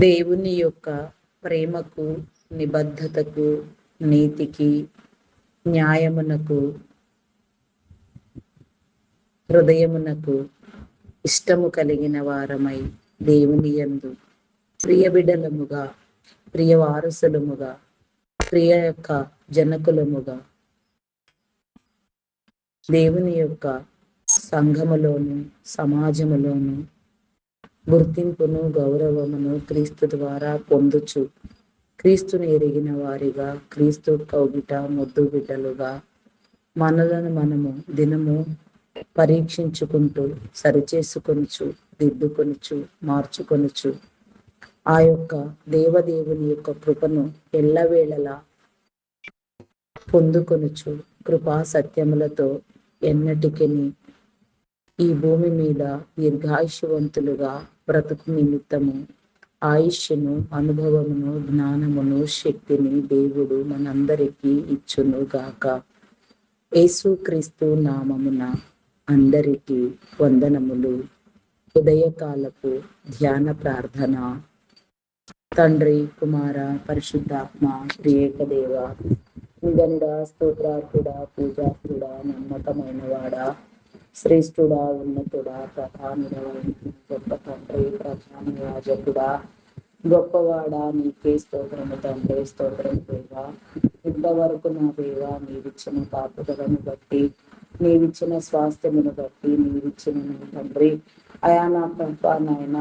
దేవుని యొక్క ప్రేమకు, నిబద్ధతకు, నీతికి, న్యాయమునకు, హృదయమునకు ఇష్టము కలిగిన వారమై దేవుని యందు ప్రియబిడలముగా, ప్రియ వారసులముగా, ప్రియ యొక్క జనకులముగా దేవుని యొక్క సంఘములోను, సమాజములోను గుర్తింపును, గౌరవమును క్రీస్తు ద్వారా పొందుచు, క్రీస్తుని ఎరిగిన వారిగా, క్రీస్తు కౌగిట ముద్దు బిడ్డలుగా మనలను మనము దినము పరీక్షించుకుంటూ, సరిచేసుకొనుచు, దిద్దుకొనుచు, మార్చుకొనుచు ఆ యొక్క దేవదేవుని యొక్క కృపను ఎల్లవేళలా పొందుకొనుచు, కృపా సత్యములతో ఎన్నటికిని ఈ భూమి మీద దీర్ఘాయుష్యవంతులుగా బ్రతుకు నిమిత్తము ఆయుష్ను, అనుభవమును, జ్ఞానమును, శక్తిని దేవుడు మనందరికీ ఇచ్చును గాక. యేసుక్రీస్తు నామమున అందరికీ వందనములు. ఉదయకాలపు ధ్యాన ప్రార్థన. తండ్రి, కుమార, పరిశుద్ధాత్మ త్రియేక దేవ, గనుడా, స్తోత్రార్హుడా, పూజార్హుడా, నమ్మకమైన వాడా, శ్రేష్ఠుడా, ఉన్నతుడా, ప్రధానుడా, గొప్ప తండ్రి, ప్రధాన యాజకుడా, గొప్పవాడా, నీకే స్తోత్రము తండ్రి, స్తోత్రం దేవా. ఇంతవరకు నా దేవా నీవిచ్చిన కాపుదలను బట్టి, నీవిచ్చిన స్వాస్థ్యమును బట్టి, నీవిచ్చిన నా తండ్రి అయా నా ప్రభా నాయన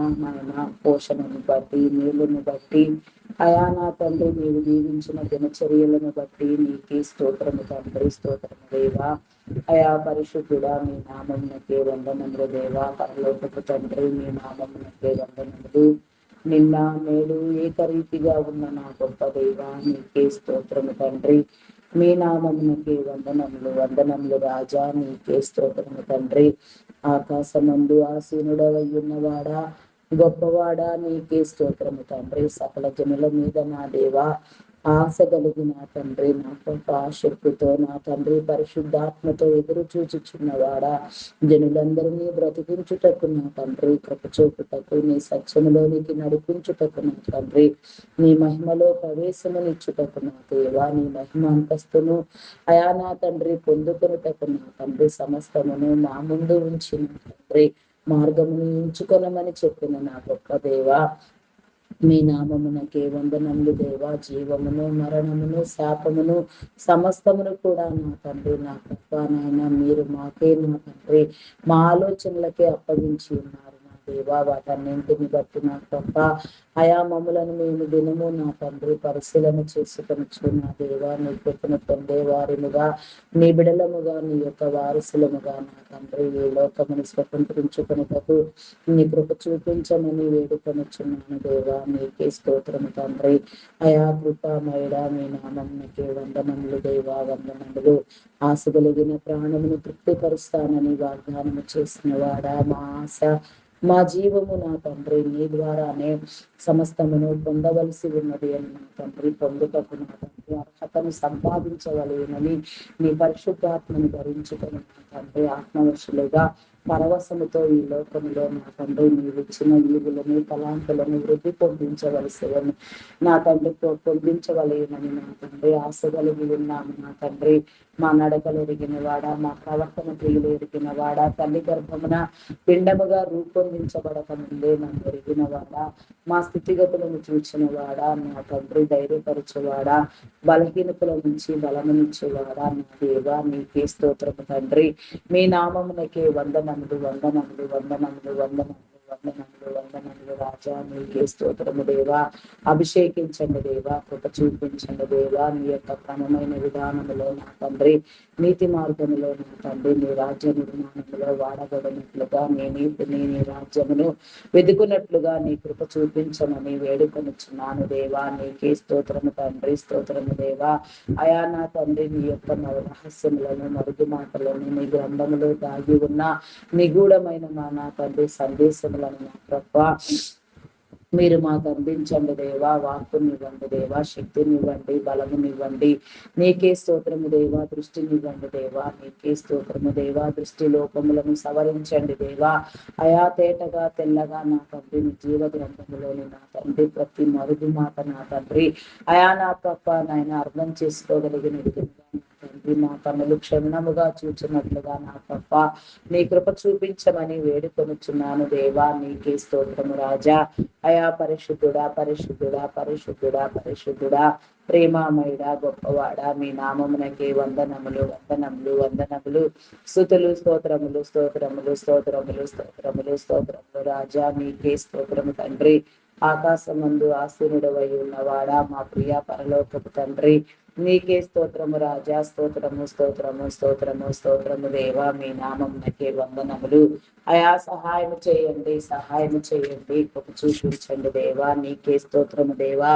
పోషణను బట్టి, మేలును బట్టి, అయా నా తండ్రి నీవు దీవించిన దినచర్యలను బట్టి నీకే స్తోత్రము తండ్రి, స్తోత్రము దేవా. అయా పరిశుద్ధుడా, మీ నామమునకే వందనములు దేవా. పరలోకపు తండ్రి, మీ నామమునకే వందనములు. నిన్న నేడు ఏకరీతిగా ఉన్న నా గొప్ప దేవా నీకే స్తోత్రము తండ్రి. మీ నామమునకే వందనములు, వందనములు రాజా, నీకే స్తోత్రము తండ్రి. ఆకాశమందు ఆసీనుడవై ఉన్నవాడా, గొప్పవాడా, నీకే స్తోత్రము తండ్రి. సకల జనుల మీద నా దేవా ఆశ కలిగిన తండ్రి, నా గొప్ప శక్తితో నా తండ్రి పరిశుద్ధాత్మతో ఎదురు చూచుచున్నవాడా, జనులందరినీ బ్రతికించుటకు నా తండ్రి, కృపచూపుటకు, నీ సత్యములోనికి నడిపించుటకు నా తండ్రి, నీ మహిమలో ప్రవేశమునిచ్చుటకు నా దేవా, నీ మహిమ అంతస్తును అయా నా తండ్రి పొందుకొనుటకు నా తండ్రి సమస్తమును మా ముందు ఉంచిన తండ్రి, మార్గమును ఎంచుకొనమని చెప్పిన నా గొప్ప దేవా, మీ నామమునకే వందనములు దేవా. జీవమును, మరణమును, శాపమును సమస్తమును కూడా నా తండ్రి, నా గొప్ప నాయన మీరు మాకే నా తండ్రి మా ఆలోచనలకే అప్పగించి ఉన్నారు నా దేవా. వాటన్నింటిని బట్టి నా గొప్ప అయా మమ్ములను మేము దినము నా తండ్రి పరిశీలన చేసుకొనొచ్చు నా దేవా. నీ కృపను పొందే వారిముగా, నీ బిడలముగా, నీ యొక్క వారసులముగా నా తండ్రి ఈ లోకమును స్వతంత్రించుకొనుటకు నీ కృప చూపించమని వేడుకొనొచ్చున్నాను దేవా. నీకే స్తోత్రము తండ్రి. అయా కృపామయుడా, మీ నామమునకే వందనములు దేవా, వందనములు. ఆశ కలిగిన ప్రాణమును తృప్తిపరుస్తానని వాగ్దానము చేసిన వాడా, మా ఆశ, మా జీవము నా తండ్రి నీ ద్వారానే సమస్తమును పొందవలసి ఉన్నది అని నా తండ్రి, పొందుటకు నా తండ్రి అర్హతను సంపాదించవలేనని నీ పరిశుద్ధాత్మను ధరించుకొని నా తండ్రి ఆత్మవశులుగా పరవశముతో ఈ లోకంలో నా తండ్రి నీవిచ్చిన ఈవులను, తలాంతులను వృద్ధి పొందించవలసివని నా తండ్రి పొందించవలేనని నా తండ్రి ఆశ కలిగి ఉన్నాము నా తండ్రి. మా నడకలు ఎరిగిన వాడా, మా ప్రవర్తన క్రియలు ఎరిగిన వాడా, తల్లి గర్భమున పిండముగా రూపొందించబడక ముందే నన్ను ఎరిగిన వాడా, మా స్థితిగతులను చూచిన వాడా, నా తండ్రి ధైర్యపరచువాడా, బలహీనతల నుంచి బలమునిచ్చేవాడా నా దేవా, నీకే స్తోత్రము తండ్రి. మీ నామమునకే వందనములు, వందనములు, వందనములు, వందనములు, వందనములు, వందనములు రాజా. నీకే స్తోత్రము దేవా. అభిషేకించండి దేవా, కృప చూపించండి దేవా. నీ యొక్క క్రమమైన విధానములో నా తండ్రి, నీతి మార్గములో నా తండ్రి, నీ రాజ్య నిర్మాణములో వాడబడినట్లుగా నీ నీతిని, నీ రాజ్యమును వెదుకున్నట్లుగా నీ కృప చూపించమని వేడుకొనుచున్నాను దేవా. నీకే స్తోత్రము తండ్రి, స్తోత్రము దేవా. అయా నా తండ్రి నీ యొక్క రహస్యములను, మరుగు మాటలను, నీ గ్రంథములో దాగి ఉన్న నిగూఢమైన మా నా తండ్రి సందేశములను నా ప్రభా మీరు మాకు అందించండి దేవా, వాక్కునివ్వండి దేవా, శక్తినివ్వండి, బలమునివ్వండి. నీకే స్తోత్రము దేవా, దృష్టినివ్వండి దేవా, నీకే స్తోత్రము దేవా, దృష్టి లోపములను సవరించండి దేవా. అయా తేటగా తెల్లగా నా తండ్రి నీ జీవ గ్రంథములోని నా తండ్రి ప్రతి మరుగు మాట నా తండ్రి అయా నా తప్ప నాయన అర్థం చేసుకోగలిగిన తండ్రి మా పనులు క్షుణ్ణముగా చూచినట్లుగా నా తప్ప నీ కృప చూపించమని వేడుకొనుచున్నాను దేవా. నీకే స్తోత్రము రాజా. అయా పరిశుద్ధుడా, పరిశుద్ధుడా, పరిశుద్ధుడా, పరిశుద్ధుడా, ప్రేమామయుడా, గొప్పవాడా, మీ నామమునకే వందనములు, వందనములు, వందనములు, స్తుతులు, స్తోత్రములు, స్తోత్రములు, స్తోత్రములు, స్తోత్రములు, స్తోత్రములు రాజా. మీకే స్తోత్రము తండ్రి. ఆకాశమందు ఆసీనుడవై ఉన్నవాడా, మా ప్రియ పరలోకపు తండ్రి, నీకే స్తోత్రము రాజా. స్తోత్రము, స్తోత్రము, స్తోత్రము, స్తోత్రము దేవా. మీ నామమునకే వందనములు. అయా సహాయం చేయండి, సహాయం చేయండి, కృప చూపించండి దేవా. నీకే స్తోత్రము దేవా.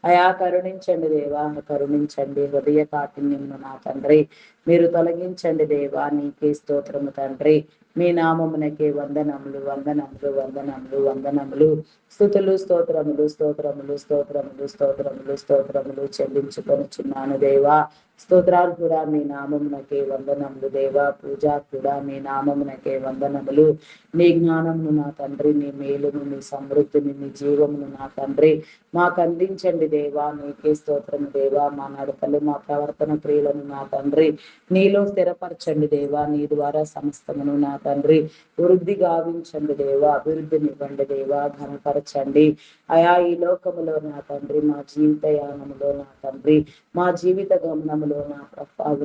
అయా కరుణించండి దేవా, కరుణించండి. హృదయ కాఠిన్యమును నా తండ్రి మీరు తొలగించండి దేవా. నీకే స్తోత్రము తండ్రి. మీ నామమునకే వందనములు, వందనములు, వందనములు, వందనములు, స్తుతులు, స్తోత్రములు, స్తోత్రములు, స్తోత్రములు, స్తోత్రములు, స్తోత్రములు చెల్లించుకొనుచున్నాను దేవా. స్తోత్రార్హుడా మీ నామమునకే వందనములు దేవా. పూజార్హుడా మీ నామమునకే వందనములు. నీ జ్ఞానమును నా తండ్రి, నీ మేలును, నీ సమృద్ధిని, నీ జీవమును నా తండ్రి మాకు అందించండి దేవా. నీకే స్తోత్రము దేవా. మా నడతలు, మా ప్రవర్తన క్రియలను నా తండ్రి నీలో స్థిరపరచండి దేవా. నీ ద్వారా సమస్తమును నా తండ్రి వృద్ధి గావించండి దేవా. అభివృద్ధినివ్వండి దేవా. ఘనపరచండి అయా ఈ లోకములో నా తండ్రి, మా జీవిత యానములో నా తండ్రి, మా జీవిత గమనములో నా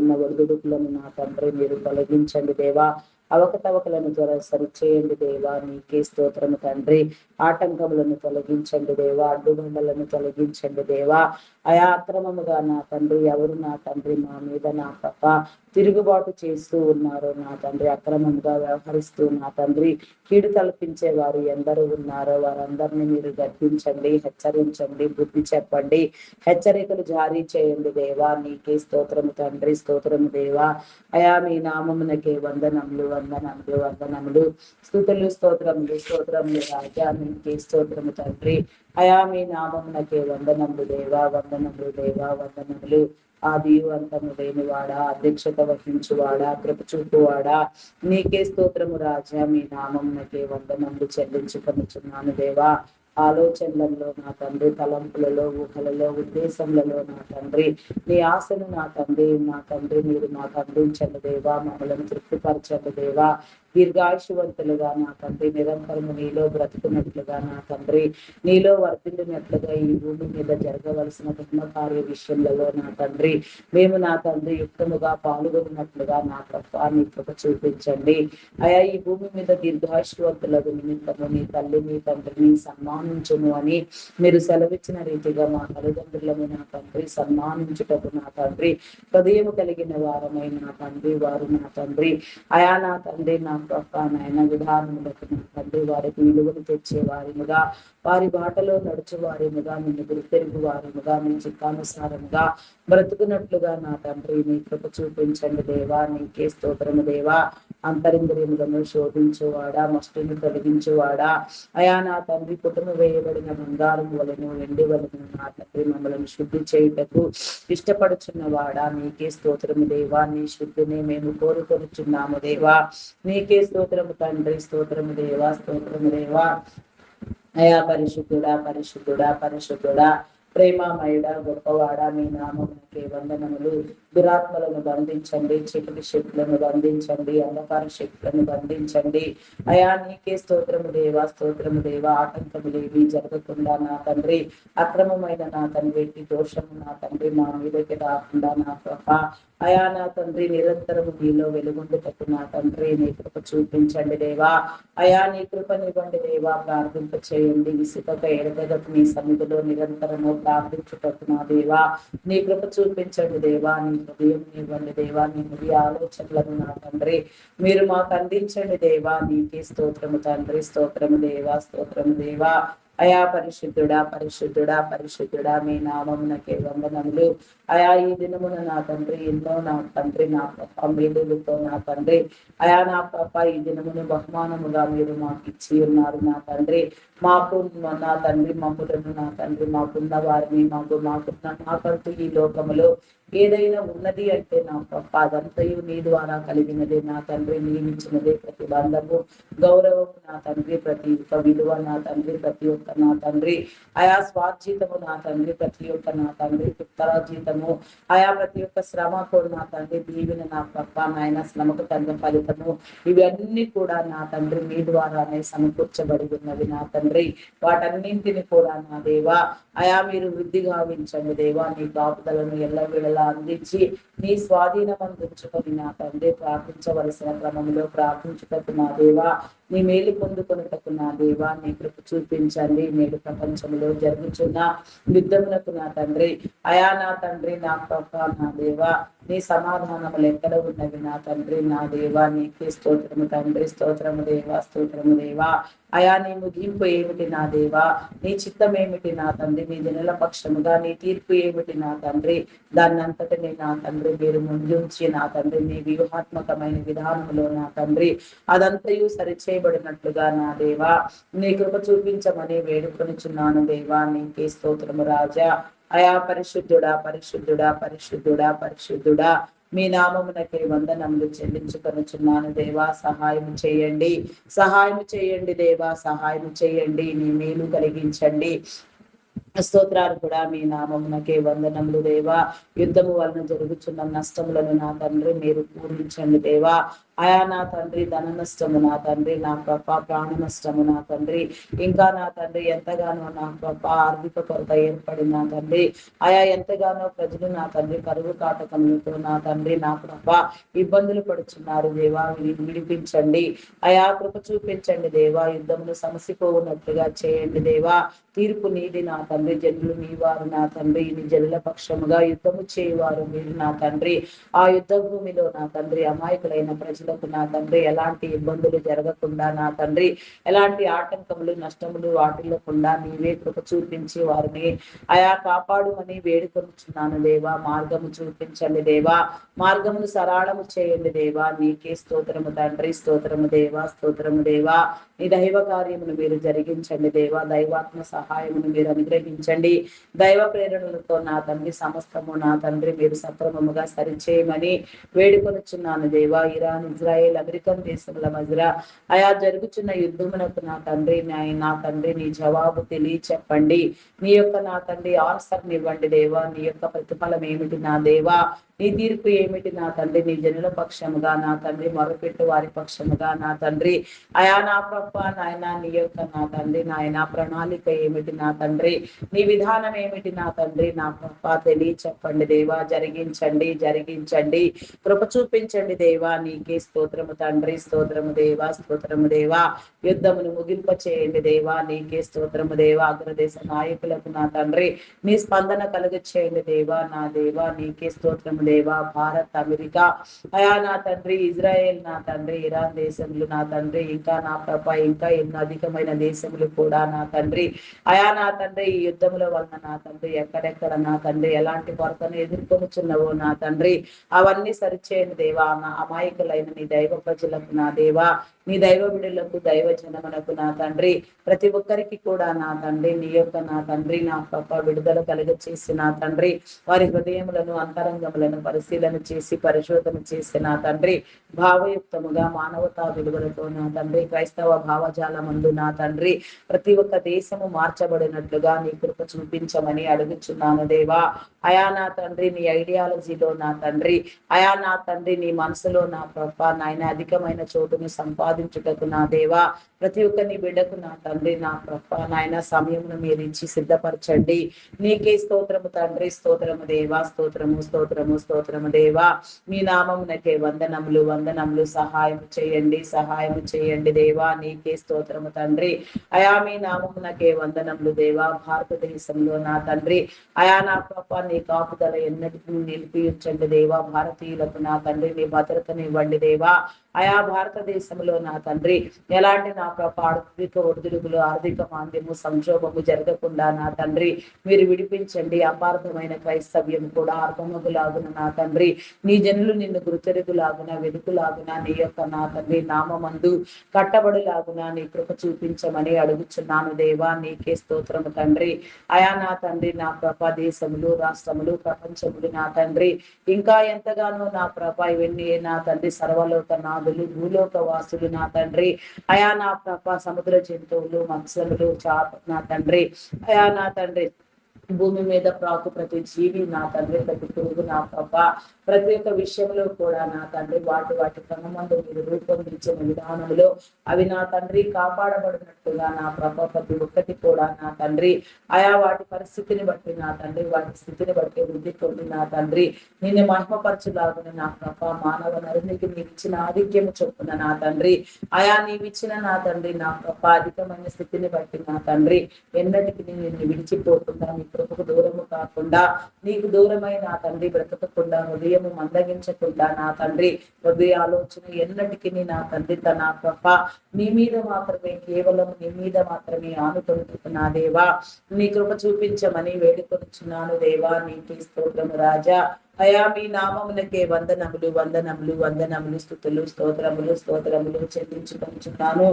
ఉన్న ఒడిదుడుకులను నా తండ్రి మీరు తొలగించండి దేవా. అవకతవకలను త్వర సరిచేయండి దేవా. నీకే స్తోత్రము తండ్రి. ఆటంకములను తొలగించండి దేవా. అడ్డుబండలను తొలగించండి దేవా. అయా అక్రమముగా నా తండ్రి ఎవరు నా తండ్రి మా మీద నా తప్ప తిరుగుబాటు చేస్తూ ఉన్నారో నా తండ్రి, అక్రమంగా వ్యవహరిస్తూ నా తండ్రి కీడు తలపించే వారు ఎందరూ ఉన్నారో వారందరినీ మీరు గర్తించండి, హెచ్చరించండి, బుద్ధి చెప్పండి, హెచ్చరికలు జారీ చేయండి దేవా. నీకే స్తోత్రము తండ్రి. స్తోత్రము దేవా. అయా మీ నామమునకే వందనములు, వందనములు, వందనములు, స్తుతులు, స్తోత్రములు, స్తోత్రములు రాజా. నీకే స్తోత్రము తండ్రి. అయా మీ నామమునకే వందనములు దేవా, వందనములు దేవా, వందనములు. ఆది అంతము లేనివాడా, అధ్యక్షత వహించువాడా, కృప చూపువాడా, నీకే స్తోత్రము రాజా. మీ నామమునకే వందనములు చెల్లించుకొనుచున్నాను దేవా. ఆలోచనలలో నా తండ్రి, తలంపులలో, ఊహలలో, ఉద్దేశములలో నా తండ్రి నీ ఆశను నా తండ్రి మీరు మాకు అందించండి దేవా. మమ్మల్ని తృప్తిపరచండి దేవా. దీర్ఘాయుషవంతులుగా నా తండ్రి, నిరంతరము నీలో బ్రతుకున్నట్లుగా నా తండ్రి, నీలో వర్ధిల్లినట్లుగా ఈ భూమి మీద జరగవలసిన ధర్మ కార్య విషయంలో నా తండ్రి మేము నా తండ్రి యుక్తముగా పాల్గొన్నట్లుగా నా తప్ప నీ కృప చూపించండి అయా. ఈ భూమి మీద దీర్ఘాయుషవంతులకు నిమిత్తము నీ తల్లి నీ తండ్రిని సన్మానించును అని మీరు సెలవిచ్చిన రీతిగా మా తల్లిదండ్రులను నా తండ్రి సన్మానించుటకు నా తండ్రి హృదయము కలిగిన వారమైన నా తండ్రి వారు నా తండ్రి అయా నా తండ్రి నా గొప్ప నాయన విధానములకు నా తండ్రి వారికి విలువలు తెచ్చే వారిముగా, వారి బాటలో నడుచు వారిముగా, నిన్ను గుర్తెరుగు వారిముగా, నీ చిత్తానుసారముగా బ్రతుకున్నట్లుగా నా తండ్రి నీ కృప చూపించండి దేవా. నీకే స్తోత్రము దేవా. అంతరింద్రియములను శోధించువాడా, మస్టును తొలగించువాడా అయా నా తండ్రి కుటుంబ వేయబడిన బంగారం వలను వెండి వలను నా తండ్రి మమ్మల్ని శుద్ధి చేయుటకు ఇష్టపడుచున్నవాడా, నీకే స్తోత్రము దేవా. నీ శుద్ధిని మేము కోరుకొనుచున్నాము దేవా. నీకే స్తోత్రము తండ్రి. స్తోత్రము దేవా. స్తోత్రము దేవా. అయా పరిశుద్ధుడా, పరిశుద్ధుడా, పరిశుద్ధుడా, ప్రేమామయుడా, గొప్పవాడా, మీ నామమునకే వందనములు. దురాత్మలను బంధించండి, చీకటి శక్తులను బంధించండి, అంధకార శక్తులను బంధించండి అయా. నీకే స్తోత్రము దేవా. స్తోత్రము దేవా. ఆటంకములేవి జరగకుండా నా తండ్రి, అక్రమమైన నా తండ్రి దోషము నా తండ్రి మా మీదకి రాకుండా నా కృప అయా నా తండ్రి నిరంతరము నీలో వెలుగుండుటకు నా తండ్రి నీ కృప చూపించండి దేవా. అయా నీ కృపనివ్వండి దేవా. ప్రార్థింప చేయండి, విసుకక ఎడతెగక నీ సన్నిధిలో నిరంతరము ప్రార్థించుటకు నా దేవా నీ కృప చూపించండి దేవా. నీ హృదయం ఇవ్వండి దేవా. నీ హృదయ ఆలోచనలను నా తండ్రి మీరు మాకు అందించండి దేవా. నీకే స్తోత్రము తండ్రి. స్తోత్రము దేవా. స్తోత్రము దేవా. అయా పరిశుద్ధుడా పరిశుద్ధుడా పరిశుద్ధుడా మీ నామమునకే వందనములు. అయా ఈ దినమున నా తండ్రి ఎన్నో నా తండ్రి నా ప్రభ మేలులతో నా తండ్రి అయా నా ప్రభ ఈ దినమును బహుమానముగా మీరు మాకు ఇచ్చి ఉన్నారు నా తండ్రి. మాకు నా తండ్రి మమ్ములను నా తండ్రి మాకున్న వారిని మాకంటూ ఈ లోకములో ఏదైనా ఉన్నది అంటే నా ప్రభ అదంతయు నీ ద్వారా కలిగినదే నా తండ్రి. నీవిచ్చినదే ప్రతి బంధము గౌరవము నా తండ్రి, ప్రతి ఒక్క విలువ నా తండ్రి, ప్రతి ఒక్క నా తండ్రి ఆయా స్వార్జితము నా తండ్రి, ప్రతి ఒక్క నా తండ్రి ఉత్తరాజీతము ఆయా ప్రతి ఒక్క శ్రమకు నా తండ్రి దీవిన నా ప్రభ నాయన శ్రమకు తగ్గ ఫలితము ఇవన్నీ కూడా నా తండ్రి మీ ద్వారానే సమకూర్చబడి ఉన్నవి నా తండ్రి. వాటన్నింటిని కూడా నా దేవా అయా మీరు వృద్ధి గావించండి దేవా. నీ కాపుదలను ఎల్లవేళలా అందించి నీ స్వాధీనం అందించుకొని నా తండ్రి ప్రార్థించవలసిన క్రమంలో ప్రార్థించుటకు నా దేవా, నీ మేలు పొందుకొనుటకు నా దేవా నీ కృప చూపించండి. నేడు ప్రపంచంలో జరుగుతున్న యుద్ధములకు నా తండ్రి అయా నా తండ్రి నా ప్రభ నా దేవా నీ సమాధానములు ఎక్కడ ఉన్నవి నా తండ్రి నా దేవా. నీకే స్తోత్రము తండ్రి, స్తోత్రము దేవా, స్తోత్రము దేవా. అయా నీ ముగింపు ఏమిటి నా దేవా, నీ చిత్తం ఏమిటి నా తండ్రి, నీ జనుల పక్షముగా నీ తీర్పు ఏమిటి నా తండ్రి, దాన్ని అంతటినీ నా తండ్రి మీరు ముందుంచి నా తండ్రి నీ వ్యూహాత్మకమైన విధానంలో నా తండ్రి అదంతయు సరిచేయబడినట్లుగా నా దేవా నీ కృప చూపించమని వేడుకొనిచున్నాను దేవా. నీకే స్తోత్రము రాజా. అయా పరిశుద్ధుడా పరిశుద్ధుడా పరిశుద్ధుడా పరిశుద్ధుడా మీ నామమునకే వందనములు చెల్లించుకొనుచున్నాను దేవా. సహాయం చేయండి, సహాయం చేయండి దేవా, సహాయం చేయండి. నీ మేలు కలిగించండి. స్తోత్రాలు కూడా మీ నామమునకే వందనములు దేవా. యుద్ధము వలన జరుగుతున్న నష్టములను నా తండ్రి మీరు పూరించండి దేవా. అయా నా తండ్రి ధన నష్టము నా తండ్రి, నా ప్రభ ప్రాణ నష్టము నా తండ్రి, ఇంకా నా తండ్రి ఎంతగానో నా ప్రభ ఆర్థిక కొరత ఏర్పడి నా తండ్రి అయా ఎంతగానో ప్రజలు నా తండ్రి కరువు కాటకములతో నా తండ్రి నా ప్రభ ఇబ్బందులు పడుచున్నారు దేవా. విడిపించండి అయా, కృప చూపించండి దేవా. యుద్ధములు సమసిపోవునట్లుగా చేయండి దేవా. తీర్పు నీది నా తండ్రి, జనులు మీ వారు నా తండ్రి, నీ జనుల పక్షముగా యుద్ధము చేయువారు మీరు నా తండ్రి. ఆ యుద్ధ భూమిలో నా తండ్రి అమాయకులైన ప్రజలకు నా తండ్రి ఎలాంటి ఇబ్బందులు జరగకుండా నా తండ్రి ఎలాంటి ఆటంకములు నష్టములు వాటిల్లకుండా నీవే కృప చూపించి వారిని అయా కాపాడుమని వేడుకొనుచున్నాను దేవా. మార్గము చూపించండి దేవా, మార్గమును సరళము చేయండి దేవా. నీకే స్తోత్రము తండ్రి, స్తోత్రము దేవా, స్తోత్రము దేవా. నీ దైవ కార్యమును మీరు జరిగించండి దేవా. దైవాత్మ సహాయమును మీరు అనుగ్రహించండి. దైవ ప్రేరణలతో నా తండ్రి సమస్తము నా తండ్రి మీరు సక్రమముగా సరిచేయమని వేడుకొనుచున్నాను దేవా. ఇరాన్, ఇజ్రాయెల్, అమెరికన్ దేశముల మధ్య అయా జరుగుతున్న యుద్ధమునకు నా తండ్రి నా తండ్రి నీ జవాబు తెలియచెప్పండి. నీ యొక్క నా తండ్రి ఆన్సర్ ఇవ్వండి దేవా. నీ యొక్క ప్రతిఫలం ఏమిటి నా దేవా, నీ తీర్పు ఏమిటి నా తండ్రి, నీ జనుల పక్షముగా నా తండ్రి మొరపెట్టు వారి పక్షముగా నా తండ్రి అయా నా ప్రభ నాయన నీ యొక్క నా తండ్రి నాయన ప్రణాళిక ఏమిటి నా తండ్రి, నీ విధానం ఏమిటి నా తండ్రి నా ప్రభ తెలియచెప్పండి దేవా. జరిగించండి జరిగించండి, కృప చూపించండి దేవా. నీకే స్తోత్రము తండ్రి, స్తోత్రము దేవా, స్తోత్రము దేవా. యుద్ధమును ముగింప చేయండి దేవా. నీకే స్తోత్రము దేవా. అగ్రదేశ నాయకులకు నా తండ్రి నీ స్పందన కలుగ చేయండి దేవా. నా దేవా నీకే స్తోత్రము దేవా. భారత్, అమెరికా అయా నా తండ్రి, ఇజ్రాయెల్ నా తండ్రి, ఇరాన్ దేశములు నా తండ్రి, ఇంకా నా ప్రభ ఇంకా ఎన్నో అధికమైన దేశములు కూడా నా తండ్రి అయా నా తండ్రి ఈ యుద్ధముల వలన నా తండ్రి ఎక్కడెక్కడ నా తండ్రి ఎలాంటి కొరతను ఎదుర్కొనుచున్నవో నా తండ్రి అవన్నీ సరిచేయండి దేవా. నా అమాయకులైన నీ దైవ ప్రజలకు నా దేవా, నీ దైవ బిడ్డలకు దైవ జనమునకు నా తండ్రి ప్రతి ఒక్కరికి కూడా నా తండ్రి నీ యొక్క నా తండ్రి నా ప్రభ విడుదల కలుగ చేసి నా తండ్రి వారి హృదయములను అంతరంగములను పరిశీలన చేసి పరిశోధన చేసి నా తండ్రి భావయుక్తముగా మానవతా విలువలతో నా తండ్రి క్రైస్తవ భావజాలమందు నా తండ్రి ప్రతి ఒక్క దేశము మార్చబడినట్లుగా నీ కృప చూపించమని అడుగుచున్నాను దేవా. అయా నా తండ్రి నీ ఐడియాలజీలో నా తండ్రి అయా నా తండ్రి నీ మనసులో నా ప్రభ నాయన అధికమైన చోటును సంపాదించుటకు నా దేవా ప్రతి ఒక్క నీ బిడ్డకు నా తండ్రి నా ప్రభ నాయన సమయమును మీరు ఇచ్చి సిద్ధపరచండి. నీకే స్తోత్రము తండ్రి, స్తోత్రము దేవా, స్తోత్రము స్తోత్రము స్తోత్రము దేవా. మీ నామమునకే వందనములు వందనములు. సహాయం చేయండి, సహాయం చేయండి దేవా. నీకే స్తోత్రము తండ్రి అయా మీ నామమునకే వందనములు దేవా. భారతదేశంలో నా తండ్రి అయా నా ప్రభ నీ కాపుదల ఎన్నటికీ నిలిపియుంచండి దేవా. భారతీయులకు నా తండ్రి నీ భద్రతను ఇవ్వండి దేవా. అయా భారతదేశంలో నా తండ్రి ఎలాంటి నా ప్రభా ఆర్థిక ఒడిదుడుకులు, ఆర్థిక మాంద్యము, సంక్షోభము జరగకుండా నా తండ్రి మీరు విడిపించండి. అపార్థమైన క్రైస్తవ్యం కూడా అర్థమగులాగున నా తండ్రి నీ జనులు నిన్ను గురుతెరుగులాగున వెదుకులాగున నీ యొక్క నా తండ్రి నామందు కట్టబడులాగున నీ కృప చూపించమని అడుగుచున్నాను దేవా. నీకే స్తోత్రము తండ్రి. అయా నా తండ్రి నా ప్రభా దేశములు, రాష్ట్రములు, ప్రపంచములు నా తండ్రి ఇంకా ఎంతగానో నా ప్రభా ఇవన్నీ నా తండ్రి సర్వలోక నాదులు, భూలోక వాసులు నా తండ్రి అయా నా ప్రభా సముద్ర జంతువులు, మత్స్యములు, చాప నా తండ్రి అయా నా తండ్రి భూమి మీద ప్రాకు ప్రతి జీవి నా తండ్రి, ప్రతి పురుగు నా ప్రభా ప్రతి ఒక్క విషయంలో కూడా నా తండ్రి వాటి క్రమమందు మీరు రూపొందించిన విధానంలో అవి నా తండ్రి కాపాడబడినట్టుగా నా ప్రభా ప్రతి ఒక్కటి కూడా నా తండ్రి ఆయా వాటి పరిస్థితిని బట్టి నా తండ్రి వాటి స్థితిని బట్టి వృద్ధి పొంది నా తండ్రి నిన్ను మహిమపరచులాగున నా ప్రభా మానవ నరునికి నీవు ఇచ్చిన ఆధిక్యము చొప్పున నా తండ్రి ఆయా నీవిచ్చిన నా తండ్రి నా ప్రభా అధికమైన స్థితిని బట్టి నా తండ్రి ఎన్నటికి నిన్ను విడిచిపోకుండా నీ కృపకు దూరము కాకుండా నీకు దూరమై నా తండ్రి బ్రతకకుండా హృదయము మందగించకుండా నా తండ్రి హృదయ ఆలోచన ఎన్నటికి నా తండ్రి తన ప్రభ నీ మీద మాత్రమే కేవలం నీ మీద మాత్రమే ఆనుకుంటున్నా నా దేవా. నీ కృప చూపించమని వేడుకొనుచున్నాను దేవా. నీకే స్తోత్రము రాజా. అయా మీ నామములకే వందనములు వందనములు వందనములు స్తుతులు స్తోత్రములు స్తోత్రములు చెల్లించుకొనుచున్నాను.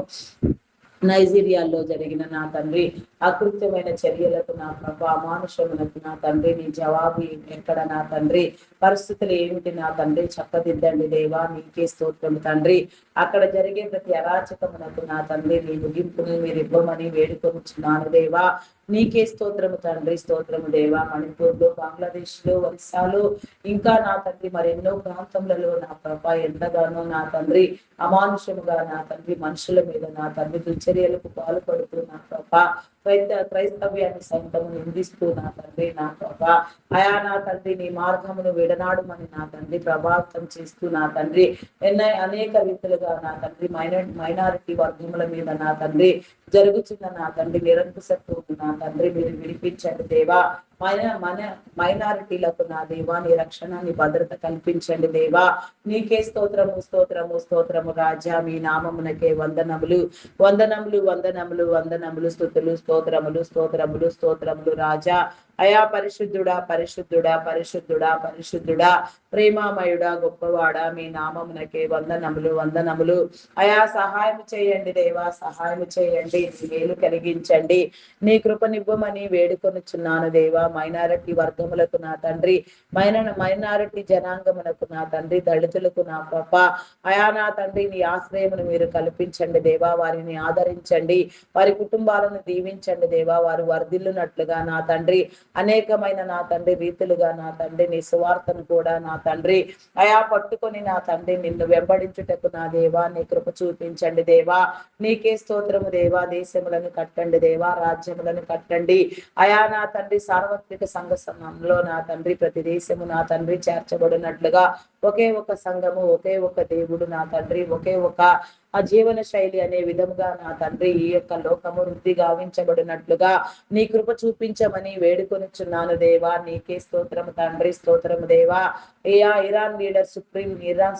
నైజీరియాలో జరిగిన నా తండ్రి అకృత్యమైన చర్యలకు నా ప్రభా అమానుషములకు నా తండ్రి నీ జవాబు ఎక్కడ నా తండ్రి పరిస్థితులు ఏమిటి నా తండ్రి చక్కదిద్దండి దేవా. నీకే స్తోత్రము తండ్రి. అక్కడ జరిగే ప్రతి అరాచకమునకు నా తండ్రి నీ ముగింపుని మీరు ఇవ్వమని వేడుకొనుచున్నాను దేవా. నీకే స్తోత్రము తండ్రి. స్తోత్రము దేవా. మణిపూర్ లో, బంగ్లాదేశ్ లో, ఒరిస్సాలో ఇంకా నా తండ్రి మరెన్నో ప్రాంతములలో నా ప్రభా ఎంతగానో నా తండ్రి అమానుషముగా నా తండ్రి మనుషుల మీద నా తండ్రి దుశ్చర్యలకు పాల్పడుతూ నా ప్రభా క్రైస్తవ్యాన్ని సైతము నిందిస్తూ నా తండ్రి నా ప్రభా అయా నా తండ్రి నీ మార్గమును విడనాడుమని నా తండ్రి ప్రభావితం చేస్తూ నా తండ్రి అనేక రీతులుగా నా తండ్రి మైనారిటీ వర్గముల మీద నా తండ్రి జరుగుతున్న నా తండ్రి నిరంకుశత్వం నా తండ్రి మీరు విడిపించండి దేవా. మైనారిటీలకు నా దేవా నీ రక్షణ నీ భద్రత కల్పించండి దేవా. నీకే స్తోత్రము స్తోత్రము స్తోత్రము రాజా. మీ నామమునకే వందనములు వందనములు వందనములు వందనములు స్తుతులు స్తోత్రములు స్తోత్రములు స్తోత్రములు రాజా. అయా పరిశుద్ధుడా పరిశుద్ధుడా పరిశుద్ధుడా పరిశుద్ధుడా ప్రేమామయుడా గొప్పవాడా మీ నామమునకే వందనములు వందనములు. అయా సహాయం చేయండి దేవా. సహాయం చేయండి. మేలు కలిగించండి. నీ కృపనివ్వమని వేడుకొనుచున్నాను దేవా. మైనారిటీ వర్గములకు నా తండ్రి మైనారిటీ జనాంగములకు నా తండ్రి దళితులకు నా ప్రభ అయా నా తండ్రి నీ ఆశ్రయమును మీరు కల్పించండి దేవా. వారిని ఆదరించండి. వారి కుటుంబాలను దీవించండి దేవా. వారు వర్ధిల్లునట్లుగా నా తండ్రి అనేకమైన నా తండ్రి రీతులుగా నా తండ్రి నీ సువార్తను కూడా నా తండ్రి అయా పట్టుకొని నా తండ్రి నిన్ను వెంబడించుటకు నా దేవా నీ కృప చూపించండి దేవా. నీకే స్తోత్రము దేవా. దేశములను కట్టండి దేవా. రాజ్యములను కట్టండి అయా నా తండ్రి. సార్వత్రిక సంఘ సమయంలో నా తండ్రి ప్రతి దేశము నా తండ్రి చేర్చబడినట్లుగా ఒకే ఒక సంఘము, ఒకే ఒక దేవుడు నా తండ్రి, ఒకే ఒక ఆ జీవన శైలి అనే విధముగా నా తండ్రి ఈ యొక్క లోకము వృద్ధి గావించబడినట్లుగా నీ కృప చూపించమని వేడుకొనిచున్నాను దేవా. నీకే స్తోత్రము తండ్రి. స్తోత్రము దేవా. ఇరాన్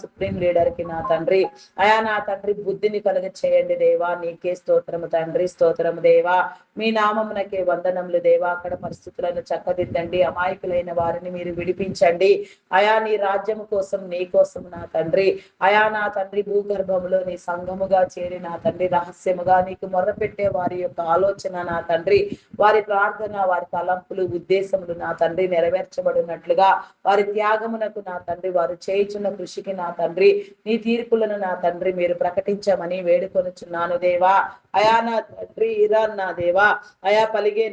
సుప్రీం లీడర్ కి నా తండ్రి అయా నా తండ్రి బుద్ధిని కలుగ చేయండి దేవా. నీకే స్తోత్రము తండ్రి. స్తోత్రము దేవా. మీ నామమునకే వందనములు దేవా. అక్కడ పరిస్థితులను చక్కదిద్దండి. అమాయకులైన వారిని మీరు విడిపించండి అయా. నీ రాజ్యము కోసం నీ కోసం నా తండ్రి అయా నా తండ్రి భూగర్భములో నీ సంఘముగా చేరి నా తండ్రి రహస్యముగా నీకు మొర్రపెట్టే వారి యొక్క ఆలోచన నా తండ్రి వారి ప్రార్థన వారి తలంపులు ఉద్దేశములు నా తండ్రి నెరవేర్చబడినట్లుగా వారి త్యాగమునకు నా తండ్రి వారు చేయుచున్న కృషికి నా తండ్రి నీ తీర్పులను నా తండ్రి మీరు ప్రకటించమని వేడుకొనుచున్నాను దేవా. అయా నా తండ్రి ఇరాన్ నా దేవా అయా కలిగి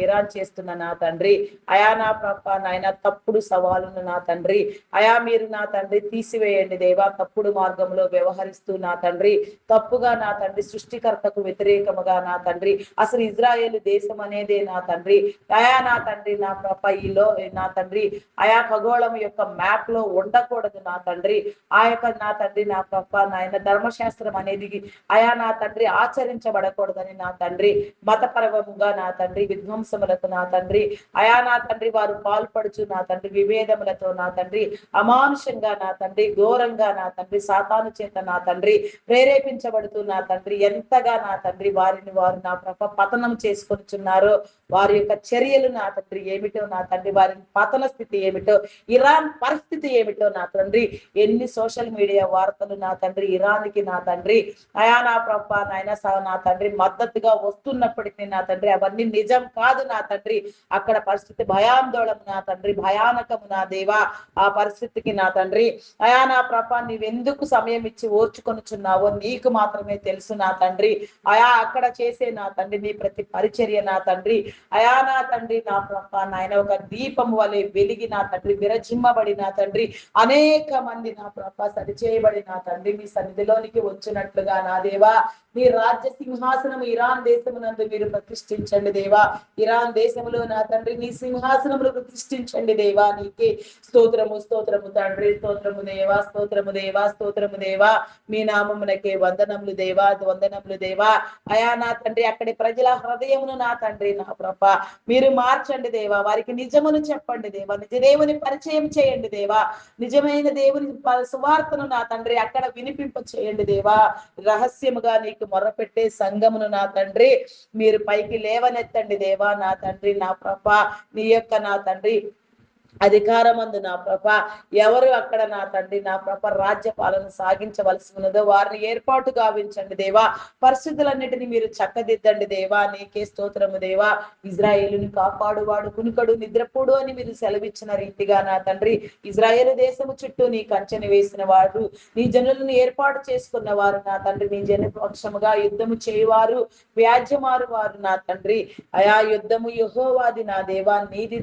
ఇరాన్ చేస్తున్న నా తండ్రి అయా నా ప్రభ నాయన తప్పుడు సవాలును నా తండ్రి అయా మీరు నా తండ్రి తీసివేయండి దేవా. తప్పుడు మార్గంలో వ్యవహరిస్తూ నా తండ్రి తప్పుగా నా తండ్రి సృష్టికర్తకు వ్యతిరేకముగా నా తండ్రి అసలు ఇజ్రాయేలు దేశం అనేదే నా తండ్రి అయా నా తండ్రి నా ప్రభ ఈలో నా తండ్రి అయా ఖగోళం యొక్క మ్యాప్ లో ఉండకూడదు నా తండ్రి. ఆ యొక్క నా తండ్రి నా ప్రభ నాయన ధర్మశాస్త్రం అనేది అయా నా తండ్రి ఆచరించబడకూడదని నా తండ్రి మతపరముగా నా తండ్రి విధ్వంసములకు నా తండ్రి అయా నా తండ్రి వారు పాల్పడుచు నా తండ్రి విభేదములతో నా తండ్రి అమానుషంగా నా తండ్రి, ఘోరంగా నా తండ్రి, సాతాను చేత నా తండ్రి ప్రేరేపించబడుతూ నా తండ్రి ఎంతగా నా తండ్రి వారిని వారు నా ప్రభ పతనం చేసుకొనిచున్నారో, వారి యొక్క చర్యలు నా తండ్రి ఏమిటో నా తండ్రి, వారి పతన స్థితి ఏమిటో, ఇరాన్ పరిస్థితి ఏమిటో నా తండ్రి, ఎన్ని సోషల్ మీడియా వార్తలు నా తండ్రి ఇరాన్కి నా తండ్రి అయా నా ప్రభ నాయన నా తండ్రి మద్దతుగా వస్తున్నప్పటికీ నా తండ్రి అవన్నీ నిజం కాదు నా తండ్రి. అక్కడ పరిస్థితి భయాందోళన నా తండ్రి, భయానకము నా దేవా. ఆ పరిస్థితికి నా తండ్రి అయా నా ప్రభ నీవెందుకు సమయం ఇచ్చి ఓర్చుకొనుచున్నావో నీకు మాత్రమే తెలుసు నా తండ్రి. అయా అక్కడ చేసే నా తండ్రి నీ ప్రతి పరిచర్య నా తండ్రి అయా నా తండ్రి నా ప్రభ నాయన ఒక దీపము వలె వెలిగి నా తండ్రి విరజిమ్మబడి నా తండ్రి అనేక మంది నా ప్రభ సరిచేయబడి నా తండ్రి మీ సన్నిధిలోనికి వచ్చినట్లుగా నా దేవా నీ రాజ్య సింహాసనము ఇరాన్ దేశమునందు మీరు ప్రతిష్ఠించండి దేవా. ఇరాన్ దేశములో నా తండ్రి నీ సింహాసనములు ప్రతిష్ఠించండి దేవా. నీకే స్తోత్రము స్తోత్రము తండ్రి, స్తోత్రము దేవా, స్తోత్రము దేవా, స్తోత్రము దేవా. మీ నామమునకే వందనములు దేవా, వందనములు దేవా. అయా నా తండ్రి అక్కడి ప్రజల హృదయమును నా తండ్రి నా ప్రభ మీరు మార్చండి దేవా. వారికి నిజమును చెప్పండి దేవా, నిజ దేవుని పరిచయం చేయండి దేవా. నిజమైన దేవుని సువార్తను నా తండ్రి అక్కడ వినిపింప చేయండి దేవా. రహస్యముగా నీకు మొర్రపెట్టే సంఘమును నా తండ్రి మీరు పైకి లేవనెత్తండి దేవా. నా తండ్రి నా ప్రభ నీ యొక్క నా తండ్రి అధికారమందు నా ప్రభ ఎవరు అక్కడ నా తండ్రి నా ప్రభ రాజ్యపాలన సాగించవలసి ఉన్నదో వారిని ఏర్పాటు గావించండి దేవా. పరిస్థితులన్నిటిని మీరు చక్కదిద్దండి దేవా. నీకే స్తోత్రము దేవా. ఇజ్రాయేలుని కాపాడువాడు కునుకడు నిద్రపోడు అని మీరు సెలవిచ్చిన రీతిగా నా తండ్రి ఇజ్రాయేలు దేశము చుట్టూ నీ కంచెని వేసిన వారు, నీ జనులను ఏర్పాటు చేసుకున్న వారు నా తండ్రి, నీ జన పక్షముగా యుద్ధము చేయువారు వ్యాజ్యమారు వారు నా తండ్రి అయా యుద్ధము యెహోవాది నా దేవా, నీది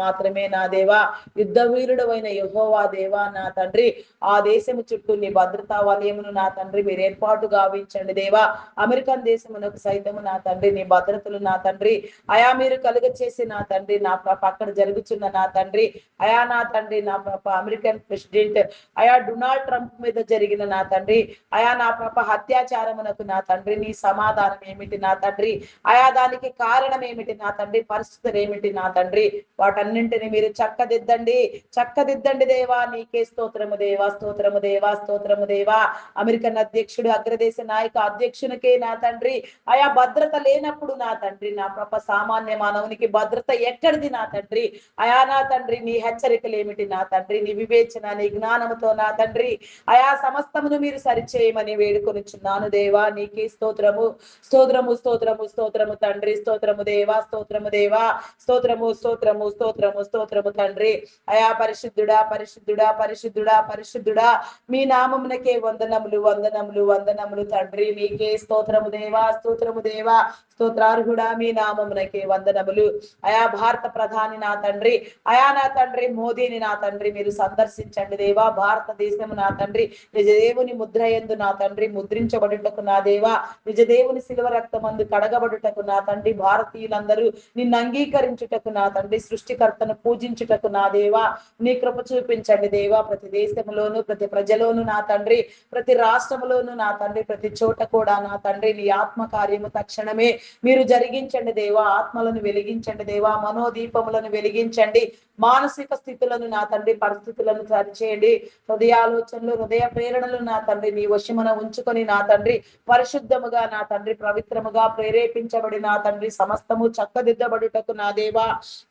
మాత్రమే నా దేవా. యుద్ధ వీరుడవైన యెహోవా దేవా నా తండ్రి ఆ దేశము చుట్టూ నీ భద్రతా వలయమును నా తండ్రి మీరు ఏర్పాటు గావించండి దేవా. అమెరికన్ దేశమునకు సైతము నా తండ్రి నీ భద్రతలు నా తండ్రి అయా మీరు కలుగ చేసి నా తండ్రి నా పాప అక్కడ జరుగుతున్న నా తండ్రి అయా నా తండ్రి నా పాప అమెరికన్ ప్రెసిడెంట్ అయా డొనాల్డ్ ట్రంప్ మీద జరిగిన నా తండ్రి అయా నా పాప హత్యాచారమునకు నా తండ్రి నీ సమాధానం ఏమిటి నా తండ్రి, అయా దానికి కారణం ఏమిటి నా తండ్రి, పరిస్థితులు ఏమిటి నా తండ్రి, వాటన్నింటిని మీరు చక్కదిద్దండి దేవా. నీకే స్తోత్రము దేవా, స్తోత్రము దేవా, స్తోత్రము దేవా. అమెరికన్ అధ్యక్షుడు అగ్రదేశ నాయక అధ్యక్షునికే నా తండ్రి అయా భద్రత లేనప్పుడు నా తండ్రి నా పాప సామాన్య మానవునికి భద్రత ఎక్కడిది నా తండ్రి అయా నా తండ్రి నీ హెచ్చరికలు ఏమిటి నా తండ్రి, నీ వివేచన నీ జ్ఞానముతో నా తండ్రి అయా సమస్తమును మీరు సరిచేయమని వేడుకొనిచున్నాను దేవా. నీకే స్తోత్రము స్తోత్రము స్తోత్రము స్తోత్రము తండ్రి, స్తోత్రము దేవా, స్తోత్రము దేవా, స్తోత్రము స్తోత్రము స్తోత్రము స్తోత్రము తండ్రి అయా పరిశుద్ధుడా పరిశుద్ధుడా పరిశుద్ధుడా పరిశుద్ధుడా మీ నామమునకే వందనములు వందనములు వందనములు తండ్రి. నీకే స్తోత్రము దేవా, స్తోత్రము దేవా, స్తోత్రార్హుడా మీ నామమునకే వందనములు. అయా భారత ప్రధాని నా తండ్రి అయా నా తండ్రి మోదీని నా తండ్రి మీరు సందర్శించండి దేవా. భారతదేశము నా తండ్రి నిజ దేవుని ముద్ర యందు నా తండ్రి ముద్రించబడుటకు నా దేవా, నిజ దేవుని శిలువ రక్తమందు కడగబడుటకు నా తండ్రి భారతీయులందరూ నిన్ను అంగీకరించుటకు నా తండ్రి సృష్టికర్తను పూజించుటకు నా దేవా నీ కృప చూపించండి దేవా. ప్రతి దేశంలోను ప్రతి ప్రజలోను నా తండ్రి ప్రతి రాష్ట్రంలోను నా తండ్రి ప్రతి చోట కూడా నా తండ్రి నీ ఆత్మ కార్యము తక్షణమే మీరు జరిగించండి దేవా. ఆత్మలను వెలిగించండి దేవా, మనోదీపములను వెలిగించండి, మానసిక స్థితులను నా తండ్రి పరిస్థితులను సరిచేయండి, హృదయాలోచనలు హృదయ ప్రేరణలు నా తండ్రి నీ వశమున ఉంచుకొని నా తండ్రి పరిశుద్ధముగా నా తండ్రి పవిత్రముగా ప్రేరేపించబడి నా తండ్రి సమస్తము చక్కదిద్దబడుటకు నా దేవా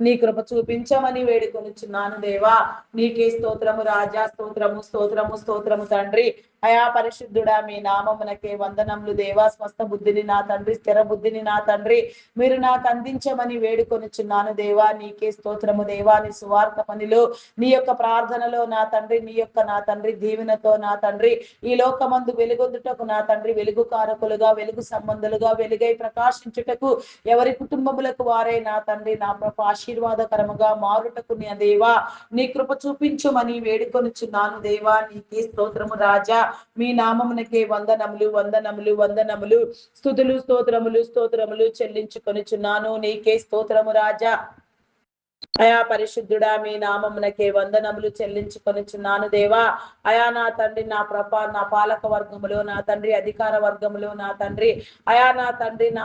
నీ కృప చూపించమని వేడుకొనిచున్నాను దేవా. నీకే స్తోత్రము రాజా, స్తోత్రము స్తోత్రము స్తోత్రము తండ్రి అయా పరిశుద్ధుడా మీ నామమునకే వందనములు దేవా. స్వస్థ బుద్ధిని నా తండ్రి స్థిర బుద్ధిని నా తండ్రి మీరు నాకు అందించమని వేడుకొనిచున్నాను దేవా. నీకే స్తోత్రము దేవా. నీ సువార్త పనిలో నీ యొక్క ప్రార్థనలో నా తండ్రి నీ యొక్క నా తండ్రి దీవెనతో నా తండ్రి ఈ లోకమందు వెలుగొందుటకు నా తండ్రి వెలుగు కారకులుగా వెలుగు సంబంధులుగా వెలుగై ప్రకాశించుటకు ఎవరి కుటుంబములకు వారే నా తండ్రి నా ప్రభు ఆశీర్వాదకరముగా మారుటకు నా దేవా నీ కృప చూపించుమని వేడుకొనిచున్నాను దేవా. నీకే స్తోత్రము రాజా. మీ నామమునకే వందనములు వందనములు వందనములు స్తుతులు స్తోత్రములు స్తోత్రములు చెల్లించుకొనిచున్నాను. నీకే స్తోత్రము రాజా. అయా పరిశుద్ధుడా, మీ నామమునకే వందనములు చెల్లించుకొనిచున్నాను దేవా. అయా నా తండ్రి, నా నా పాలక వర్గములో, నా తండ్రి అధికార వర్గములో, నా తండ్రి అయా నా తండ్రి, నా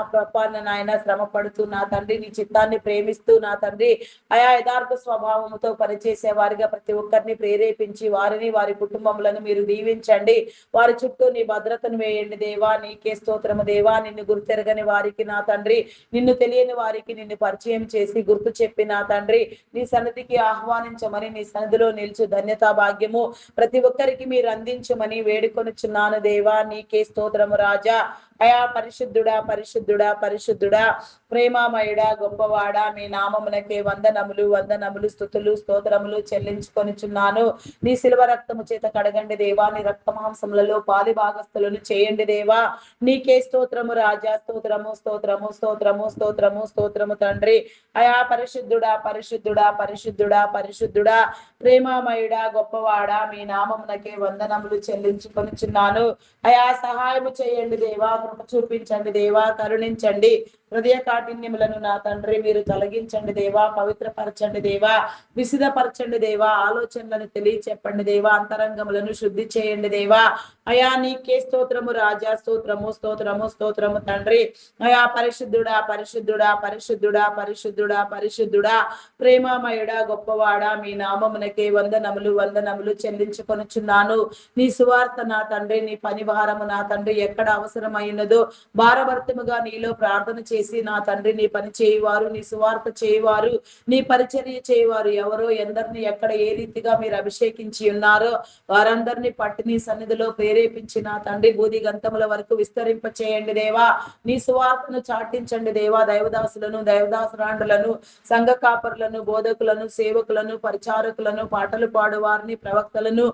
నాయన శ్రమ పడుతూ, నా తండ్రి నీ చిత్తాన్ని ప్రేమిస్తూ, నా తండ్రి అయా యథార్థ స్వభావముతో పనిచేసే వారిగా ప్రతి ఒక్కరిని ప్రేరేపించి వారిని వారి కుటుంబములను మీరు దీవించండి. వారి చుట్టూ నీ భద్రతను వేయండి దేవా. నీకే స్తోత్రము దేవా. నిన్ను గుర్తెరగని వారికి నా తండ్రి, నిన్ను తెలియని వారికి నిన్ను పరిచయం చేసి గుర్తు చెప్పి నా తండ్రి నీ సన్నిధికి ఆహ్వానించమని, నీ సన్నిధిలో నిలిచి ధన్యతా భాగ్యము ప్రతి ఒక్కరికి మీరు అందించమని వేడుకొనుచున్నాను దేవా. నీకే స్తోత్రము రాజా. అయా పరిశుద్ధుడా, పరిశుద్ధుడా, పరిశుద్ధుడా, ప్రేమామయుడా, గొప్పవాడా, మీ నామమునకే వందనములు, వందనములు, స్తుతులు, స్తోత్రములు చెల్లించుకొనిచున్నాను. నీ శిలువ రక్తము చేత కడగండి దేవా. నీ రక్తమాంసములలో పాలి భాగస్థులను చేయండి దేవా. నీకే స్తోత్రము రాజా. స్తోత్రము, స్తోత్రము, స్తోత్రము, స్తోత్రము, స్తోత్రము తండ్రి. అయా పరిశుద్ధుడా, పరిశుద్ధుడా, పరిశుద్ధుడా, పరిశుద్ధుడా, ప్రేమామయుడా, గొప్పవాడా, మీ నామమునకే వందనములు చెల్లించుకొనిచున్నాను. అయా సహాయము చేయండి దేవా. కృప చూపించండి దేవా. కరుణించండి. హృదయ కాఠిన్యములను నా తండ్రి మీరు తొలగించండి దేవా. పవిత్రపరచండి దేవా. విసిదపరచండి దేవా. ఆలోచనలను తెలియచెప్పండి దేవా. అంతరంగములను శుద్ధి చేయండి దేవా. అయా నీకే స్తోత్రము రాజా. స్తోత్రము, స్తోత్రము, స్తోత్రము తండ్రి. అయా పరిశుద్ధుడా, పరిశుద్ధుడా, పరిశుద్ధుడా, పరిశుద్ధుడా, పరిశుద్ధుడా, ప్రేమామయుడా, గొప్పవాడా, మీ నామమునకే వందనములు, వందనములు చెల్లించుకొనుచున్నాను. నీ సువార్త నా తండ్రి, నీ పని భారము నా తండ్రి ఎక్కడ అవసరమైనదో భారభర్తముగా నీలో ప్రార్థన చేసి నా తండ్రి నీ పని చేయువారు, నీ సువార్త చేయువారు, నీ పరిచర్య చేయువారు ఎవరో, ఎందరిని ఎక్కడ ఏ రీతిగా మీరు అభిషేకించి ఉన్నారో వారందరినీ పట్టి నీ సన్నిధిలో ప్రేరేపించి నా తండ్రి బూది గంతముల వరకు విస్తరింప చేయండి దేవా. నీ సువార్తను చాటించండి దేవా. దైవదాసులను, దైవదాసురాండులను, సంఘ కాపరులను, బోధకులను, సేవకులను, పరిచారకులను, పాటలు పాడువారిని, ప్రవక్తలను,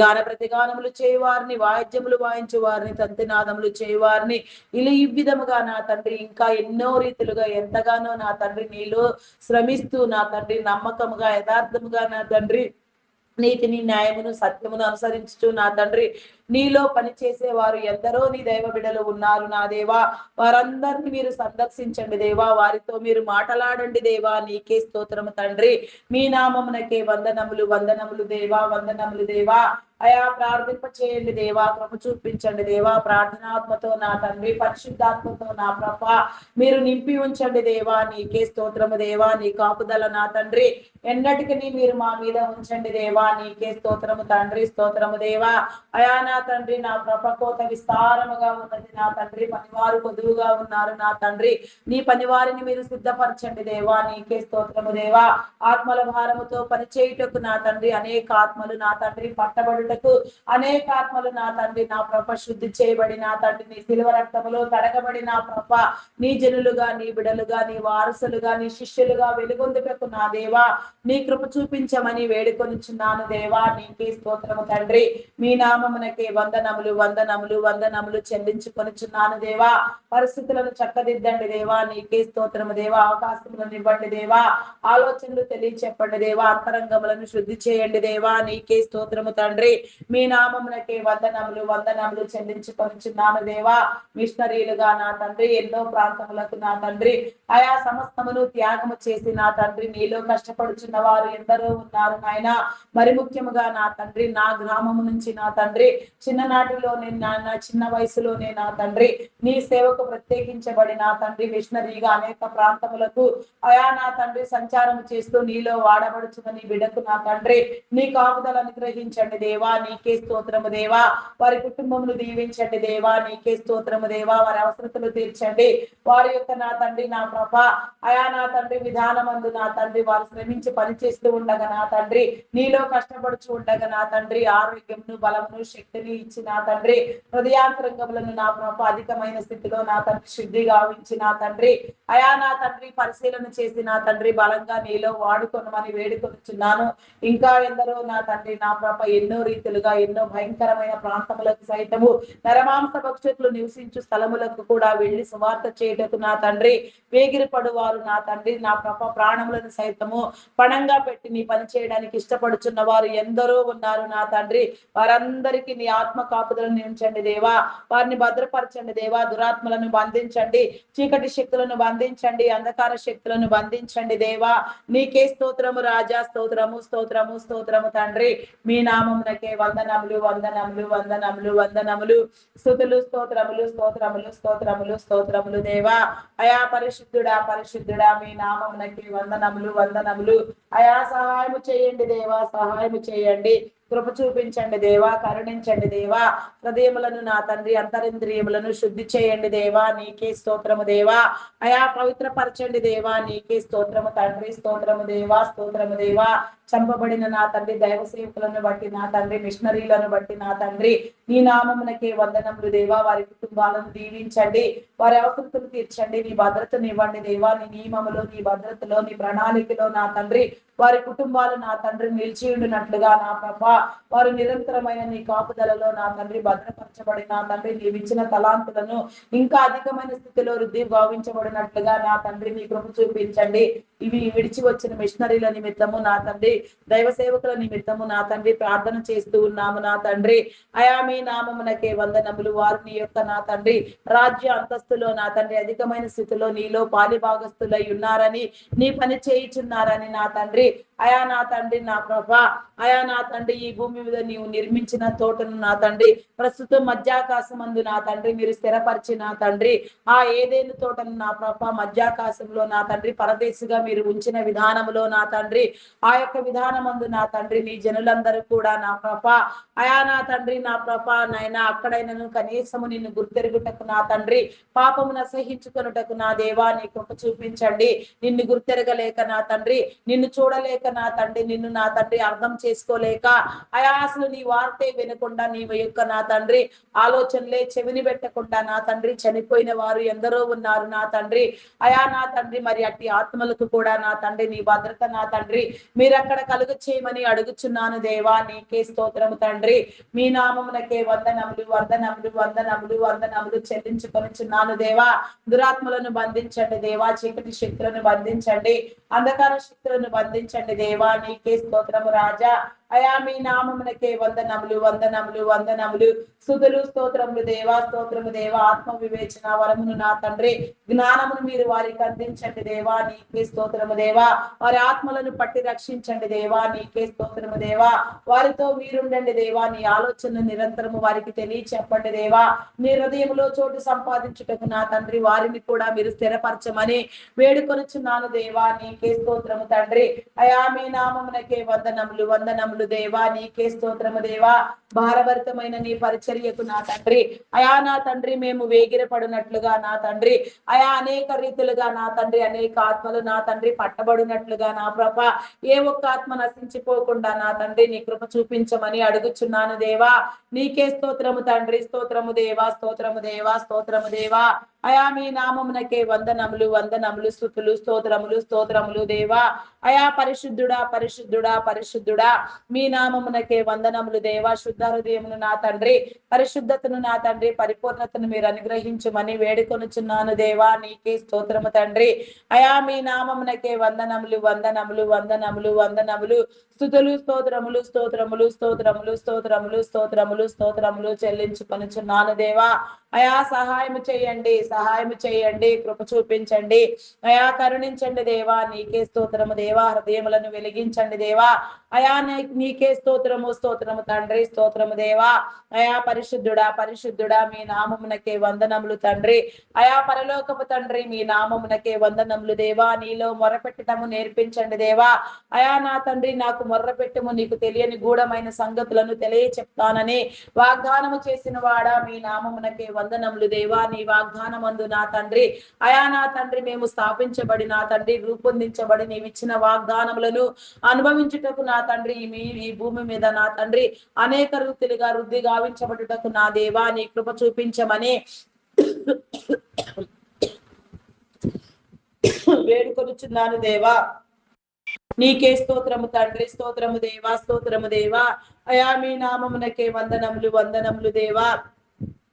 గాన ప్రతిగానములు చేయువారిని, వాయిద్యములు వాయించు వారిని, తంతినాదములు చేయువారిని, ఇలా ఈ విధముగా నా తండ్రి ఇంకా ఎన్నో రీతులుగా ఎంతగానో నా తండ్రి నీలో శ్రమిస్తూ నా తండ్రి నమ్మకముగా యథార్థముగా నా తండ్రి నీతిని, న్యాయమును, సత్యమును అనుసరించుచు నా తండ్రి నీలో పనిచేసే వారు ఎందరో నీ దైవ బిడ్డలు ఉన్నారు నా దేవా. వారందరినీ మీరు సందర్శించండి దేవా. వారితో మీరు మాట్లాడండి దేవా. నీకే స్తోత్రము తండ్రి. మీ నామమునకే వందనములు, వందనములు దేవా, వందనములు దేవా. అయా ప్రార్థింప చేయండి దేవా. కృప చూపించండి దేవా. ప్రార్థనాత్మతో నా తండ్రి, పరిశుద్ధాత్మతో నా ప్రభ మీరు నింపి ఉంచండి దేవా. నీకే స్తోత్రము దేవా. నీ కాపుదల నా తండ్రి ఎన్నటికి మీరు మా మీద ఉంచండి దేవా. నీకే స్తోత్రము తండ్రి. స్తోత్రము దేవా. అయా నా తండ్రి నా కోత విస్తారముగా ఉన్నది నా తండ్రి. పనివారు కొదువుగా ఉన్నారు నా తండ్రి. నీ పనివారిని మీరు సిద్ధపరచండి దేవా. నీకే స్తోత్రము దేవా. ఆత్మల భారముతో పనిచేయుటకు నా తండ్రి అనేక ఆత్మలు నా తండ్రి పట్టబడుటకు అనేక ఆత్మలు నా తండ్రి నా శుద్ధి చేయబడి నా తండ్రి నీ శిలువ రక్తములో కడగబడి నా నీ జనులుగా, నీ బిడలుగా, నీ వారసులుగా, నీ శిష్యులుగా వెలుగొందుటకు నా దేవా నీ కృప చూపించమని వేడుకొనిచున్నాను దేవా. నీకే స్తోత్రము తండ్రి. మీ నామమునకే వందనములు, వందనములు, వందనములు చెల్లించుకొనిచున్నాను దేవా. పరిస్థితులను చక్కదిద్దండి దేవా. నీకే స్తోత్రము దేవా. అవకాశములను ఇవ్వండి దేవా. ఆలోచనలు తెలియచెప్పండి దేవా. అంతరంగములను శుద్ధి చేయండి దేవా. నీకే స్తోత్రము తండ్రి. మీ నామమునకే వందనములు, వందనములు చెల్లించుకొనిచున్నాను దేవా. మిషనరీలుగా నా తండ్రి ఎన్నో ప్రాంతములకు నా తండ్రి ఆయా సమస్తమును త్యాగము చేసి నా తండ్రి నీలో కష్టపడుచున్న వారు ఎందరో ఉన్నారు నాయన. మరి ముఖ్యముగా నా తండ్రి నా గ్రామము నుంచి నా తండ్రి చిన్ననాటిలోనే నా చిన్న వయసులోనే నా తండ్రి నీ సేవకు ప్రత్యేకించబడి నా తండ్రి మిషనరీగా అనేక ప్రాంతములకు అయా నా తండ్రి సంచారం చేస్తూ నీలో వాడబడుచున్న నీ బిడ్డకు నా తండ్రి నీ కాపుదల అనుగ్రహించండి దేవా. నీకే స్తోత్రము దేవా. వారి కుటుంబమును దీవించండి దేవా. నీకే స్తోత్రము దేవా. వారి అవసరతలు తీర్చండి. వారి యొక్క నా తండ్రి నా ప్రభ అయా నా తండ్రి విధానమందు నా తండ్రి వారు శ్రమించి పనిచేస్తూ ఉండగా నా తండ్రి నీలో కష్టపడుచు ఉండగా నా తండ్రి ఆరోగ్యమును, బలమును, శక్తిని ఇచ్చి నా తండ్రి హృదయాంతరంగములను నా ప్రభ అధికమైన స్థితిలో నా తండ్రి శుద్ధిగా ఉంచి నా తండ్రి అయా నా తండ్రి పరిశీలన చేసి నా తండ్రి బలంగా నీలో వాడుకొనమని వేడుకొనుచున్నాను. ఇంకా ఎందరో నా తండ్రి నా ప్రభ ఎన్నో రీతులుగా ఎన్నో భయంకరమైన ప్రాంతములకు సైతము నరమాంస భక్షకులు నివసించు స్థలములకు కూడా వెళ్లి సువార్త చేయటకు నా తండ్రి వేగిరపడు వారు నా తండ్రి నా ప్రభ ప్రాణములను సైతము పణంగా పెట్టి నీ పని చేయడానికి ఇష్టపడుచున్న వారు ఎందరో ఉన్నారు నా తండ్రి. వారందరికీ నీ ఆత్మ కాపుదలను ఉంచండి దేవా. వారిని భద్రపరచండి దేవా. దురాత్మలను బంధించండి, చీకటి శక్తులను బంధించండి, అంధకార శక్తులను బంధించండి దేవా. నీకే స్తోత్రము రాజా, స్తోత్రము స్తోత్రము స్తోత్రము తండ్రి. మీ నామమునకే వందనములు వందనములు వందనములు వందనములు, స్తుతులు స్తోత్రములు స్తోత్రములు స్తోత్రములు స్తోత్రములు దేవా. అయా పరిశుద్ధుడా పరిశుద్ధుడా, మీ నామమునకే వందనములు వందనములు. అయా సహాయము చేయండి దేవా, సహాయము చేయండి. కృప చూపించండి దేవా, కరుణించండి దేవా. హృదయములను నా తండ్రి, అంతరింద్రియములను శుద్ధి చేయండి దేవా. నీకే స్తోత్రము దేవా. అయా పవిత్రపరచండి దేవా. నీకే స్తోత్రము తండ్రి, స్తోత్రము దేవా, స్తోత్రము దేవా. చంపబడిన నా తండ్రి దైవ సేవకులను బట్టి నా తండ్రి, మిషనరీలను బట్టి నా తండ్రి, నీ నామమునకే వందనములు దేవా. వారి కుటుంబాలను దీవించండి, వారి అవసరతలు తీర్చండి, నీ భద్రతను ఇవ్వండి దేవా. నీ నియమములో, నీ భద్రతలో, నీ ప్రణాళికలో నా తండ్రి వారి కుటుంబాలు నా తండ్రి నిలిచి ఉండినట్లుగా నా ప్రభా, వారు నిరంతరమైన నీ కాపుదలలో నా తండ్రి భద్రపరచబడి నా తండ్రి నీవిచ్చిన తలాంతులను ఇంకా అధికమైన స్థితిలో వృద్ధి భావించబడినట్లుగా నా తండ్రి నీ కృప చూపించండి. ఇవి విడిచి వచ్చిన మిషనరీల నిమిత్తము నా తండ్రి, దైవ సేవకుల నిమిత్తము నా తండ్రి ప్రార్థన చేస్తూ ఉన్నాము నా తండ్రి. అయా మీ నామమునకే వందనములు. వారు నీ యొక్క నా తండ్రి రాజ్య అంతస్తులో నా తండ్రి అధికమైన స్థితిలో నీలో పాలిభాగస్తులై ఉన్నారని, నీ పని చేయుచున్నారని నా తండ్రి. అయా నా తండ్రి నా ప్రభా, అయా నా తండ్రి ఈ భూమి మీద నీవు నిర్మించిన తోటను నా తండ్రి ప్రస్తుతం మధ్యాకాశమందు నా తండ్రి మీరు స్థిరపరిచి నా తండ్రి ఆ ఏదేను తోటను నా ప్రభా మధ్యాకాశంలో నా తండ్రి పరదేశిగా మీరు ఉంచిన విధానములో నా తండ్రి, ఆ యొక్క విధానమందు నా తండ్రి నీ జనులందరూ కూడా నా ప్రభా, అయా నా తండ్రి నా ప్రభా నైనా అక్కడైనను కనీసము నిన్ను గుర్తెరుగుటకు నా తండ్రి, పాపమును అసహించుకొనుటకు నా దేవా నీ కృప చూపించండి. నిన్ను గుర్తెరగలేక నా తండ్రి, నిన్ను చూడలేక నా తండ్రి, నిన్ను నా తండ్రి అర్థం చేసుకోలేక, అయా అసలు నీ వార్తే వినకుండా నీ యొక్క నా తండ్రి ఆలోచనలే చెవిని పెట్టకుండా నా తండ్రి చనిపోయిన వారు ఎందరో ఉన్నారు నా తండ్రి. అయా నా తండ్రి మరి అట్టి ఆత్మలకు కూడా నా తండ్రి నీ భద్రత నా తండ్రి మీరు అక్కడ కలుగు చేయమని అడుగుచున్నాను దేవా. నీకే స్తోత్రము తండ్రి. మీ నామమునకే వందనములు వందనములు వందనములు వందనములు చెల్లించుకొనిచున్నాను దేవా. దురాత్మలను బంధించండి దేవా, చీకటి శక్తులను బంధించండి, అంధకార శక్తులను బంధించండి దేవా. నీకే స్తోత్రము రాజా. అయా మీ నామమునకే వందనములు వందనములు వందనములు, స్తుతులు స్తోత్రములు దేవా, స్తోత్రము దేవా. ఆత్మ వివేచన వరమును నా తండ్రి జ్ఞానమును మీరు వారికి అందించండి దేవా. నీకే స్తోత్రము దేవా. వారి ఆత్మలను పట్టి రక్షించండి దేవా. నీకే స్తోత్రము దేవా. వారితో మీరుండండి దేవా. నీ ఆలోచనను నిరంతరము వారికి తెలియచెప్పండి దేవా. నీ హృదయంలో చోటు సంపాదించుటకు నా తండ్రి వారిని కూడా మీరు స్థిరపరచమని వేడుకొనుచున్నాను దేవా. నీకే స్తోత్రము తండ్రి. అయా మీ నామమునకే వందనములు వందనములు దేవా. నీకే స్తోత్రము దేవా. భారభరితమైన నీ పరిచర్యకు నా తండ్రి, అయా నా తండ్రి మేము వేగిరపడినట్లుగా నా తండ్రి, అయా అనేక రీతులుగా నా తండ్రి అనేక ఆత్మలు నా తండ్రి పట్టబడినట్లుగా నా ప్రభ ఏ ఒక్క ఆత్మ నశించిపోకుండా నా తండ్రి నీ కృప చూపించమని అడుగుచున్నాను దేవా. నీకే స్తోత్రము తండ్రి. స్తోత్రము దేవా, స్తోత్రము దేవా, స్తోత్రము దేవా. అయా మీ నామమునకే వందనములు వందనములు, స్తుతులు స్తోత్రములు స్తోత్రములు దేవా. అయా పరిశుద్ధుడా పరిశుద్ధుడా పరిశుద్ధుడా, మీ నామమునకే వందనములు దేవా. శుద్ధ హృదయమును నా తండ్రి, పరిశుద్ధతను నా తండ్రి, పరిపూర్ణతను మీరు అనుగ్రహించమని వేడుకొనుచున్నాను దేవా. నీకే స్తోత్రము తండ్రి. అయా మీ నామమునకే వందనములు వందనములు వందనములు వందనములు, స్తుతులు స్తోత్రములు స్తోత్రములు స్తోత్రములు స్తోత్రములు స్తోత్రములు స్తోత్రములు చెల్లించుకొనుచున్నాను దేవా. అయా సహాయము చేయండి, సహాయము చేయండి, కృప చూపించండి, అయా కరుణించండి దేవా. నీకే స్తోత్రము దేవా. హృదయములను వెలిగించండి దేవా. అయా నీకే స్తోత్రము స్తోత్రము తండ్రి, స్తోత్రము దేవా. అయా పరిశుద్ధుడా పరిశుద్ధుడా, మీ నామమునకే వందనములు తండ్రి. అయా పరలోకపు తండ్రి, మీ నామమునకే వందనములు దేవా. నీలో మొరపెట్టడము నేర్పించండి దేవా. అయా నా తండ్రి నాకు మొర్రపెట్టుము, నీకు తెలియని గూఢమైన సంగతులను తెలియ చెప్తానని వాగ్దానము చేసిన వాడా, మీ నామమునకే వందనములు దేవా. నీ వాగ్దానమందు నా తండ్రి, అయా నా తండ్రి మేము స్థాపించబడి నా తండ్రి రూపొందించబడి నీవిచ్చిన వాగ్దానములను అనుభవించుటకు నా తండ్రి ఈ భూమి మీద నా తండ్రి అనేక రీతిలుగా వృద్ధి గావించబడుటకు నా దేవా నీ కృప చూపించమని వేడుకొనుచున్నాను దేవా. నీకే స్తోత్రము తండ్రి. స్తోత్రము దేవా, స్తోత్రము దేవా. అయా మీ నామమునకే వందనములు వందనములు దేవా.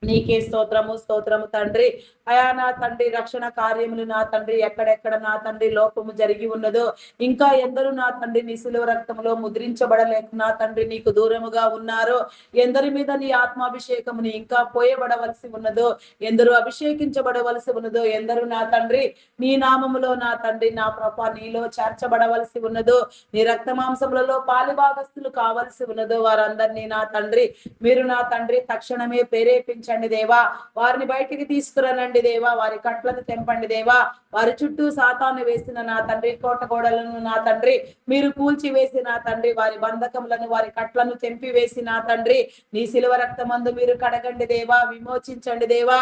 నీకే స్తోత్రము స్తోత్రము తండ్రి. అయా నా తండ్రి రక్షణ కార్యములు నా తండ్రి ఎక్కడెక్కడ నా తండ్రి లోపము జరిగి ఉన్నదో, ఇంకా ఎందరూ నా తండ్రి నీ శిలువ రక్తంలో ముద్రించబడలేక నా తండ్రి నీకు దూరముగా ఉన్నారో, ఎందరి మీద నీ ఆత్మాభిషేకముని ఇంకా పోయబడవలసి ఉన్నదో, ఎందరూ అభిషేకించబడవలసి ఉన్నదో, ఎందరూ నా తండ్రి నీ నామములో నా తండ్రి నా ప్రభ నీలో చేర్చబడవలసి ఉన్నదో, నీ రక్త మాంసములలో పాలిభాగస్తులు కావలసి ఉన్నదో, వారందరినీ నా తండ్రి మీరు నా తండ్రి తక్షణమే ప్రేరేపించండి దేవా. వారిని బయటికి తీసుకురానండి దేవా. వారి కట్లను తెంపండి దేవా. వారి చుట్టూ సాతాను వేసిన నా తండ్రి కోటగోడలను నా తండ్రి మీరు కూల్చి వేసి నా తండ్రి వారి బంధకములను వారి కట్లను తెంపి వేసి నా తండ్రి నీ శిలువ రక్తమందు మీరు కడగండి దేవా. విమోచించండి దేవా.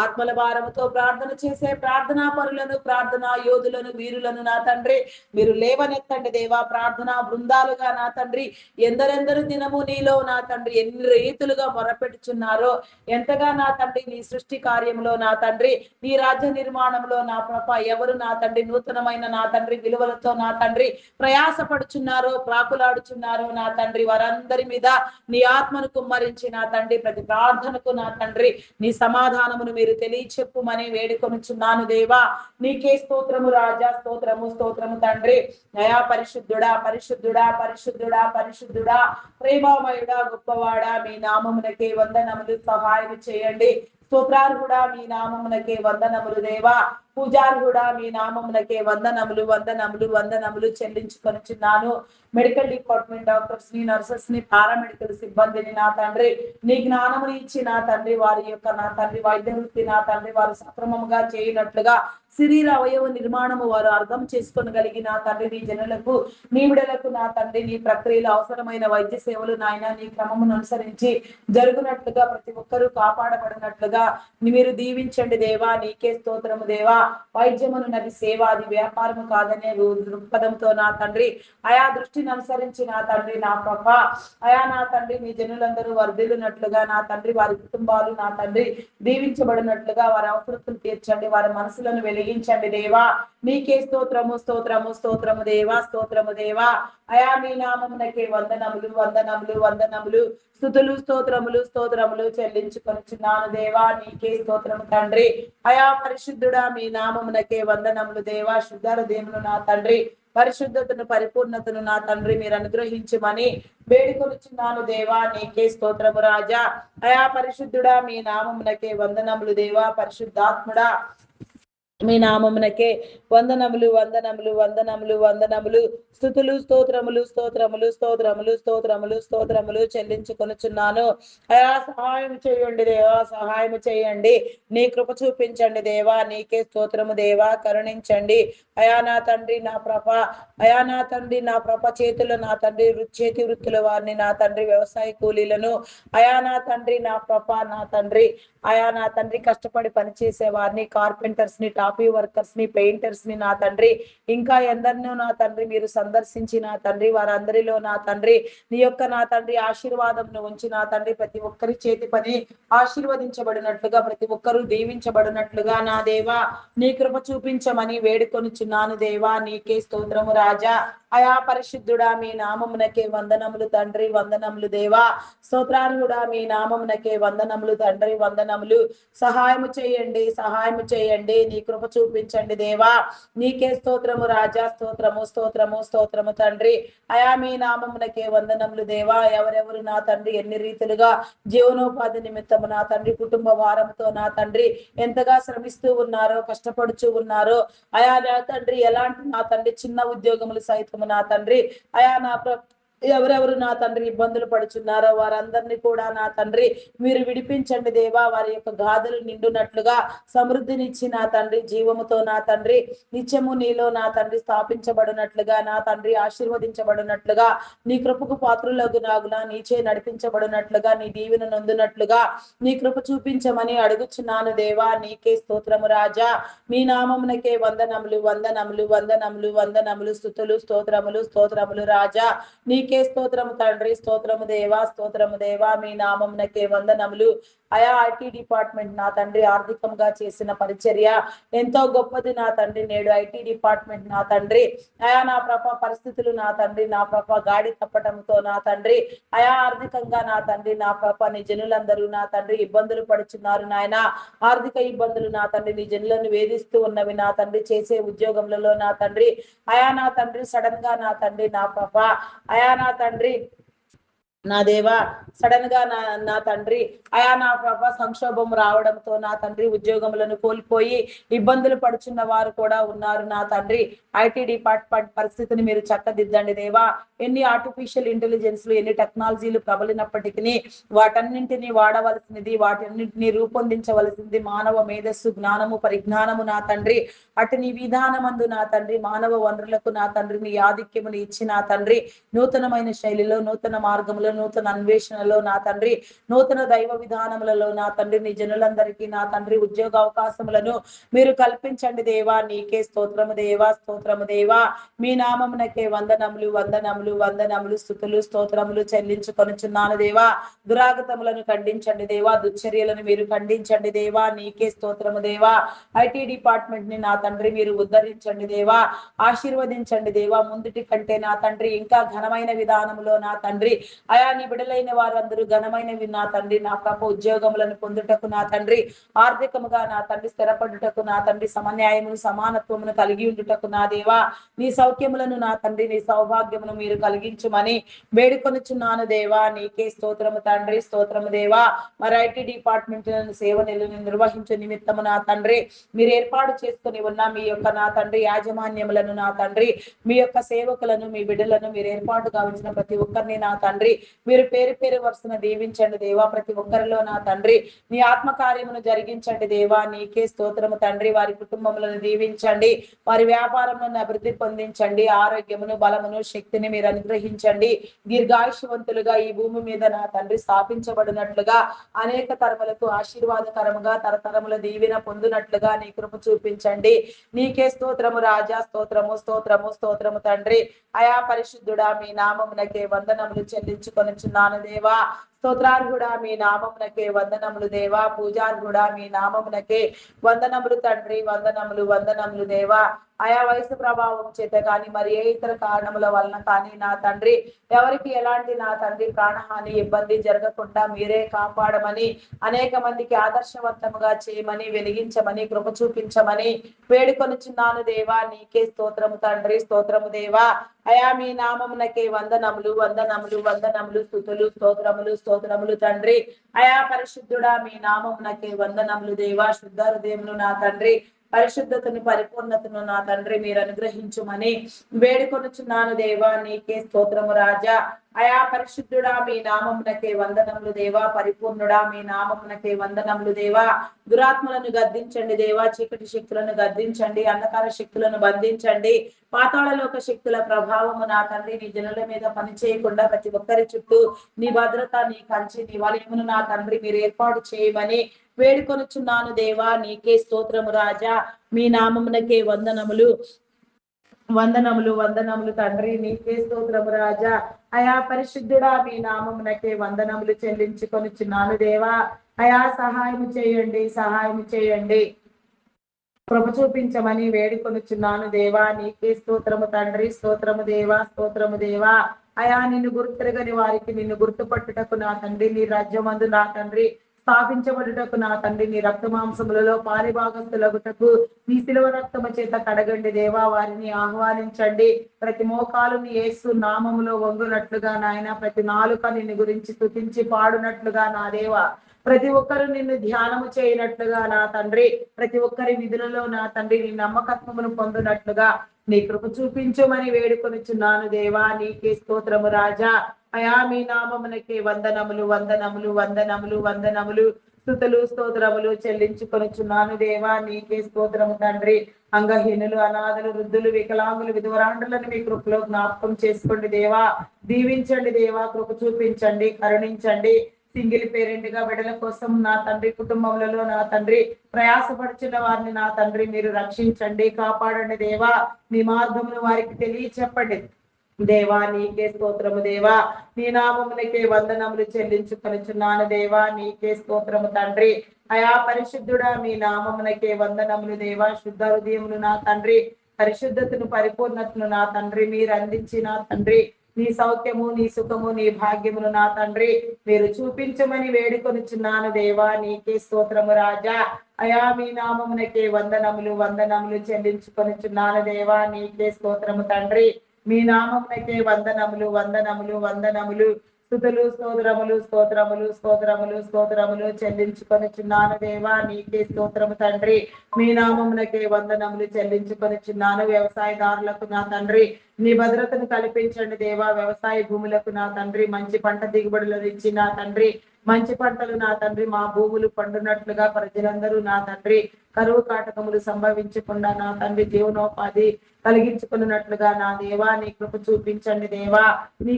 ఆత్మల భారముతో ప్రార్థన చేసే ప్రార్థనా పరులను, ప్రార్థనా యోధులను, వీరులను నా తండ్రి మీరు లేవనెత్తండి దేవా. ప్రార్థనా బృందాలుగా నా తండ్రి ఎందరెందరు దినము నీలో నా తండ్రి ఎన్ని రీతులుగా మొరపెట్టుచున్నారో, ఎంతగా నా తండ్రి నీ సృష్టి కార్యంలో నా తండ్రి నీ రాజ్య నిర్మాణంలో నా ప్రభ ఎవరు నా తండ్రి నూతనమైన నా తండ్రి విలువలతో నా తండ్రి ప్రయాసపడుచున్నారో, ప్రాకులాడుచున్నారో నా తండ్రి వారందరి మీద నీ ఆత్మను కుమ్మరించి నా తండ్రి ప్రతి ప్రార్థనకు నా తండ్రి నీ సమాధానమును మీరు తెలియచెప్పుమని వేడుకొనుచున్నాను దేవా. నీకే స్తోత్రము రాజా. స్తోత్రము స్తోత్రము తండ్రి. నయా పరిశుద్ధుడా పరిశుద్ధుడా పరిశుద్ధుడా పరిశుద్ధుడా ప్రేమమయుడా గొప్పవాడా మీ నామమునకే వందనములు. సహాయం చేయండి. స్తోత్రార్హుడా మీ నామమునకే వందనములు దేవా. పూజార్హుడా మీ నామమునకే వందనములు వందనములు వందనములు చెల్లించుకొనుచున్నాను. మెడికల్ డిపార్ట్మెంట్ డాక్టర్స్ ని, నర్సెస్ ని, పారామెడికల్ సిబ్బందిని నా తండ్రి నీ జ్ఞానముని ఇచ్చి నా తండ్రి వారి యొక్క నా తండ్రి వైద్య వృత్తి నా తండ్రి వారు సక్రమముగా చేయనట్లుగా శరీర అవయవ నిర్మాణము వారు అర్థం చేసుకోగలిగి నా తండ్రి నీ జనులకు నీ విడలకు నా తండ్రి నీ ప్రక్రియలో అవసరమైన వైద్య సేవలు నాయన నీ క్రమమును అనుసరించి జరుగునట్లుగా ప్రతి ఒక్కరూ కాపాడబడినట్లుగా మీరు దీవించండి దేవా. నీకే స్తోత్రము దేవా. వైద్యమును నది సేవ, అది వ్యాపారము కాదనే దృక్పథంతో నా తండ్రి ఆయా దృష్టిని అనుసరించి నా తండ్రి నా ప్రభ అయా నా తండ్రి నీ జనులందరూ వర్ధిల్లునట్లుగా నా తండ్రి వారి కుటుంబాలు నా తండ్రి దీవించబడినట్లుగా వారి అవసరతలు తీర్చండి. వారి మనసులను వెలిగించండి దేవా. నీకే స్తోత్రము స్తోత్రము స్తోత్రము దేవా. స్తోత్రము దేవా. అయా మీ నామమునకే వందనములు వందనములు వందనములు స్తుతులు స్తోత్రములు స్తోత్రములు చెల్లించుకొనుచున్నాను దేవా. నీకే స్తోత్రము తండ్రి. అయా పరిశుద్ధుడా మీ నామమునకే వందనములు దేవా. శుద్ధ హృదయమును నా తండ్రి పరిశుద్ధతను పరిపూర్ణతను నా తండ్రి మీరు అనుగ్రహించమని వేడుకొనుచున్నాను దేవా. నీకే స్తోత్రము రాజా. అయా పరిశుద్ధుడా మీ నామమునకే వందనములు దేవా. పరిశుద్ధాత్ముడా మీ నామమునకే వందనములు వందనములు వందనములు వందనములు స్తుతులు స్తోత్రములు స్తోత్రములు స్తోత్రములు స్తోత్రములు స్తోత్రములు చెల్లించుకొనుచున్నాను. అయా సహాయం చేయండి దేవా. సహాయం చేయండి. నీ కృప చూపించండి దేవా. నీకే స్తోత్రము దేవా. కరుణించండి అయా నా తండ్రి నా ప్రభ అయా నా తండ్రి నా ప్రభ చేతులు నా తండ్రి చేతి వృత్తుల వారిని నా తండ్రి వ్యవసాయ కూలీలను అయా నా తండ్రి నా ప్రభ నా తండ్రి అయా నా తండ్రి కష్టపడి పనిచేసే వారిని, కార్పెంటర్స్ ని, టాపీ వర్కర్స్ ని, పెయింటర్స్ ని నా తండ్రి ఇంకా ఎందరినో నా తండ్రి మీరు సందర్శించి నా తండ్రి వారందరిలో నా తండ్రి నీ యొక్క నా తండ్రి ఆశీర్వాదంను ఉంచి నా తండ్రి ప్రతి ఒక్కరి చేతి పని ఆశీర్వదించబడినట్లుగా ప్రతి ఒక్కరూ దీవించబడినట్లుగా నా దేవా నీ కృప చూపించమని వేడుకొనుచున్నాను దేవా. నీకే స్తోత్రము రాజా. అయా పరిశుద్ధుడా మీ నామమునకే వందనములు తండ్రి. వందనములు దేవా. స్తోత్రార్హుడా మీ నామమునకే వందనములు తండ్రి. వందనములు. సహాయము చేయండి. సహాయము చేయండి. నీ కృప చూపించండి దేవా. నీకే స్తోత్రము రాజా. స్తోత్రము స్తోత్రము స్తోత్రము తండ్రి. అయా మీ నామమునకే వందనములు దేవా. ఎవరెవరు నా తండ్రి ఎన్ని రీతులుగా జీవనోపాధి నిమిత్తము నా తండ్రి కుటుంబ భారంతో నా తండ్రి ఎంతగా శ్రమిస్తూ ఉన్నారో, కష్టపడుచు ఉన్నారో అయా నా తండ్రి ఎలాంటి నా తండ్రి చిన్న ఉద్యోగములు సైతము నా తండ్రి అయా నా ఎవరెవరు నా తండ్రి ఇబ్బందులు పడుచున్నారో వారందరినీ కూడా నా తండ్రి మీరు విడిపించండి దేవా. వారి యొక్క గాథలు నిండునట్లుగా సమృద్ధినిచ్చి నా తండ్రి జీవముతో నా తండ్రి నిత్యము నీలో నా తండ్రి స్థాపించబడినట్లుగా నా తండ్రి ఆశీర్వదించబడినట్లుగా నీ కృపకు పాత్రులకు నాగునా నీచే నడిపించబడినట్లుగా నీ దీవెన నొందునట్లుగా నీ కృప చూపించమని అడుగుచున్నాను దేవా. నీకే స్తోత్రము రాజా. మీ నామమునకే వందనములు వందనములు వందనములు వందనములు స్తుతులు స్తోత్రములు స్తోత్రములు రాజా. నీకే స్తోత్రము తండ్రి. స్తోత్రము దేవా. స్తోత్రము దేవా. మీ నామమునకే వందనములు అయా ఐటీ డిపార్ట్మెంట్ నా తండ్రి ఆర్థికంగా చేసిన పరిచర్య ఎంతో గొప్పది నా తండ్రి. నేడు ఐటీ డిపార్ట్మెంట్ నా తండ్రి అయా నా ప్రభ పరిస్థితులు నా తండ్రి నా ప్రభ గాడి తప్పటంతో నా తండ్రి అయా ఆర్థికంగా నా తండ్రి నా ప్రభ నీ జనులందరూ నా తండ్రి ఇబ్బందులు పడుచున్నారు నాయన. ఆర్థిక ఇబ్బందులు నా తండ్రి నీ జనులను వేధిస్తూ ఉన్నవి నా తండ్రి. చేసే ఉద్యోగంలో నా తండ్రి అయా నా తండ్రి సడన్ గా నా తండ్రి నా ప్రభ అయా నా తండ్రి నా దేవా సడన్ గా నా తండ్రి అయా నా ప్రభ సంక్షోభం రావడంతో నా తండ్రి ఉద్యోగములను కోల్పోయి ఇబ్బందులు పడుచున్న వారు కూడా ఉన్నారు నా తండ్రి. ఐటీ డిపార్ట్మెంట్ పరిస్థితిని మీరు చక్కదిద్దండి దేవా. ఎన్ని ఆర్టిఫిషియల్ ఇంటెలిజెన్స్లు ఎన్ని టెక్నాలజీలు ప్రబలినప్పటికీ వాటన్నింటినీ వాడవలసినది వాటన్నింటినీ రూపొందించవలసింది మానవ మేధస్సు జ్ఞానము పరిజ్ఞానము నా తండ్రి. అటు నీ విధానమందు నా తండ్రి మానవ వనరులకు నా తండ్రి నీ ఆధిక్యమును ఇచ్చి నా తండ్రి నూతనమైన శైలిలో నూతన మార్గంలో నూతన అన్వేషణలో నా తండ్రి నూతన దైవ విధానములలో నా తండ్రి నీ జనులందరికీ నా తండ్రి ఉద్యోగ అవకాశములను మీరు కల్పించండి దేవా. నీకే స్తోత్రము దేవా స్తోత్రము దేవా. మీ నామమునకే వందనములు వందనములు వందనములు స్తుతులు స్తోత్రములు చెల్లించుకొనుచున్నాను దేవా. దురాగతములను ఖండించండి దేవా. దుశ్చర్యలను మీరు ఖండించండి దేవా. నీకే స్తోత్రము దేవా. ఐటీ డిపార్ట్మెంట్ ని నా తండ్రి మీరు ఉద్ధరించండి దేవా. ఆశీర్వదించండి దేవా. ముందుటి కంటే నా తండ్రి ఇంకా ఘనమైన విధానములో నా తండ్రి అయా నీ బిడలైన వారందరూ ఘనమైనవి నా తండ్రి నా పాప ఉద్యోగములను పొందుటకు నా తండ్రి ఆర్థికముగా నా తండ్రి స్థిరపడుటకు నా తండ్రి సమన్యాయమును సమానత్వమును కలిగి ఉండుటకు నా దేవా. నీ సౌఖ్యములను నా తండ్రి నీ సౌభాగ్యమును మీరు కలిగించుమని వేడుకొనుచున్నాను దేవా. నీకే స్తోత్రము తండ్రి స్తోత్రము దేవా. మరి ఐటీ డిపార్ట్మెంట్ సేవలను నిర్వహించే నిమిత్తము నా తండ్రి మీరు ఏర్పాటు చేసుకుని ఉన్న మీ యొక్క నా తండ్రి యాజమాన్యములను నా తండ్రి మీ యొక్క సేవకులను మీ బిడ్డలను మీరు ఏర్పాటు కావించిన ప్రతి ఒక్కరిని నా తండ్రి మీరు పేరు పేరు వరుసన దీవించండి దేవా. ప్రతి ఒక్కరిలో నా తండ్రి నీ ఆత్మకార్యమును జరిగించండి దేవా. నీకే స్తోత్రము తండ్రి. వారి కుటుంబములను దీవించండి. వారి వ్యాపారములను అభివృద్ధి పొందించండి. ఆరోగ్యమును బలమును శక్తిని మీరు అనుగ్రహించండి. దీర్ఘాయుషవంతులుగా ఈ భూమి మీద నా తండ్రి స్థాపించబడినట్లుగా అనేక తరములకు ఆశీర్వాదకరముగా తరతరముల దీవెన పొందినట్లుగా నీ కృప చూపించండి. నీకే స్తోత్రము రాజా. స్తోత్రము స్తోత్రము స్తోత్రము తండ్రి. అయా పరిశుద్ధుడా మీ నామమునకే వందనములు చెల్లించుకొనుచున్నాను దేవా. స్తోత్రార్హుడా మీ నామమునకే వందనములు దేవా. పూజార్హుడా మీ నామమునకే వందనములు తండ్రి. వందనములు వందనములు దేవా. ఆయా వయసు ప్రభావం చేత కానీ మరి ఏ ఇతర కారణముల వలన కానీ నా తండ్రి ఎవరికి ఎలాంటి నా తండ్రి ప్రాణహాని ఇబ్బంది జరగకుండా మీరే కాపాడమని అనేక మందికి ఆదర్శవంతముగా చేయమని వెలిగించమని కృప చూపించమని వేడుకొనుచున్నాను దేవా. నీకే స్తోత్రము తండ్రి స్తోత్రము దేవా. అయా మీ నామమునకే వందనములు వందనములు వందనములు స్తుతులు స్తోత్రములు స్తోత్రములు తండ్రి. అయా పరిశుద్ధుడా మీ నామమునకే వందనములు దేవా. శుద్ధ హృదయములు నా తండ్రి పరిశుద్ధతను పరిపూర్ణతను నా తండ్రి మీరు అనుగ్రహించుమని వేడుకొనుచున్నాను దేవా. నీకే స్తోత్రము రాజా. అయా పరిశుద్ధుడా మీ నామమునకే వందనములు దేవా. పరిపూర్ణుడా మీ నామమునకే వందనములు దేవా. దురాత్మలను గద్దించండి దేవా. చీకటి శక్తులను గద్దించండి. అంధకార శక్తులను బంధించండి. పాతాళలోక శక్తుల ప్రభావము నా తండ్రి నీ జనుల మీద పని చేయకుండా ప్రతి ఒక్కరి చుట్టూ నీ భద్రత నీ కంచి నీ వలయమును నా తండ్రి మీరు ఏర్పాటు చేయమని వేడుకొనుచున్నాను దేవా. నీకే స్తోత్రము రాజా. మీ నామమునకే వందనములు వందనములు వందనములు తండ్రి. నీకే స్తోత్రము రాజా. అయా పరిశుద్ధుడా మీ నామమునకే వందనములు చెల్లించుకొనుచున్నాను దేవా. అయా సహాయం చేయండి సహాయం చేయండి. కృప చూపించమని వేడుకొనుచున్నాను దేవా. నీకే స్తోత్రము తండ్రి. స్తోత్రము దేవా. స్తోత్రము దేవా. అయా నిన్ను గుర్తురగని వారికి నిన్ను గుర్తుపట్టుటకు నా తండ్రి నీ రాజ్యమందు నా తండ్రి స్థాపించబడుటకు నా తండ్రి నీ రక్త మాంసములలో పారిభాగస్తులగుటకు నీ శిలువ రక్తము చేత కడగండి దేవా. వారిని ఆహ్వానించండి. ప్రతి మోకాలు నీ యేసు నామములో వంగునట్లుగా నాయన ప్రతి నాలుక నిన్ను గురించి స్తుతించి పాడునట్లుగా నా దేవా. ప్రతి ఒక్కరు నిన్ను ధ్యానము చేయనట్లుగా నా తండ్రి ప్రతి ఒక్కరి విధులలో నా తండ్రి నీ నమ్మకత్వమును పొందునట్లుగా నీ కృప చూపించమని వేడుకొనుచున్నాను దేవా. నీకే స్తోత్రము రాజా. అయా మీ నామమునకే వందనములు వందనములు వందనములు వందనములు స్తుతులు స్తోత్రములు చెల్లించుకొనుచున్నాను దేవా. నీకే స్తోత్రము తండ్రి. అంగహీనులు అనాథులు వృద్ధులు వికలాంగులు విధవరాండులను మీ కృపలో జ్ఞాపకం చేసుకోండి దేవా. దీవించండి దేవా. కృప చూపించండి కరుణించండి. సింగిల్ పేరెంట్ గా బిడ్డల కోసం నా తండ్రి కుటుంబములలో నా తండ్రి ప్రయాసపడుచున్న వారిని నా తండ్రి మీరు రక్షించండి కాపాడండి దేవా. మీ మార్గమును వారికి తెలియచెప్పండి. దేవా నీకే స్తోత్రము దేవా, నీ నామమునకే వందనములు చెల్లించుకొనుచున్నాను దేవా, నీకే స్తోత్రము తండ్రి. అయా పరిశుద్ధుడా మీ నామమునకే వందనములు దేవా. శుద్ధ హృదయములు నా తండ్రి, పరిశుద్ధతను పరిపూర్ణతను నా తండ్రి మీరు అందించిన తండ్రి, నీ సౌఖ్యము నీ సుఖము నీ భాగ్యమును నా తండ్రి మీరు చూపించమని వేడుకొనుచున్నాను దేవా, నీకే స్తోత్రము రాజా. అయా మీ నామమునకే వందనములు వందనములు చెల్లించుకొనుచున్నాను దేవా, నీకే స్తోత్రము తండ్రి. మీ నామమునకే వందనములు వందనములు వందనములు స్తుతులు స్తోత్రములు స్తోత్రములు స్తోత్రములు స్తోత్రములు చెల్లించుకొనుచున్నాను దేవా, నీకే స్తోత్రము తండ్రి. మీ నామమునకే వందనములు చెల్లించుకొనుచున్నాను. వ్యవసాయదారులకు నా తండ్రి నీ భద్రతను కల్పించండి దేవా. వ్యవసాయ భూములకు నా తండ్రి మంచి పంట దిగుబడులను ఇచ్చి నా తండ్రి మంచి పంటలు నా తండ్రి మా భూములు పండునట్లుగా ప్రజలందరూ నా తండ్రి కరువు కాటకములు సంభవించకుండా నా తండ్రి జీవనోపాధి కలిగించుకున్నట్లుగా నా దేవా నీ కృప చూపించండి దేవా. నీ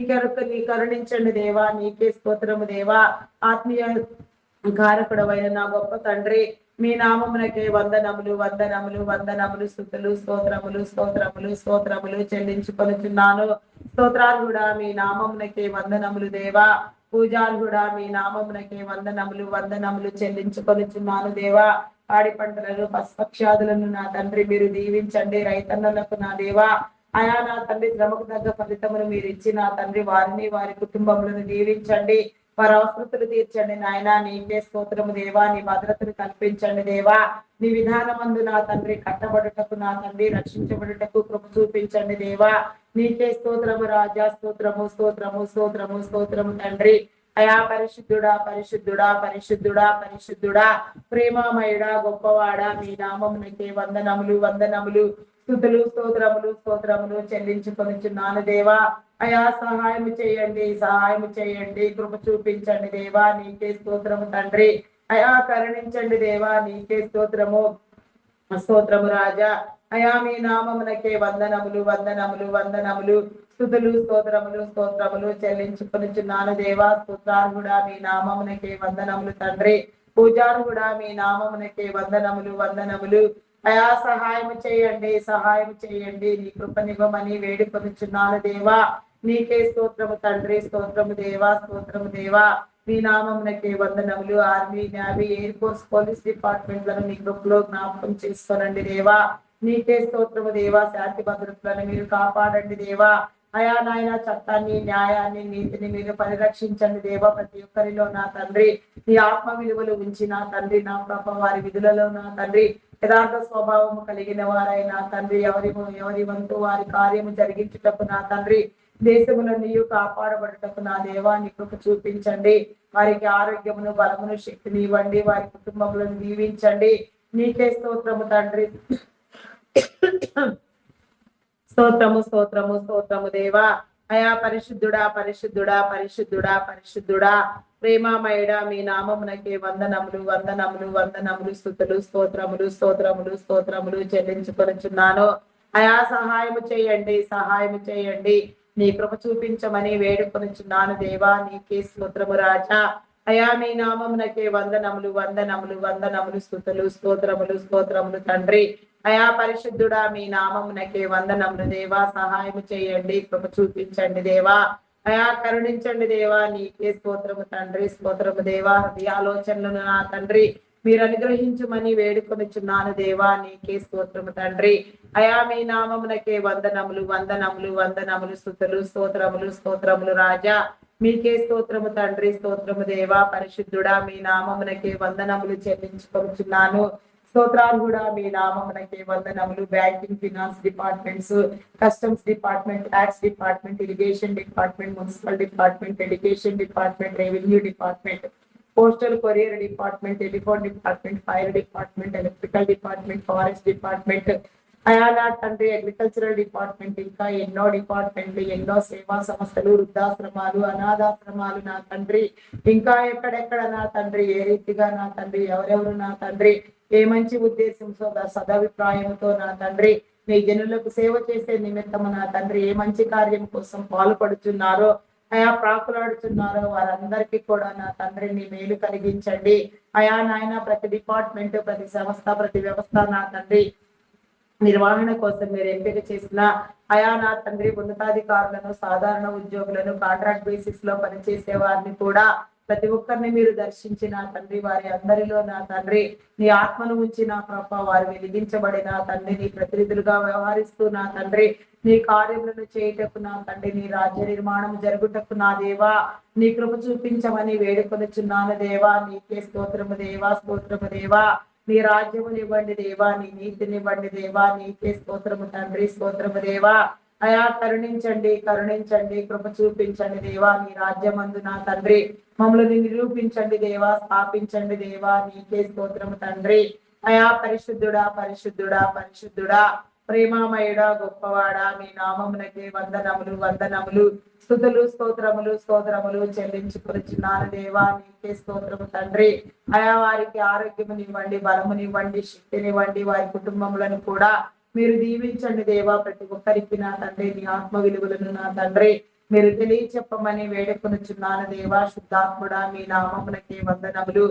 కరుణించండి దేవా, నీకే స్తోత్రము దేవా. ఆత్మీయ కారకుడవైన నా గొప్ప తండ్రి మీ నామమునకే వందనములు వందనములు వందనములు స్తుతులు స్తోత్రములు స్తోత్రములు స్తోత్రములు చెల్లించుకొనుచున్నాను. స్తోత్రాలు కూడా మీ నామమునకే వందనములు దేవా. పూజాలు కూడా మీ నామమునకే వందనములు వందనములు చెల్లించుకొనుచున్నాను దేవా. పాడి పంటలను పశుపక్షాదులను నా తండ్రి మీరు దీవించండి. రైతన్నలకు నా దేవా అయా నా తండ్రి శ్రమకు తగ్గ ఫలితమును మీరు ఇచ్చి నా తండ్రి వారిని వారి కుటుంబములను దీవించండి. వారి అవసరతలు తీర్చండి నాయన, నీకే స్తోత్రము దేవా. నీ భద్రతను కల్పించండి దేవా. నీ విధానమందు నా తండ్రి కట్టబడుటకు నా తండ్రి రక్షించబడుటకు కృప చూపించండి దేవా. నీకే స్తోత్రము రాజా. స్తోత్రము స్తోత్రము స్తోత్రము స్తోత్రము తండ్రి. అయా పరిశుద్ధుడా పరిశుద్ధుడా పరిశుద్ధుడా పరిశుద్ధుడా ప్రేమమయుడా గొప్పవాడా మీ నామమునకే వందనములు వందనములు స్తుతులు స్తోత్రములు స్తోత్రములు చెల్లించుకొనుచున్నాను దేవా. అయా సహాయం చేయండి సహాయం చేయండి, కృప చూపించండి దేవా. నీకే స్తోత్రము తండ్రి. అయా కరుణించండి దేవా, నీకే స్తోత్రము స్తోత్రము రాజా. అయా మీ నామమునకే వందనములు వందనములు వందనములు స్తుతులు స్తోత్రములు స్తోత్రములు చెల్లించుకొనుచున్నాను దేవా. స్తోత్రార్హుడా మీ నామమునకే వందనములు తండ్రి. పూజార్హుడా మీ నామమునకే వందనములు వందనములు. అయా సహాయం చేయండి సహాయం చేయండి, నీ కృపనివ్వమని వేడుకొనుచున్నాను దేవా. నీకే స్తోత్రము తండ్రి. స్తోత్రము దేవా స్తోత్రము దేవా. మీ నామమునకే వందనములు. Army navy air force police డిపార్ట్మెంట్లను మీ కృపలో జ్ఞాపకం చేసుకోనండి దేవా. నీకే స్తోత్రము దేవా. శాంతి భద్రతలను మీరు కాపాడండి దేవా. అయా నాయన చట్టాన్ని న్యాయాన్ని నీతిని మీరు పరిరక్షించండి దేవా. ప్రతి ఒక్కరిలో నా తండ్రి నీ ఆత్మ విలువలు ఉంచి నా తండ్రి నా ప్రభ వారి విధులలో నా తండ్రి యథార్థ స్వభావము కలిగిన వారైనా తండ్రి ఎవరి వంతు వారి కార్యము జరిగించుటకు నా తండ్రి దేశములో నీయు కాపాడబడుటకు నా దేవాన్ని కృప చూపించండి. వారికి ఆరోగ్యమును బలమును శక్తిని ఇవ్వండి. వారి కుటుంబములను దీవించండి. నీకే స్తోత్రము తండ్రి. స్తోత్రము స్తోత్రము స్తోత్రము దేవా. అయా పరిశుద్ధుడా పరిశుద్ధుడా పరిశుద్ధుడా పరిశుద్ధుడా ప్రేమమయుడా మీ నామమునకే వందనములు వందనములు వందనములు స్తుతులు స్తోత్రములు స్తోత్రములు స్తోత్రములు చెల్లించుకొనుచున్నాను. అయా సహాయము చేయండి సహాయము చేయండి, నీ కృప చూపించమని వేడుకొనుచున్నాను దేవా. నీకే స్తోత్రము రాజా. అయా మీ నామమునకే వందనములు వందనములు వందనములు స్తుతులు స్తోత్రములు స్తోత్రములు తండ్రి. అయా పరిశుద్ధుడా మీ నామమునకే వందనములు దేవా. సహాయము చేయండి, కృప చూపించండి దేవా. అయా కరుణించండి దేవా. నీకే స్తోత్రము తండ్రి. స్తోత్రము దేవా. హృదయ ఆలోచనలను నా తండ్రి మీరు అనుగ్రహించుమని వేడుకొనుచున్నాను దేవా. నీకే స్తోత్రము తండ్రి. అయా మీ నామమునకే వందనములు వందనములు వందనములు స్తుతులు స్తోత్రములు స్తోత్రములు రాజా. మీకే స్తోత్రము తండ్రి. స్తోత్రము దేవా. పరిశుద్ధుడా మీ నామమునకే వందనములు చెల్లించుకొనుచున్నాను. స్తోత్రాలు కూడా మీ నామమునకే వందనములు. Banking finance departments, customs department, tax department, irrigation department, municipal department, education department, revenue department, postal courier department, telephone department, fire department, electrical department, forest department, అయా నా తండ్రి అగ్రికల్చరల్ డిపార్ట్మెంట్, ఇంకా ఎన్నో డిపార్ట్మెంట్లు, ఎన్నో సేవా సంస్థలు, వృద్ధాశ్రమాలు, అనాథాశ్రమాలు నా తండ్రి, ఇంకా ఎక్కడెక్కడ నా తండ్రి ఏ రీతిగా నా తండ్రి ఎవరెవరు నా తండ్రి ఏ మంచి ఉద్దేశంతో సదాభిప్రాయంతో నా తండ్రి మీ జనులకు సేవ చేసే నిమిత్తము నా తండ్రి ఏ మంచి కార్యం కోసం పాల్పడుతున్నారో అయా ప్రాకులాడుతున్నారో వారందరికీ కూడా నా తండ్రి నీ మేలు కలిగించండి. అయా నాయన ప్రతి డిపార్ట్మెంట్ ప్రతి సంస్థ ప్రతి వ్యవస్థ నా తండ్రి నిర్వహణ కోసం మీరు ఎంపిక చేసిన అయా నా తండ్రి ఉన్నతాధికారులను, సాధారణ ఉద్యోగులను, కాంట్రాక్ట్ బేసిస్ లో పనిచేసే వారిని కూడా ప్రతి ఒక్కరిని మీరు దర్శించిన తండ్రి, వారి అందరిలో నా తండ్రి నీ ఆత్మను ఉంచి నా ప్రభ వారు వెలిగించబడిన తండ్రి, నీ ప్రతినిధులుగా వ్యవహరిస్తూ నా తండ్రి నీ కార్యములను చేయుటకు నా తండ్రి, నీ రాజ్య నిర్మాణం జరుగుటకు నా దేవా నీ కృప చూపించమని వేడుకొనుచున్నాను దేవా. నీకే స్తోత్రము దేవా, స్తోత్రము దేవా. నీ రాజ్యమునివ్వండి దేవా, నీ నీతినివ్వండి దేవా. నీకే స్తోత్రము తండ్రి, స్తోత్రము దేవా. అయా కరుణించండి, కరుణించండి, కృప చూపించండి దేవా. నీ రాజ్యమందు నా తండ్రి మమ్మల్ని నిరూపించండి దేవా, స్థాపించండి దేవా. నీకే స్తోత్రము తండ్రి. అయా పరిశుద్ధుడా, పరిశుద్ధుడా, పరిశుద్ధుడా, ప్రేమామయుడా, గొప్పవాడా, మీ నామమునకే వందనములు, వందనములు, స్తుతులు, స్తోత్రములు, స్తోత్రములు చెల్లించుకొనుచున్నాను దేవా. నీకే స్తోత్రము తండ్రి. అయా వారికి ఆరోగ్యమునివ్వండి, బలమునివ్వండి, శక్తినివ్వండి. వారి కుటుంబములను కూడా మీరు దీవించండి దేవా. ప్రతి ఒక్కరికి నా తండ్రి నీ ఆత్మ విలువలను నా తండ్రి మీరు తెలియచెప్పమని వేడుకొనుచున్నాను దేవా. శుద్ధాత్ముడా మీ నామమునకే వందనములు.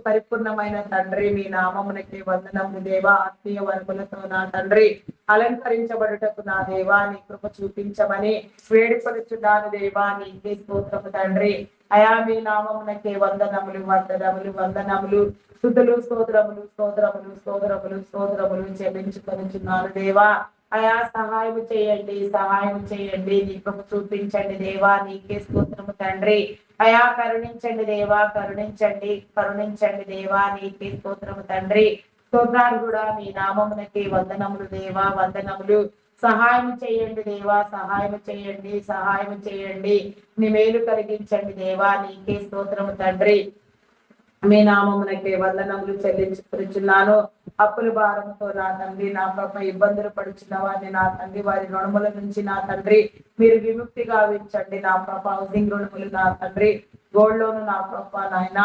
పరిపూర్ణమైన తండ్రి మీ నామమునకే వందనములు దేవా. ఆత్మీయ వరములతో నా తండ్రి అలంకరించబడుటకు నా దేవా నీ కృప చూపించమని వేడుకొనుచున్నాను దేవా. నీకే స్తోత్రము తండ్రి. అయా మీ నామమునకే వందనములు, వందనములు, వందనములు, స్తుతులు, స్తోత్రములు, స్తోత్రములు, స్తోత్రములు, స్తోత్రములు చెల్లించుకొనుచున్నాను దేవా. అయా సహాయం చేయండి, సహాయం చేయండి, నీ కృప చూపించండి దేవా. నీకే స్తోత్రము తండ్రి. అయా కరుణించండి దేవా, కరుణించండి, కరుణించండి దేవా. నీకే స్తోత్రము తండ్రి. స్తోత్రాలు కూడా మీ నామమునకి వందనములు దేవా, వందనములు. సహాయం చేయండి దేవా, సహాయం చేయండి, సహాయం చేయండి. నీ మేలు కలిగించండి దేవా. నీకే స్తోత్రము తండ్రి. మీ నామమునకే వందనములు చెల్లించుకున్నాను. అప్పుల భారంతో నా తండ్రి నా ప్రభ ఇబ్బందులు పడుచున్న వారిని నా తండ్రి వారి రుణముల నుంచి నా తండ్రి మీరు విముక్తి గావించండి నా ప్రభ. హౌసింగ్ రుణములు నా తండ్రి, గోల్డ్ లోన్ నా ప్రభ నాయన,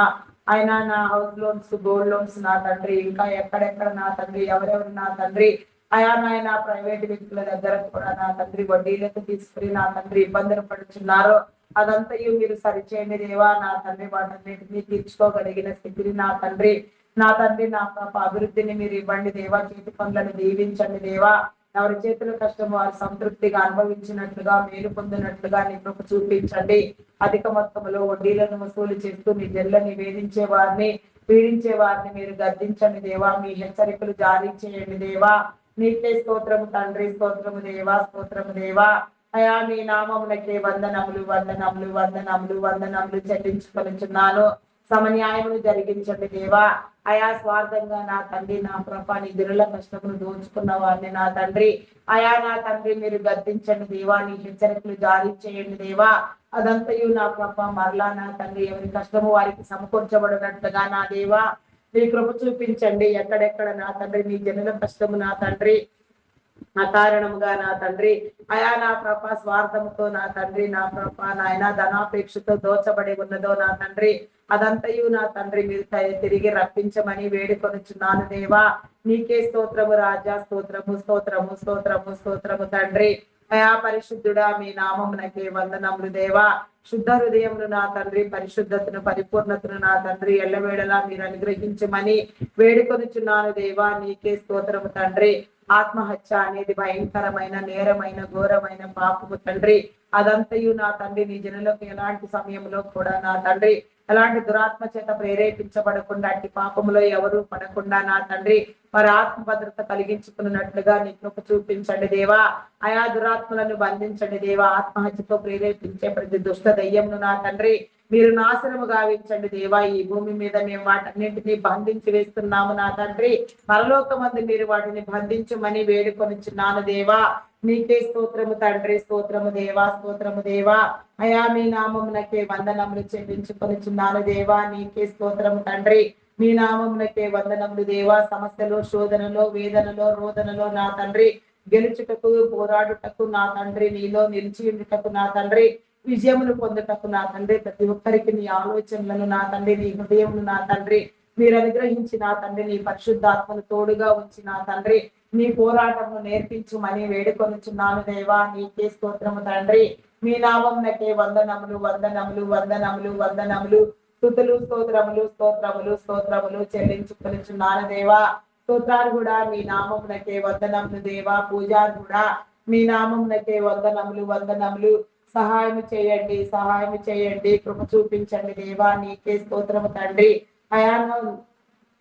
ఆయన నా హౌస్ లోన్స్, గోల్డ్ లోన్స్ నా తండ్రి, ఇంకా ఎక్కడెక్కడ నా తండ్రి ఎవరెవరు నా తండ్రి అయా నాయన ప్రైవేట్ వ్యక్తుల దగ్గర కూడా నా తండ్రి వడ్డీలకు తీసుకుని నా తండ్రి ఇబ్బందులు పడుచున్నారు. అదంతయు మీరు సరిచేయండి దేవా. నా తండ్రి వాటన్నిటిని తీర్చుకోగలిగిన స్థితిని నా తండ్రి నా పాప అభివృద్ధిని మీరు ఇవ్వండి దేవా. చేతి పనులను దీవించండి దేవా. ఎవరి చేతుల కష్టం వారు సంతృప్తిగా అనుభవించినట్లుగా, మేలు పొందినట్లుగా నీ కృప చూపించండి. అధిక మొత్తంలో వడ్డీలను వసూలు చేస్తూ మీ జల్లని వేధించే వారిని, పీడించే వారిని మీరు గద్దించండి దేవా. మీ హెచ్చరికలు జారీ చేయండి దేవా. నీకే స్తోత్రము తండ్రి, స్తోత్రము దేవా, స్తోత్రము దేవా. అయా మీ నామమునకే వందనములు, వందనములు, వందనములు, వందనములు చెల్లించుకొనుచున్నాను. సమన్యాయమును జరిగించండి దేవా. అయా స్వార్థంగా నా తండ్రి నా ప్రభ నిధుల కష్టమును దోచుకున్న వారిని నా తండ్రి అయా నా తండ్రి మీరు గద్దించండి దేవా. నీ హెచ్చరికలు జారీ చేయండి దేవా. అదంతయు నా ప్రభ మరలా నా తండ్రి ఎవరి కష్టము వారికి సమకూర్చబడినట్లుగా నా దేవా మీ కృప చూపించండి. ఎక్కడెక్కడ నా తండ్రి మీ జనుల కష్టము నా తండ్రి అకారణముగా నా తండ్రి అయా నా ప్రభ స్వార్థముతో నా తండ్రి నా ప్రభ నాయన ధనాపేక్షతో దోచబడి ఉన్నదో నా తండ్రి అదంతయు నా తండ్రి మీరు తిరిగి రప్పించమని వేడుకొనుచున్నాను దేవా. నీకే స్తోత్రము రాజా, స్తోత్రము, స్తోత్రము, స్తోత్రము, స్తోత్రము తండ్రి. అయా పరిశుద్ధుడా మీ నామమునకే వందనములు దేవా. శుద్ధ హృదయమును నా తండ్రి, పరిశుద్ధతను, పరిపూర్ణతను నా తండ్రి ఎల్లవేళలా మీరు అనుగ్రహించమని వేడుకొనుచున్నాను దేవా. నీకే స్తోత్రము తండ్రి. ఆత్మహత్య అనేది భయంకరమైన, నేరమైన, ఘోరమైన పాపము తండ్రి. అదంతయు నా తండ్రి నీ జనులకు ఎలాంటి సమయంలో కూడా నా తండ్రి ఎలాంటి దురాత్మ చేత ప్రేరేపించబడకుండా, అట్టి పాపములో ఎవరు పడకుండా నా తండ్రి వారి ఆత్మ భద్రత కలిగించుకున్నట్లుగా నీ కృప చూపించండి దేవా. ఆయా దురాత్మలను బంధించండి దేవా. ఆత్మహత్యతో ప్రేరేపించే ప్రతి దుష్ట దయ్యంను నా తండ్రి మీరు నాశనము గావించండి దేవా. ఈ భూమి మీద మేము వాటన్నింటినీ బంధించి వేస్తున్నాము నా తండ్రి. పరలోకమందు మీరు వాటిని బంధించమని వేడుకొనిచున్నాను దేవా. నీకే స్తోత్రము తండ్రి, స్తోత్రము దేవా, స్తోత్రము దేవా. అయా మీ నామమునకే వందనములు చెల్లించుకొనిచున్నాను దేవా. నీకే స్తోత్రము తండ్రి. మీ నామమునకే వందనములు దేవా. సమస్యలో, శోధనలో, వేదనలో, రోదనలో నా తండ్రి గెలుచుటకు, పోరాడుటకు నా తండ్రి నీలో నిలిచి ఉండుటకు నా తండ్రి విజయమును పొందుటకు నా తండ్రి ప్రతి ఒక్కరికి నీ ఆలోచనలను నా తండ్రి నీ హృదయమును నా తండ్రి మీరు అనుగ్రహించి నా తండ్రి నీ పరిశుద్ధాత్మను తోడుగా ఉంచి నా తండ్రి నీ పోరాటమును నేర్పించుమని వేడుకొనుచున్నాను దేవా. నీకే స్తోత్రము తండ్రి. మీ నామమునకే వందనములు, వందనములు, వందనములు, వందనములు, స్తుతులు, స్తోత్రములు, స్తోత్రములు, స్తోత్రములు చెల్లించుకొనుచున్నాను దేవా. స్తోత్రార్హుడా మీ నామమునకే వందనములు దేవా. పూజార్హుడా మీ నామమునకే వందనములు వందనములు. సహాయం చేయండి, సహాయం చేయండి, కృప చూపించండి దేవా. నీకే స్తోత్రము తండ్రి.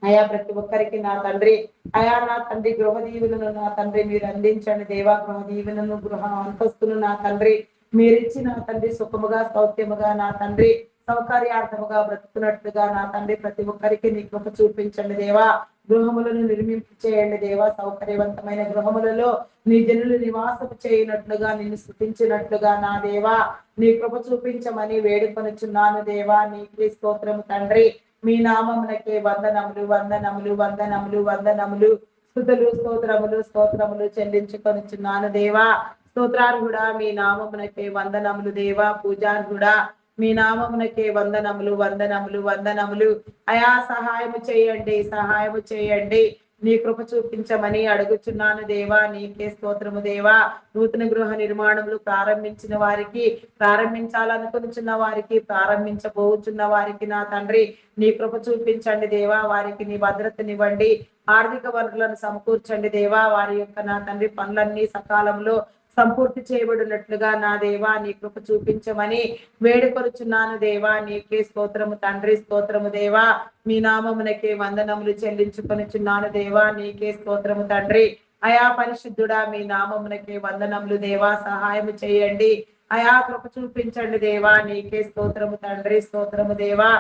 అయా ప్రతి ఒక్కరికి నా తండ్రి, అయా నా తండ్రి గృహ దీవెనను నా తండ్రి మీరు అందించండి దేవా. గృహ దీవెనను గృహ అంతస్తును నా తండ్రి మీరిచ్చి నా తండ్రి సుఖముగా సౌఖ్యముగా నా తండ్రి సౌకర్యార్థముగా బ్రతుకున్నట్లుగా నా తండ్రి ప్రతి ఒక్కరికి నీ కృప చూపించండి దేవా. గృహములను నిర్మింపు చేయండి దేవా. సౌకర్యవంతమైన గృహములలో నీ జనులు నివాసము చేయనట్లుగా నిన్ను స్థుతించినట్లుగా నా దేవా నీ కృప చూపించమని వేడుకొనుచున్నాను దేవా. నీకే స్తోత్రము తండ్రి. మీ నామమునకే వందనములు వందనములు వందనములు వందనములు. స్తుతులు స్తోత్రములు స్తోత్రములు చెల్లించుకొనుచున్నాను దేవా. స్తోత్రార్హుడా మీ నామమునకే వందనములు దేవా. పూజార్హుడా మీ నామమునకే వందనములు వందనములు వందనములు. అయా సహాయము చేయండి, సహాయము చేయండి. నీ కృప చూపించమని అడుగుచున్నాను దేవా. నీకే స్తోత్రము దేవా. నూతన గృహ నిర్మాణములు ప్రారంభించిన వారికి, ప్రారంభించాలనుకుంటున్న వారికి, ప్రారంభించబోచున్న వారికి నా తండ్రి నీ కృప చూపించండి దేవా. వారికి నీ భద్రతనివ్వండి, ఆర్థిక వనరులను సమకూర్చండి దేవా. వారి యొక్క నా తండ్రి పనులన్నీ సకాలంలో సంపూర్తి చేయబడినట్లుగా నా దేవా నీ కృప చూపించమని వేడుకొనుచున్నాను దేవా. నీకే స్తోత్రము తండ్రి. స్తోత్రము దేవా. మీ నామమునకే వందనములు చెల్లించుకొనుచున్నాను దేవా. నీకే స్తోత్రము తండ్రి. అయా పరిశుద్ధుడా మీ నామమునకే వందనములు దేవా. సహాయము చేయండి, అయా కృప చూపించండి దేవా. నీకే స్తోత్రము తండ్రి. స్తోత్రము దేవా.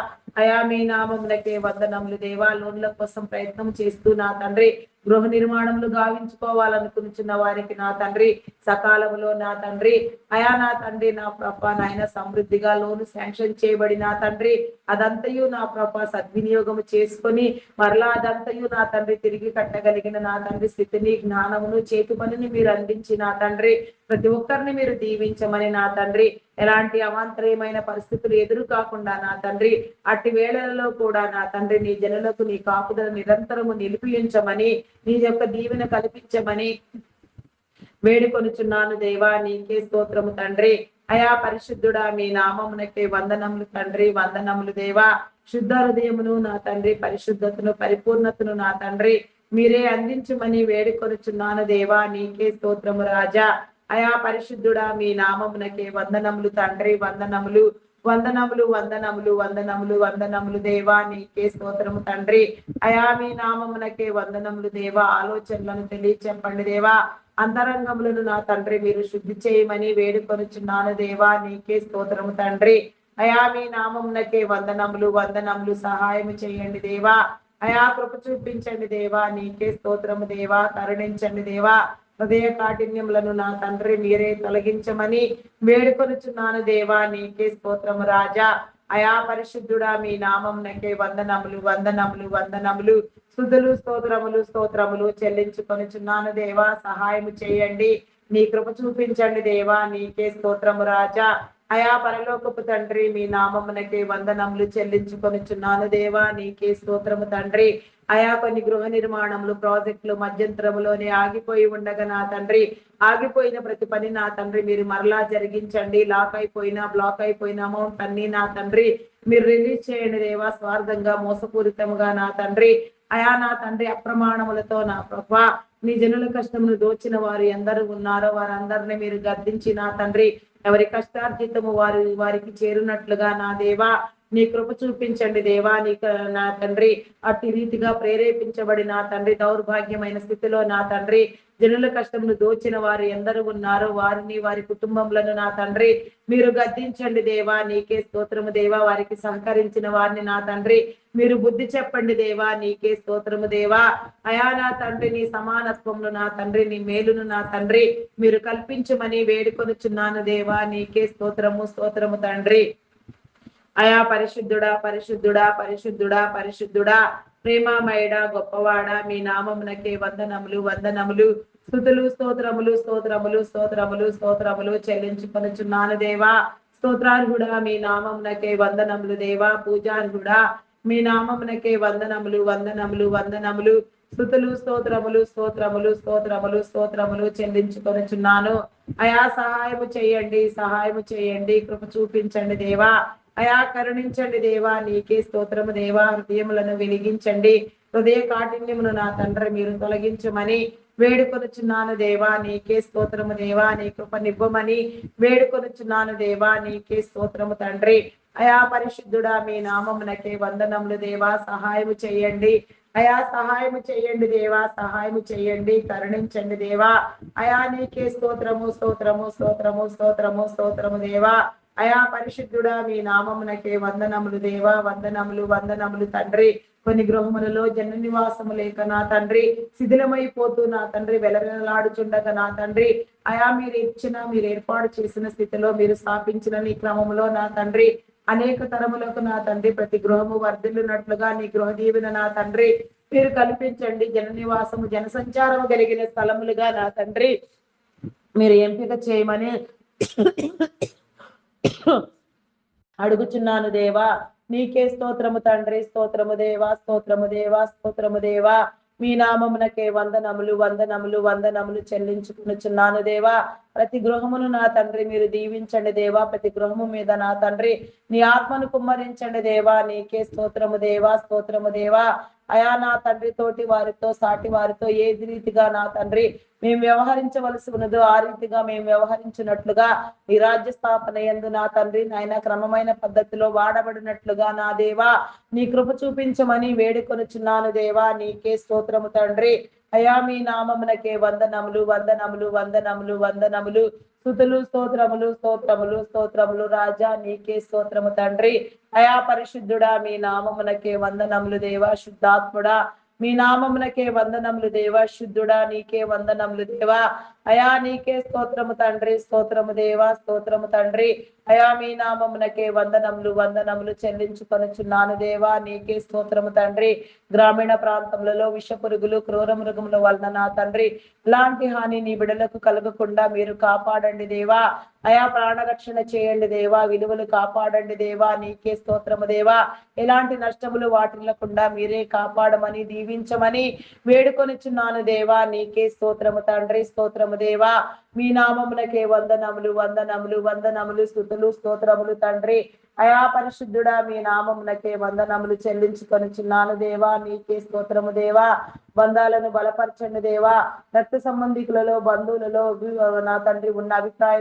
అయా మీ నామమునకే వందనములు దేవా. లోన్ల కోసం ప్రయత్నం చేస్తూ నా తండ్రి గృహ నిర్మాణములు గావించుకోవాలనుకుంటున్న వారికి నా తండ్రి సకాలంలో నా తండ్రి అయా నా తండ్రి నా ప్రభ నాయన సమృద్ధిగా లోను శాంక్షన్ చేయబడి నా తండ్రి అదంతయు నా ప్రభ సద్వినియోగము చేసుకొని మరలా అదంతయు నా తండ్రి తిరిగి కట్టగలిగిన నా తండ్రి స్థితిని, జ్ఞానమును, చేతి పనిని మీరు అందించి నా తండ్రి ప్రతి ఒక్కరిని మీరు దీవించమని నా తండ్రి ఎలాంటి అవాంతరమైన పరిస్థితులు ఎదురు కాకుండా నా తండ్రి అట్టి వేళలలో కూడా నా తండ్రి నీ జనులకు నీ కాపుదల నిరంతరము నిలిపియించమని నీ యొక్క దీవెన కల్పించమని వేడుకొనుచున్నాను దేవా. నీకే స్తోత్రము తండ్రి. అయా పరిశుద్ధుడా మీ నామమునకే వందనములు తండ్రి. వందనములు దేవా. శుద్ధ హృదయమును నా తండ్రి, పరిశుద్ధతను, పరిపూర్ణతను నా తండ్రి మీరే అందించమని వేడుకొనుచున్నాను దేవా. నీకే స్తోత్రము రాజా. అయా పరిశుద్ధుడా మీ నామమునకే వందనములు తండ్రి. వందనములు వందనములు వందనములు వందనములు వందనములు దేవా. నీకే స్తోత్రము తండ్రి. అయా మీ నామమునకే వందనములు దేవా. ఆలోచనలను తెలియచెప్పండి దేవా. అంతరంగములను నా తండ్రి మీరు శుద్ధి చేయమని వేడుకొనుచున్నాను దేవా. నీకే స్తోత్రము తండ్రి. అయా మీ నామమునకే వందనములు వందనములు. సహాయం చేయండి దేవా. అయా కృప చూపించండి దేవా. నీకే స్తోత్రము దేవా. కరుణించండి దేవా. హృదయ కాఠిన్యములను నా తండ్రి మీరే తొలగించమని వేడుకొనుచున్నాను దేవా. నీకే స్తోత్రము రాజా. అయా పరిశుద్ధుడా మీ నామమునకే వందనములు వందనములు వందనములు. స్తుతులు స్తోత్రములు స్తోత్రములు చెల్లించుకొనుచున్నాను దేవా. సహాయము చేయండి, నీ కృప చూపించండి దేవా. నీకే స్తోత్రము రాజా. అయా పరలోకపు తండ్రి మీ నామమునకే వందనములు చెల్లించుకొనుచున్నాను దేవా. నీకే స్తోత్రము తండ్రి. అయా కొన్ని గృహ నిర్మాణములు, ప్రాజెక్టులు మధ్యంతరములోనే ఆగిపోయి ఉండగా నా తండ్రి ఆగిపోయిన ప్రతి పని నా తండ్రి మీరు మరలా జరిగించండి. లాక్ అయిపోయిన, బ్లాక్ అయిపోయిన అమౌంట్ అన్ని నా తండ్రి మీరు రిలీజ్ చేయండి దేవా. స్వార్థంగా, మోసపూరితముగా నా తండ్రి అయా నా తండ్రి అప్రమాణములతో నా ప్రభా నీ జనుల కష్టమును దోచిన వారు ఎందరు ఉన్నారో వారందరినీ మీరు గద్దించి నా తండ్రి ఎవరి కష్టార్జితము వారికి చేరునట్లుగా నా దేవా నీ కృప చూపించండి దేవా. నా తండ్రి అట్టి రీతిగా ప్రేరేపించబడి నా తండ్రి దౌర్భాగ్యమైన స్థితిలో నా తండ్రి జనుల కష్టమును దోచిన వారు ఎందరు ఉన్నారో వారిని, వారి కుటుంబములను నా తండ్రి మీరు గద్దించండి దేవా. నీకే స్తోత్రము దేవా. వారికి సహకరించిన వారిని నా తండ్రి మీరు బుద్ధి చెప్పండి దేవా. నీకే స్తోత్రము దేవా. అయా నా తండ్రి నీ సమానత్వమును నా తండ్రి నీ మేలును నా తండ్రి మీరు కల్పించమని వేడుకొనుచున్నాను దేవా. నీకే స్తోత్రము స్తోత్రము తండ్రి. అయా పరిశుద్ధుడా పరిశుద్ధుడా పరిశుద్ధుడా పరిశుద్ధుడా ప్రేమమయుడా గొప్పవాడా మీ నామమునకే వందనములు వందనములు. స్తుతులు స్తోత్రములు స్తోత్రములు స్తోత్రములు స్తోత్రములు చెల్లించుకొనుచున్నాను దేవా. స్తోత్రార్హుడా మీ నామమునకే వందనములు దేవా. పూజార్హుడా మీ నామమునకే వందనములు వందనములు వందనములు. స్తుతులు స్తోత్రములు స్తోత్రములు స్తోత్రములు స్తోత్రములు చెల్లించుకొనుచున్నాను. అయా సహాయము చేయండి, సహాయము చేయండి, కృప చూపించండి దేవా. అయా కరుణించండి దేవా. నీకే స్తోత్రము దేవా. హృదయములను వెలిగించండి, హృదయ కాఠిన్యమును నా తండ్రి మీరు తొలగించమని వేడుకొనుచున్నాను దేవా, నీకే స్తోత్రము దేవా, నీ కృపనివ్వమని వేడుకొనుచున్నాను దేవా, నీకే స్తోత్రము తండ్రి. అయా పరిశుద్ధుడా, మీ నామమునకే వందనములు దేవా, సహాయము చేయండి అయా, సహాయము చేయండి దేవా, సహాయము చేయండి, కరుణించండి దేవా. అయా నీకే స్తోత్రము స్తోత్రము స్తోత్రము స్తోత్రము స్తోత్రము దేవా. అయా పరిశుద్ధుడా, మీ నామమునకే వందనములు దేవా, వందనములు వందనములు తండ్రి. కొన్ని గృహములలో జన నివాసము లేక నా తండ్రి శిథిలమైపోతూ నా తండ్రి వెలవెలలాడుచుండగా నా తండ్రి అయా మీరు ఏర్పాటు చేసిన స్థితిలో మీరు స్థాపించిన నీ క్రమంలో నా తండ్రి అనేక తరములకు నా తండ్రి ప్రతి గృహము వర్ధిల్లునట్లుగా నీ గృహ దీవెన నా తండ్రి మీరు కల్పించండి. జన నివాసము జనసంచారము కలిగిన స్థలములుగా నా తండ్రి మీరు ఎంపిక చేయమని అడుగుచున్నాను దేవా. నీకే స్తోత్రము తండ్రి, స్తోత్రము దేవా, స్తోత్రము దేవా, స్తోత్రము దేవా. మీ నామమునకే వందనములు వందనములు వందనములు చెల్లించుకునుచున్నాను దేవా. ప్రతి గృహమును నా తండ్రి మీరు దీవించండి దేవా. ప్రతి గృహము మీద నా తండ్రి నీ ఆత్మను కుమ్మరించండి దేవా. నీకే స్తోత్రము దేవా, స్తోత్రము దేవా. అయా నా తండ్రి తోటి వారితో సాటి వారితో ఏది రీతిగా నా తండ్రి మేము వ్యవహరించవలసి ఉన్నదో ఆ రీతిగా మేము వ్యవహరించినట్లుగా నీ రాజ్య స్థాపన యందు నా తండ్రి నాయన క్రమమైన పద్ధతిలో వాడబడినట్లుగా నా దేవా నీ కృప చూపించమని వేడుకొనుచున్నాను దేవా. నీకే స్తోత్రము తండ్రి. అయా మీ నామమునకే వందనములు వందనములు వందనములు వందనములు స్తుతులు స్తోత్రములు స్తోత్రములు స్తోత్రములు రాజా. నీకే స్తోత్రము తండ్రి. అయా పరిశుద్ధుడా, మీ నామమునకే వందనములు దేవా. శుద్ధాత్ముడా, మీ నామమునకే వందనములు దేవా. శుద్ధుడా, నీకే వందనములు దేవా. అయా నీకే స్తోత్రము తండ్రి, స్తోత్రము దేవా, స్తోత్రము తండ్రి. అయా మీ నామమునకే వందనములు వందనములు చెల్లించుకొనుచున్నాను దేవా. నీకే స్తోత్రము తండ్రి. గ్రామీణ ప్రాంతములలో విష పురుగులు క్రూర మృగముల వలన నా తండ్రి ఇలాంటి హాని నీ బిడలకు కలగకుండా మీరు కాపాడండి దేవా. అయా ప్రాణరక్షణ చేయండి దేవా. విలువలు కాపాడండి దేవా. నీకే స్తోత్రము దేవా. ఎలాంటి నష్టములు వాటిల్లకుండా మీరే కాపాడమని దీవించమని వేడుకొనిచున్నాను దేవా. నీకే స్తోత్రము తండ్రి, స్తోత్రము దేవా. మీ నామమునకే వందనములు వందనములు వందనములు స్తుతులు స్తోత్రములు తండ్రి. అయా పరిశుద్ధుడా, మీ నామమునకే వందనములు చెల్లించుకొనుచున్నాను దేవా. నీకే స్తోత్రము దేవా. బంధాలను బలపరచండి దేవా. రక్త సంబంధికులలో బంధువులలో నా తండ్రి ఉన్న అభిప్రాయ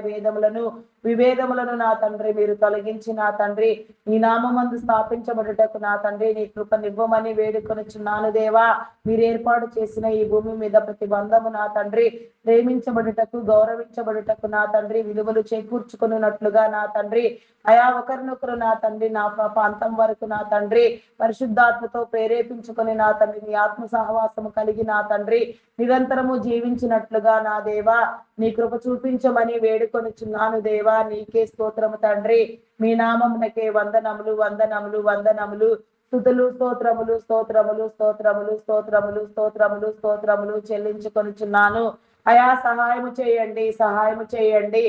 విభేదములను నా తండ్రి మీరు తొలగించి నా తండ్రి నీ నామమందు స్థాపించబడుటకు నా తండ్రి నీ కృపనివ్వమని వేడుకొనుచున్నాను దేవా. మీరు ఏర్పాటు చేసిన ఈ భూమి మీద ప్రతి బంధము నా తండ్రి ప్రేమించబడుటకు గౌరవించబడుటకు నా తండ్రి విలువలు చేకూర్చుకున్నట్లుగా నా తండ్రి అయా ఒకరినొకరు నా తండ్రి నా అంతం వరకు నా తండ్రి పరిశుద్ధాత్మతో ప్రేరేపించుకొని నా తండ్రి నీ ఆత్మ సహవాసము కలిగి నా తండ్రి నిరంతరము జీవించినట్లుగా నా దేవా నీ కృప చూపించమని వేడుకొనుచున్నాను దేవా. నీకే స్తోత్రము తండ్రి. మీ నామమునకే వందనములు వందనములు వందనములు స్తుతులు స్తోత్రములు స్తోత్రములు స్తోత్రములు స్తోత్రములు స్తోత్రములు స్తోత్రములు చెల్లించుకొనుచున్నాను. అయా సహాయము చేయండి, సహాయము చేయండి.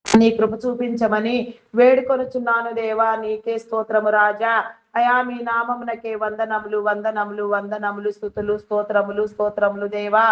నీ కృప చూపించమని వేడుకొనుచున్నాను దేవా. నీకే స్తోత్రము రాజా. అయా మీ నామమునకే వందనములు వందనములు వందనములు స్తుతులు స్తోత్రములు స్తోత్రములు దేవా.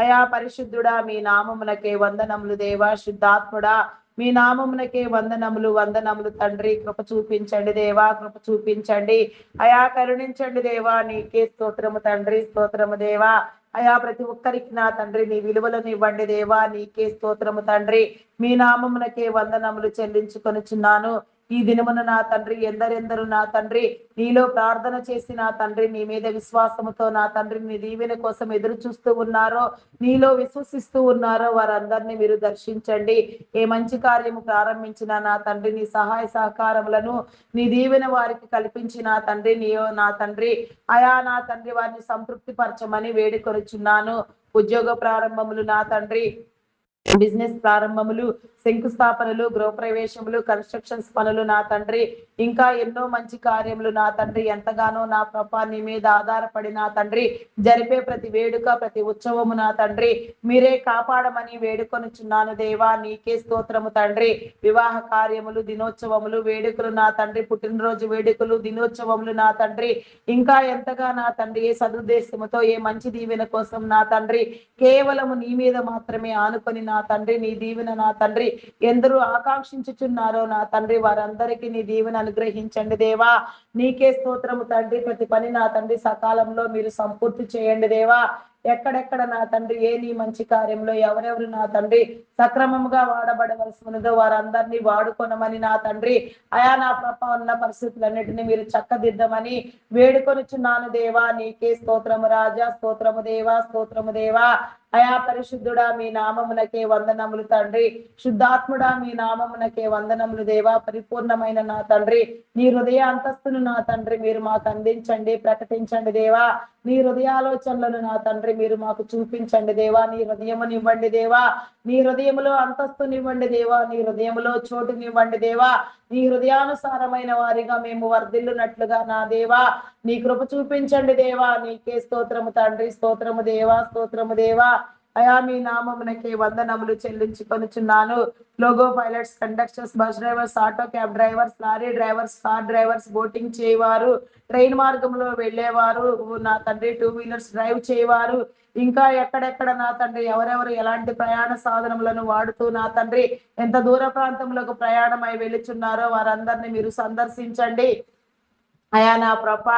అయా పరిశుద్ధుడా, మీ నామమునకే వందనములు దేవా. శుద్ధాత్ముడా, మీ నామమునకే వందనములు వందనములు తండ్రి. కృప చూపించండి దేవా, కృప చూపించండి. అయా కరుణించండి దేవా. నీకే స్తోత్రము తండ్రి, స్తోత్రము దేవా. అయా ప్రతి ఒక్కరికి నా తండ్రి నీ విలువలను ఇవ్వండి దేవా. నీకే స్తోత్రము తండ్రి. మీ నామమునకే వందనములు చెల్లించుకొనుచున్నాను. ఈ దినమున నా తండ్రి ఎందరెందరు నా తండ్రి నీలో ప్రార్థన చేసి నా తండ్రి నీ మీద విశ్వాసముతో నా తండ్రి నీ దీవెన కోసం ఎదురు చూస్తూ ఉన్నారో నీలో విశ్వసిస్తూ ఉన్నారో వారందరినీ మీరు దర్శించండి. ఏ మంచి కార్యము ప్రారంభించిన నా తండ్రి నీ సహాయ సహకారములను నీ దీవెన వారికి కల్పించి నా తండ్రి నా తండ్రి అయా నా తండ్రి వారిని సంతృప్తి పరచమని వేడుకొనుచున్నాను. ఉద్యోగ ప్రారంభములు నా తండ్రి బిజినెస్ ప్రారంభములు శంకుస్థాపనలు గృహప్రవేశములు కన్స్ట్రక్షన్స్ పనులు నా తండ్రి ఇంకా ఎన్నో మంచి కార్యములు నా తండ్రి ఎంతగానో నా ప్రభా నీ మీద ఆధారపడి నా తండ్రి జరిపే ప్రతి వేడుక ప్రతి ఉత్సవము నా తండ్రి మీరే కాపాడమని వేడుకొనుచున్నాను దేవా. నీకే స్తోత్రము తండ్రి. వివాహ కార్యములు దినోత్సవములు వేడుకలు నా తండ్రి పుట్టినరోజు వేడుకలు దినోత్సవములు నా తండ్రి ఇంకా ఎంతగా నా తండ్రి ఏ సదుద్దేశముతో ఏ మంచి దీవెన కోసం నా తండ్రి కేవలము నీ మీద మాత్రమే ఆనుకొని నా తండ్రి నీ దీవెన నా తండ్రి ఎందరూ ఆకాంక్షించుచున్నారో నా తండ్రి వారందరికీ నీ దీవెన అనుగ్రహించండి దేవా. నీకే స్తోత్రము తండ్రి. ప్రతి పని నా తండ్రి సకాలంలో మీరు సంపూర్తి చేయండి దేవా. ఎక్కడెక్కడ నా తండ్రి ఏ నీ మంచి కార్యంలో ఎవరెవరు నా తండ్రి సక్రమంగా వాడబడవలసి ఉన్నదో వారందరినీ వాడుకొనమని నా తండ్రి అయా నా ప్రభ ఉన్న పరిస్థితులన్నిటిని మీరు చక్కదిద్దమని వేడుకొనుచున్నాను దేవా. నీకే స్తోత్రము రాజా. స్తోత్రము దేవా. స్తోత్రము దేవా. అయా పరిశుద్ధుడా మీ నామమునకే వందనములు తండ్రి. శుద్ధాత్ముడా మీ నామమునకే వందనములు దేవా. పరిపూర్ణమైన నా తండ్రి నీ హృదయ అంతస్తును నా తండ్రి మీరు మాకు అందించండి, ప్రకటించండి దేవా. నీ హృదయాలోచనలను నా తండ్రి మీరు మాకు చూపించండి దేవా. నీ హృదయమునివ్వండి దేవా. నీ హృదయములో అంతస్తునివ్వండి దేవా. నీ హృదయములో చోటునివ్వండి దేవా. నీ హృదయానుసారమైన వారిగా మేము వర్ధిల్లునట్లుగా నా దేవా నీ కృప చూపించండి దేవా. నీకే స్తోత్రము తండ్రి. స్తోత్రము దేవా. స్తోత్రము దేవా. అయా మీ నామమునకే వందనములు చెల్లించుకొనుచున్నాను. Loco pilots, conductors, bus drivers, auto cab drivers, lorry drivers, car drivers, boating చేయవారు, ట్రైన్ మార్గంలో వెళ్ళేవారు నా తండ్రి, టూ వీలర్స్ డ్రైవ్ చేయవారు, ఇంకా ఎక్కడెక్కడ నా తండ్రి ఎవరెవరు ఎలాంటి ప్రయాణ సాధనములను వాడుతూ నా తండ్రి ఎంత దూర ప్రాంతములకు ప్రయాణమై వెళుచున్నారో వారందరినీ మీరు సందర్శించండి. అయా నా ప్రభ,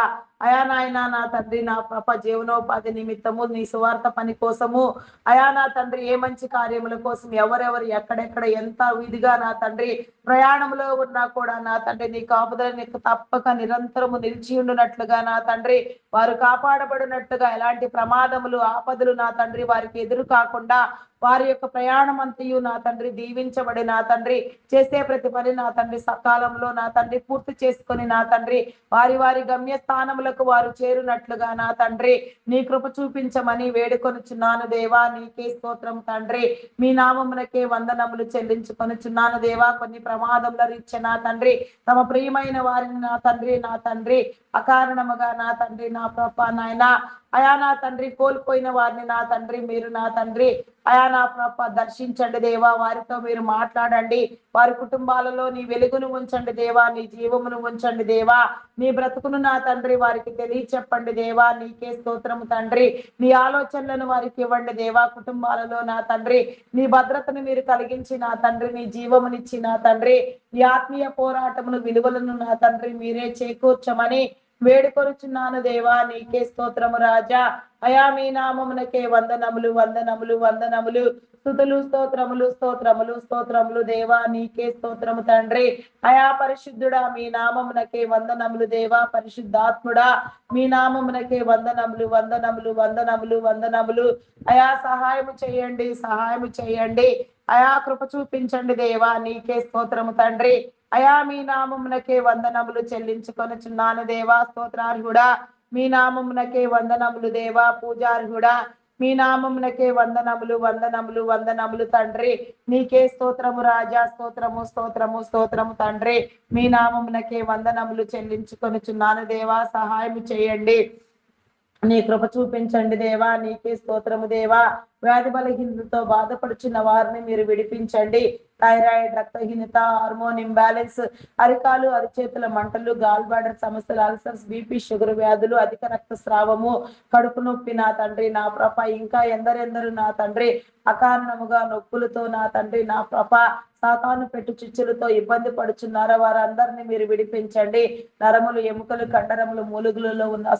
అయా నాయన నా తండ్రి నా ప్రభ జీవనోపాధి నిమిత్తము నీ సువార్త పని కోసము అయా నా తండ్రి ఏ మంచి కార్యముల కోసం ఎవరెవరు ఎక్కడెక్కడ ఎంత విధిగా నా తండ్రి ప్రయాణంలో ఉన్నా కూడా నా తండ్రి నీ కాపుదలని తప్పక నిరంతరము నిలిచి ఉండునట్లుగా నా తండ్రి వారు కాపాడబడినట్లుగా ఎలాంటి ప్రమాదములు ఆపదలు నా తండ్రి వారికి ఎదురు కాకుండా వారి యొక్క ప్రయాణం అంతయు నా తండ్రి దీవించబడి నా తండ్రి చేసే ప్రతి పని నా తండ్రి సకాలంలో నా తండ్రి పూర్తి చేసుకొని నా తండ్రి వారి వారి గమ్యస్థానములకు వారు చేరునట్లుగా నా తండ్రి నీ కృప చూపించమని వేడుకొనుచున్నాను దేవా. నీకే స్తోత్రం తండ్రి. మీ నామమునకే వందనములు చెల్లించుకొనుచున్నాను దేవా. కొన్ని ప్రమాదముల రీత్యా నా తండ్రి తమ ప్రియమైన వారిని నా తండ్రి అకారణముగా నా తండ్రి నా ప్రభ నాయన అయా నా తండ్రి కోల్పోయిన వారిని నా తండ్రి మీరు నా తండ్రి అయా నా ప్రభ దర్శించండి దేవా. వారితో మీరు మాట్లాడండి. వారి కుటుంబాలలో నీ వెలుగును ఉంచండి దేవా. నీ జీవమును ఉంచండి దేవా. నీ బ్రతుకును నా తండ్రి వారికి తెలియచెప్పండి దేవా. నీకే స్తోత్రము తండ్రి. నీ ఆలోచనలను వారికి ఇవ్వండి దేవా. కుటుంబాలలో నా తండ్రి నీ భద్రతను మీరు కలిగించి నా తండ్రి నీ జీవమునిచ్చి నా తండ్రి నీ ఆత్మీయ పోరాటమును విలువలను నా తండ్రి మీరే చేకూర్చమని వేడుకొనుచున్నాను దేవా. నీకే స్తోత్రము రాజా. అయా మీ నామమునకే వందనములు వందనములు వందనములు స్తుతులు స్తోత్రములు స్తోత్రములు స్తోత్రములు దేవా. నీకే స్తోత్రము తండ్రి. అయా పరిశుద్ధుడా మీ నామమునకే వందనములు దేవా. పరిశుద్ధాత్ముడా మీ నామమునకే వందనములు వందనములు వందనములు వందనములు. అయా సహాయము చేయండి, సహాయము చేయండి. అయా కృప చూపించండి దేవా. నీకే స్తోత్రము తండ్రి. అయా మీ నామమునకే వందనములు చెల్లించుకొనుచున్నాను దేవా. స్తోత్రార్హుడా మీ నామమునకే వందనములు దేవా. పూజార్హుడా మీ నామమునకే వందనములు వందనములు వందనములు తండ్రి. నీకే స్తోత్రము రాజా. స్తోత్రము స్తోత్రము స్తోత్రము తండ్రి. మీ నామమునకే వందనములు చెల్లించుకొనుచున్నాను దేవా. సహాయం చేయండి. నీ కృప చూపించండి దేవా. నీకే స్తోత్రము దేవా. వ్యాధి బలహీనతతో బాధపడుచున్న వారిని మీరు విడిపించండి. థైరాయిడ్, రక్తహీనత, హార్మోన్ ఇంబ్యాలెన్స్, అరికాలు అరిచేతుల మంటలు, గాల్ బ్లాడర్ సమస్యలు, అల్సర్స్, బీపీ, షుగర్ వ్యాధులు, అధిక రక్తస్రావము, కడుపు నొప్పి నా తండ్రి నా ప్రభ ఇంకా ఎందరెందరు నా తండ్రి అకారణముగా నొప్పులతో నా తండ్రి నా ప్రభ సాతాను పెట్టు చిచ్చులతో ఇబ్బంది పడుచున్నారో వారందరినీ మీరు విడిపించండి. నరములు, ఎముకలు, కండరములు, మూలుగులలో ఉన్న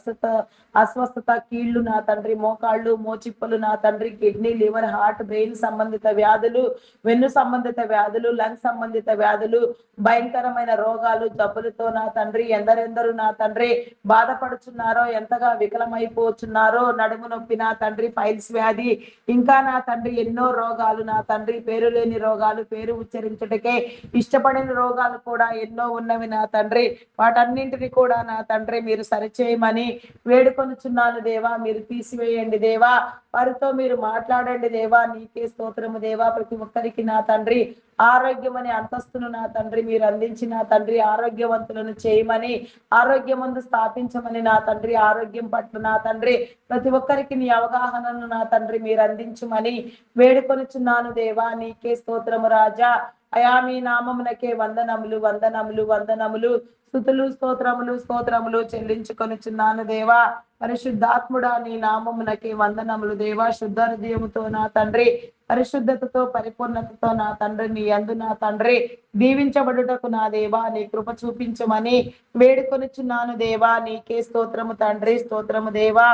అస్వస్థత, కీళ్లు నా తండ్రి, మోకాళ్ళు, మోచిప్పలు నా తండ్రి, కిడ్నీ, లివర్, హార్ట్, బ్రెయిన్ సంబంధిత వ్యాధులు, వెన్ను సంబంధిత వ్యాధులు, లంగ్ సంబంధిత వ్యాధులు, భయంకరమైన రోగాలు, జబ్బులతో నా తండ్రి ఎందరెందరు నా తండ్రి బాధపడుచున్నారో ఎంతగా వికలమైపోతున్నారో, నడుము నొప్పి నా తండ్రి, పైల్స్ వ్యాధి, ఇంకా నా తండ్రి ఎన్నో రోగాలు నా తండ్రి, పేరు లేని రోగాలు, పేరు ఉచ్చరించటకే ఇష్టపడిన రోగాలు కూడా ఎన్నో ఉన్నవి నా తండ్రి. వాటన్నింటినీ కూడా నా తండ్రి మీరు సరిచేయమని వేడుకొనుచున్నాను దేవా. మీరు తీసివేయండి దేవా. వారితో మీరు మాట్లాడండి దేవా. నీకే స్తోత్రము దేవా. ప్రతి ఒక్కరికి నా తండ్రి ఆరోగ్యమనే అంతస్తును నా తండ్రి మీరు అందించిన తండ్రి ఆరోగ్యవంతులను చేయమని, ఆరోగ్యమందు స్థాపించమని నా తండ్రి, ఆరోగ్యం పట్ల నా తండ్రి ప్రతి ఒక్కరికి నీ అవగాహనను నా తండ్రి మీరు అందించమని వేడుకొనుచున్నాను దేవా. నీకే స్తోత్రము రాజా. అయా మీ నామమునకే వందనములు వందనములు వందనములు స్తుతులు స్తోత్రములు స్తోత్రములు చెల్లించుకొనుచున్నాను దేవా. పరిశుద్ధాత్ముడా నీ నామమునకే వందనములు దేవా. శుద్ధ హృదయముతో నా తండ్రి, పరిశుద్ధతతో పరిపూర్ణతతో నా తండ్రి నీ యందు నా తండ్రి దీవించబడుటకు నా దేవా నీ కృప చూపించమని వేడుకొనుచున్నాను దేవా. నీకే స్తోత్రము తండ్రి, స్తోత్రము దేవా.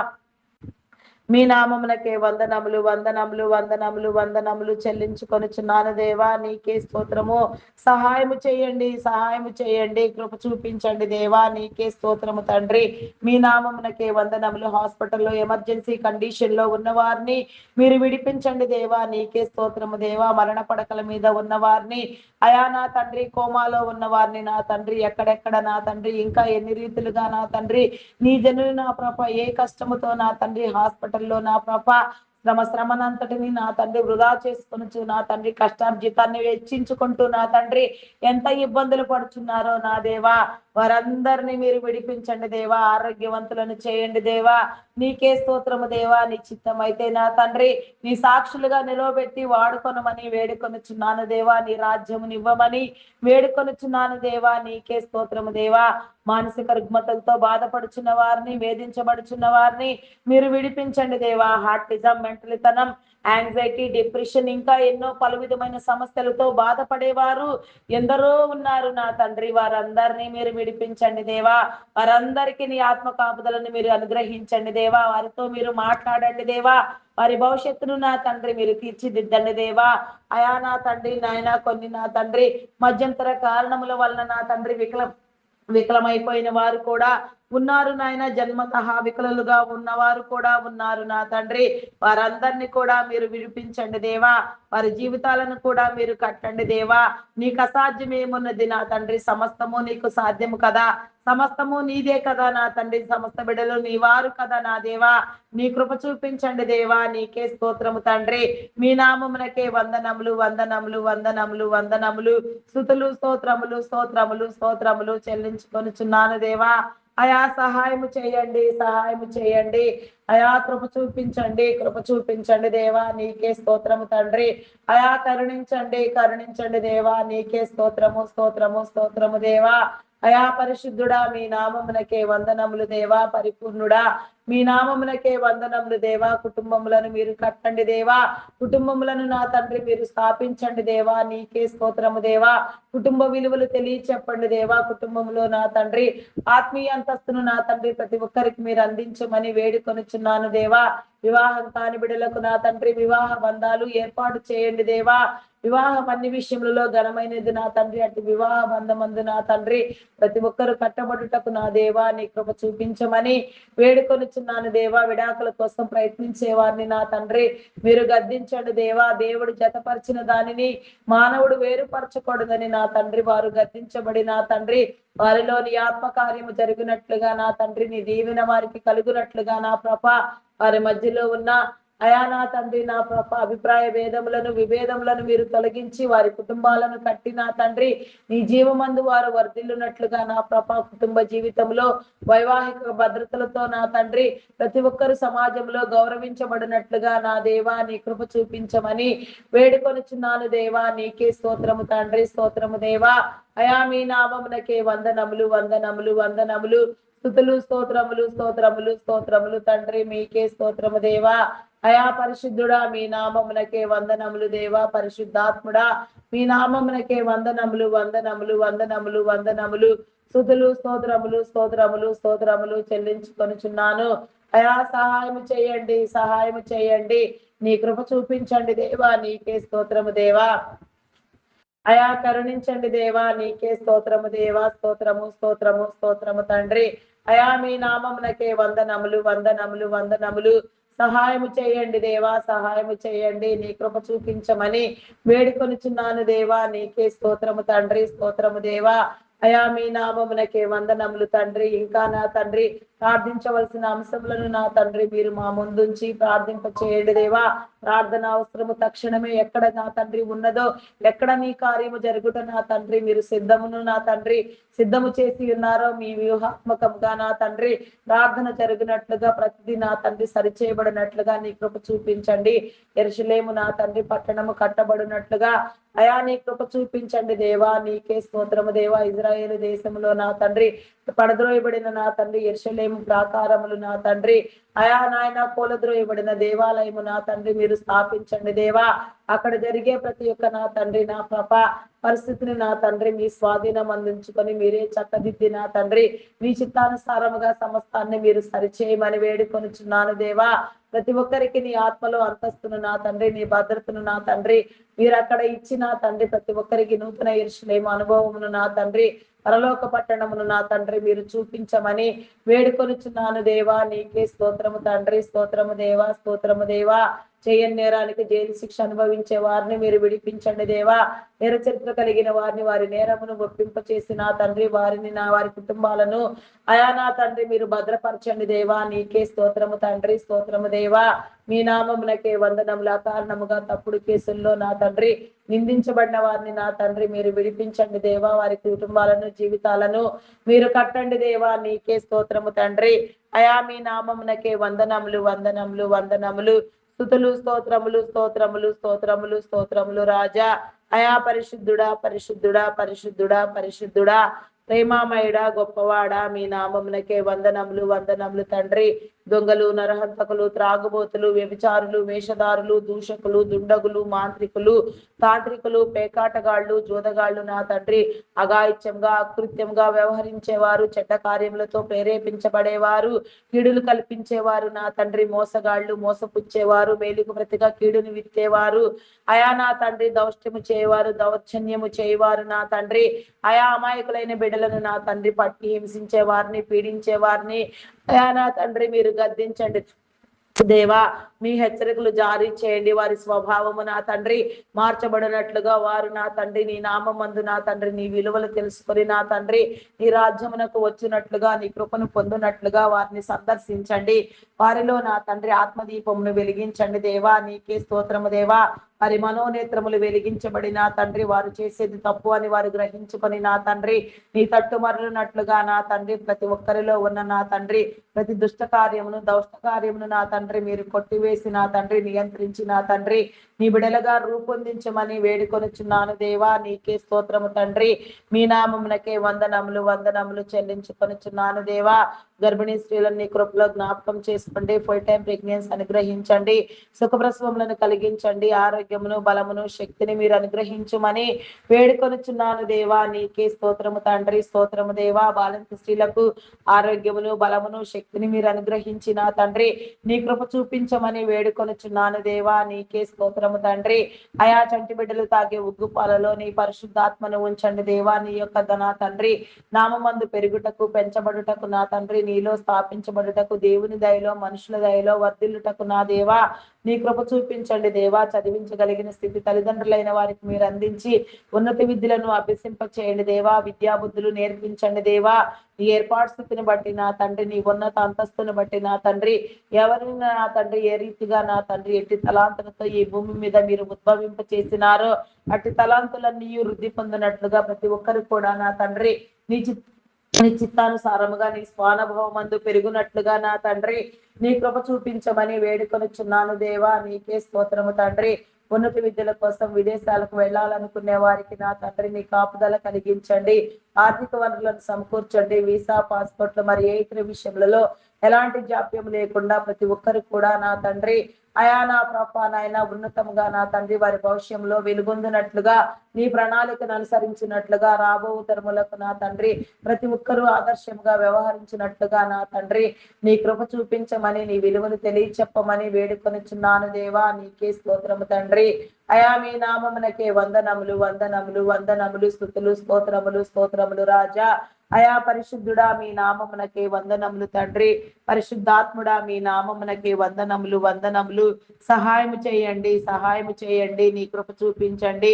మీ నామమునకే వందనములు వందనములు వందనములు వందనములు చెల్లించుకొనుచున్నాను దేవా. నీకే స్తోత్రము. సహాయము చేయండి, సహాయము చేయండి, కృప చూపించండి దేవా. నీకే స్తోత్రము తండ్రి. మీ నామమునకే వందనములు. హాస్పిటల్లో ఎమర్జెన్సీ కండిషన్ లో ఉన్న వారిని మీరు విడిపించండి దేవా. నీకే స్తోత్రము దేవా. మరణ పడకల మీద ఉన్న వారిని, అయా నా తండ్రి కోమాలో ఉన్న వారిని నా తండ్రి, ఎక్కడెక్కడ నా తండ్రి, ఇంకా ఎన్ని రీతులుగా నా తండ్రి నీ జనులు నా ప్రభ ఏ కష్టముతో నా తండ్రి హాస్పిటల్లో నా ప్రభ శ్రమనంతటిని నా తండ్రి వృధా చేసుకొనుచు నా తండ్రి కష్టార్జితాన్ని వెచ్చించుకుంటూ నా తండ్రి ఎంత ఇబ్బందులు పడుచున్నారో నా దేవా, వారందరినీ మీరు విడిపించండి దేవా. ఆరోగ్యవంతులను చేయండి దేవా. నీకే స్తోత్రము దేవా. నీ చిత్తం అయితే నా తండ్రి నీ సాక్షులుగా నిలవబెట్టి వాడుకొనమని వేడుకొనుచున్నాను దేవా. నీ రాజ్యముని ఇవ్వమని వేడుకొనుచున్నాను దేవా. నీకే స్తోత్రము దేవా. మానసిక రుగ్మతలతో బాధపడుచున్న వారిని, వేధించబడుచున్న వారిని మీరు విడిపించండి దేవా. హార్టిజం, మెంటలితనం, యాంగ్జైటీ, డిప్రెషన్, ఇంకా ఎన్నో పలు విధమైన సమస్యలతో బాధపడేవారు ఎందరో ఉన్నారు నా తండ్రి. వారందరినీ మీరు విడిపించండి దేవా. వారందరికీ నీ ఆత్మ కాపుదలను మీరు అనుగ్రహించండి దేవా. వారితో మీరు మాట్లాడండి దేవా. వారి భవిష్యత్తును నా తండ్రి మీరు తీర్చిదిద్దండి దేవా. అయా నా తండ్రి నాయన కొన్ని నా తండ్రి మధ్యంతర కారణముల వలన నా తండ్రి వికలమైపోయిన వారు కూడా ఉన్నారు నాయన. జన్మతః వికలులుగా ఉన్నవారు కూడా ఉన్నారు నా తండ్రి. వారందరినీ కూడా మీరు విడిపించండి దేవా. వారి జీవితాలను కూడా మీరు కట్టండి దేవా. నీకు అసాధ్యం ఏమున్నది నా తండ్రి. సమస్తము నీకు సాధ్యము కదా. సమస్తము నీదే కదా నా తండ్రి. సమస్త బిడ్డలు నీ వారు కదా నా దేవా. నీ కృప చూపించండి దేవా. నీకే స్తోత్రము తండ్రి. మీ నామమునకే వందనములు వందనములు వందనములు వందనములు స్తుతులు స్తోత్రములు స్తోత్రములు స్తోత్రములు చెల్లించుకొనుచున్నాను దేవా. అయా సహాయము చేయండి, సహాయము చేయండి. అయా కృప చూపించండి, కృప చూపించండి దేవా. నీకే స్తోత్రము తండ్రి. అయా కరుణించండి, కరుణించండి దేవా. నీకే స్తోత్రము స్తోత్రము స్తోత్రము దేవా. అయా పరిశుద్ధుడా మీ నామమునకే వందనములు దేవా. పరిపూర్ణుడా మీ నామమునకే వందనములు దేవా. కుటుంబములను మీరు కట్టండి దేవా. కుటుంబములను నా తండ్రి మీరు స్థాపించండి దేవా. నీకే స్తోత్రము దేవా. కుటుంబ విలువలు తెలియచెప్పండి దేవా. కుటుంబంలో నా తండ్రి ఆత్మీయ అంతస్తును నా తండ్రి ప్రతి ఒక్కరికి మీరు అందించమని వేడుకొనుచున్నాను దేవా. వివాహం కాని బిడ్డలకు నా తండ్రి వివాహ బంధాలు ఏర్పాటు చేయండి దేవా. వివాహం అన్ని విషయములలో ఘనమైనది నా తండ్రి. అటు వివాహ బంధమందు నా తండ్రి ప్రతి ఒక్కరు కట్టబడుటకు నా దేవా నీ కృప చూపించమని వేడుకొనుచున్నాను దేవా. విడాకుల కోసం ప్రయత్నించే వారిని నా తండ్రి మీరు గద్దించండి దేవా. దేవుడు జతపరిచిన దానిని మానవుడు వేరుపరచకూడదని నా తండ్రి వారు గద్దించబడి నా తండ్రి వారిలో నీ ఆత్మకార్యము జరిగినట్లుగా నా తండ్రి నీ దీవెన వారికి కలుగునట్లుగా నా ప్రభ వారి మధ్యలో ఉన్న అయా నా తండ్రి నా ప్రభ అభిప్రాయ భేదములను విభేదములను మీరు తొలగించి వారి కుటుంబాలను కట్టి నా తండ్రి నీ జీవమందు వారు వర్ధిల్లునట్లుగా నా ప్రభ కుటుంబ జీవితంలో వైవాహిక భద్రతలతో నా తండ్రి ప్రతి ఒక్కరు సమాజంలో గౌరవించబడినట్లుగా నా దేవా నీ కృప చూపించమని వేడుకొనుచున్నాను దేవా. నీకే స్తోత్రము తండ్రి, స్తోత్రము దేవా. అయా మీ నామమునకే వందనములు వందనములు వందనములు స్తుతులు స్తోత్రములు స్తోత్రములు స్తోత్రములు తండ్రి. మీకే స్తోత్రము దేవా. అయా పరిశుద్ధుడా మీ నామమునకే వందనములు దేవా. పరిశుద్ధాత్ముడా మీ నామమునకే వందనములు వందనములు వందనములు వందనములు స్తుతులు స్తోత్రములు స్తోత్రములు స్తోత్రములు చెల్లించుకొనుచున్నాను. అయా సహాయము చేయండి, సహాయము చేయండి. నీ కృప చూపించండి దేవా. నీకే స్తోత్రము దేవా. అయా కరుణించండి దేవా. నీకే స్తోత్రము దేవా. స్తోత్రము స్తోత్రము స్తోత్రము తండ్రి. అయా మీ నామమునకే వందనములు వందనములు వందనములు. సహాయము చేయండి దేవా, సహాయము చేయండి. నీ కృప చూపించమని వేడుకొనుచున్నాను దేవా. నీకే స్తోత్రము తండ్రి, స్తోత్రము దేవా. అయా మీ నామమునకే వందనములు తండ్రి. ఇంకా నా తండ్రి ప్రార్థించవలసిన అంశములను నా తండ్రి మీరు మా ముందుంచి ప్రార్థింప చేయండి దేవా. ప్రార్థన అవసరము తక్షణమే ఎక్కడ నా తండ్రి ఉన్నదో, ఎక్కడ నీ కార్యము జరుగుట నా తండ్రి మీరు సిద్ధమును నా తండ్రి సిద్ధము చేసి ఉన్నారో మీ వ్యూహాత్మకంగా నా తండ్రి ప్రార్థన జరిగినట్లుగా ప్రతిదీ నా తండ్రి సరిచేయబడినట్లుగా నీ కృప చూపించండి. యెరూషలేము నా తండ్రి పట్టణము కట్టబడినట్లుగా అయా నీ కృప చూపించండి దేవా. నీకే స్తోత్రము దేవా. ఇజ్రాయేలు దేశంలో నా తండ్రి పడద్రోయబడిన నా తండ్రి యెరూషలేము ప్రాకారములు నా తండ్రి అయా నాయన కూలద్రోయబడిన దేవాలయము నా తండ్రి మీరు స్థాపించండి దేవా. అక్కడ జరిగే ప్రతి ఒక్క నా తండ్రి నా పరిస్థితిని నా తండ్రి మీ స్వాధీనం అందించుకొని మీరే చక్కదిద్ది నా తండ్రి మీ చిత్తానుసారముగా సమస్తాన్ని మీరు సరిచేయమని వేడుకొనుచున్నాను దేవా. ప్రతి ఒక్కరికి నీ ఆత్మలో అంతస్తును నా తండ్రి నీ భద్రతను నా తండ్రి మీరు అక్కడ ఇచ్చిన తండ్రి ప్రతి ఒక్కరికి నూతన యెరూషలేము అనుభవమును నా తండ్రి పరలోక పట్టణమును నా తండ్రి మీరు చూపించమని వేడుకొనుచున్నాను దేవా. నీకే స్తోత్రము తండ్రి. స్తోత్రము దేవా. స్తోత్రము దేవా. చేయని నేరానికి జైలు శిక్ష అనుభవించే వారిని మీరు విడిపించండి దేవా. నేర చరిత్ర కలిగిన వారిని వారి నేరమును ఒప్పింప చేసి నా తండ్రి వారిని వారి కుటుంబాలను అయా నా తండ్రి మీరు భద్రపరచండి దేవా. నీకే స్తోత్రము తండ్రి. స్తోత్రము దేవా. మీ నామమునకే వందనములు. అకారణముగా తప్పుడు కేసుల్లో నా తండ్రి నిందించబడిన వారిని నా తండ్రి మీరు విడిపించండి దేవా. వారి కుటుంబాలను జీవితాలను మీరు కట్టండి దేవా. నీకే స్తోత్రము తండ్రి. అయా మీ నామమునకే వందనములు వందనములు వందనములు స్తుతులు స్తోత్రములు స్తోత్రములు స్తోత్రములు స్తోత్రములు రాజా. అయా పరిశుద్ధుడా పరిశుద్ధుడా పరిశుద్ధుడా పరిశుద్ధుడా ప్రేమామయుడా గొప్పవాడా మీ నామమునకే వందనములు వందనములు తండ్రి. దొంగలు నరహంతకులు త్రాగుబోతులు వ్యభిచారులు వేషధారులు దూషకులు దుండగులు మాంత్రికులు తాంత్రికులు పేకాటగాళ్లు జోదగాళ్లు నా తండ్రి అఘాయిత్యంగా అకృత్యంగా వ్యవహరించేవారు చెడ్డ కార్యములతో ప్రేరేపించబడేవారు కీడులు కల్పించేవారు నా తండ్రి మోసగాళ్లు మోసపుచ్చేవారు మేలుకు ప్రతిగా కీడును విత్తేవారు అయా నా తండ్రి దౌష్ట్యము చేయవారు దౌర్జన్యము చేయవారు నా తండ్రి అయా అమాయకులైన బిడ్డలను నా తండ్రి పట్టి హింసించే వారిని పీడించే వారిని అయా నా తండ్రి మీరు గద్దించండి దేవా. మీ హెచ్చరికలు జారీ చేయండి. వారి స్వభావము నా తండ్రి మార్చబడినట్లుగా వారు నా తండ్రి నీ నామమందు నా తండ్రి నీ విలువలు తెలుసుకొని నా తండ్రి నీ రాజ్యమునకు వచ్చినట్లుగా నీ కృపను పొందినట్లుగా వారిని సందర్శించండి. వారిలో నా తండ్రి ఆత్మదీపమును వెలిగించండి దేవా. నీకే స్తోత్రము దేవా. వారి మనోనేత్రములు వెలిగించబడి నా తండ్రి వారు చేసేది తప్పు అని వారు గ్రహించుకొని నా తండ్రి నీ తట్టు మరలునట్లుగా నా తండ్రి ప్రతి ఒక్కరిలో ఉన్న నా తండ్రి ప్రతి దుష్ట కార్యమును దౌష్ట కార్యమును నా తండ్రి మీరు కొట్టివేసి నా తండ్రి నియంత్రించి నా తండ్రి నీ బిడలుగా రూపొందించమని వేడుకొనుచున్నాను దేవా. నీకే స్తోత్రము తండ్రి. మీ నామమునకే వందనములు వందనములు చెల్లించుకొనుచున్నాను దేవా. గర్భిణీ స్త్రీలను నీ కృపలో జ్ఞాపకం చేసుకోండి. ఫుల్ టైం ప్రెగ్నెన్సీ అనుగ్రహించండి. సుఖప్రసవములను కలిగించండి. ఆరోగ్యమును బలమును శక్తిని మీరు అనుగ్రహించుమని వేడుకొనుచున్నాను దేవా. నీకే స్తోత్రము తండ్రి. స్తోత్రము దేవా. బాలింత స్త్రీలకు ఆరోగ్యమును బలమును శక్తిని మీరు అనుగ్రహించిన తండ్రి నీ కృప చూపించమని వేడుకొనుచున్నాను దేవా. నీకే స్తోత్రము తండ్రి. అయా చంటి బిడ్డలు తాగే ఉగ్గు పాలలో నీ పరిశుద్ధాత్మను ఉంచండి దేవా. నీ యొక్క నా తండ్రి నామమందు పెరుగుటకు పెంచబడుటకు నా తండ్రి నీలో స్థాపించబడుటకు దేవుని దయలో మనుషుల దయలో వర్ధిల్లుటకు నా దేవా నీ కృప చూపించండి దేవా. చదివించగలిగిన స్థితి తల్లిదండ్రులైన వారికి మీరు అందించి ఉన్నత విద్యలను అభ్యసింప చేయండి దేవా. విద్యాబుద్ధులు నేర్పించండి దేవా. నీ ఏర్పాటు స్థితిని బట్టి నా తండ్రి నీ ఉన్నత అంతస్తుని బట్టి నా తండ్రి ఎవరిని నా తండ్రి ఏ రీతిగా నా తండ్రి ఎట్టి తలాంతులతో ఈ భూమి మీద మీరు ఉద్భవింప చేసినారో అట్టి తలాంతులన్నీ వృద్ధి పొందినట్లుగా ప్రతి ఒక్కరు కూడా నా తండ్రి నీ చిత్తానుసారముగా నీ స్వానుభవమందు పెరుగునట్లుగా నా తండ్రి నీ కృప చూపించమని వేడుకొనుచున్నాను దేవా. నీకే స్తోత్రము తండ్రి. ఉన్నత విద్యల కోసం విదేశాలకు వెళ్ళాలనుకునే వారికి నా తండ్రి నీ కాపుదల కలిగించండి. ఆర్థిక వనరులను సమకూర్చండి. వీసా పాస్పోర్ట్లు మరి ఏ ఇతర విషయములలో ఎలాంటి జాప్యం లేకుండా ప్రతి ఒక్కరు కూడా నా తండ్రి అయా నా ప్రభా నాయన ఉన్నతంగా నా తండ్రి వారి భవిష్యంలో వెలుగొందినట్లుగా నీ ప్రణాళికను అనుసరించినట్లుగా రాబో తరములకు నా తండ్రి ప్రతి ఒక్కరూ ఆదర్శంగా వ్యవహరించినట్లుగా నా తండ్రి నీ కృప చూపించమని నీ విలువను తెలియచెప్పమని వేడుకొనుచున్నాను దేవా. నీకే స్తోత్రము తండ్రి. అయా మీ నామమునకే వందనములు వందనములు వందనములు స్తుతులు స్తోత్రములు స్తోత్రములు రాజా. అయా పరిశుద్ధుడా మీ నామమునకే వందనములు తండ్రి. పరిశుద్ధాత్ముడా మీ నామమునకే వందనములు వందనములు. సహాయము చేయండి సహాయము చేయండి. నీ కృప చూపించండి.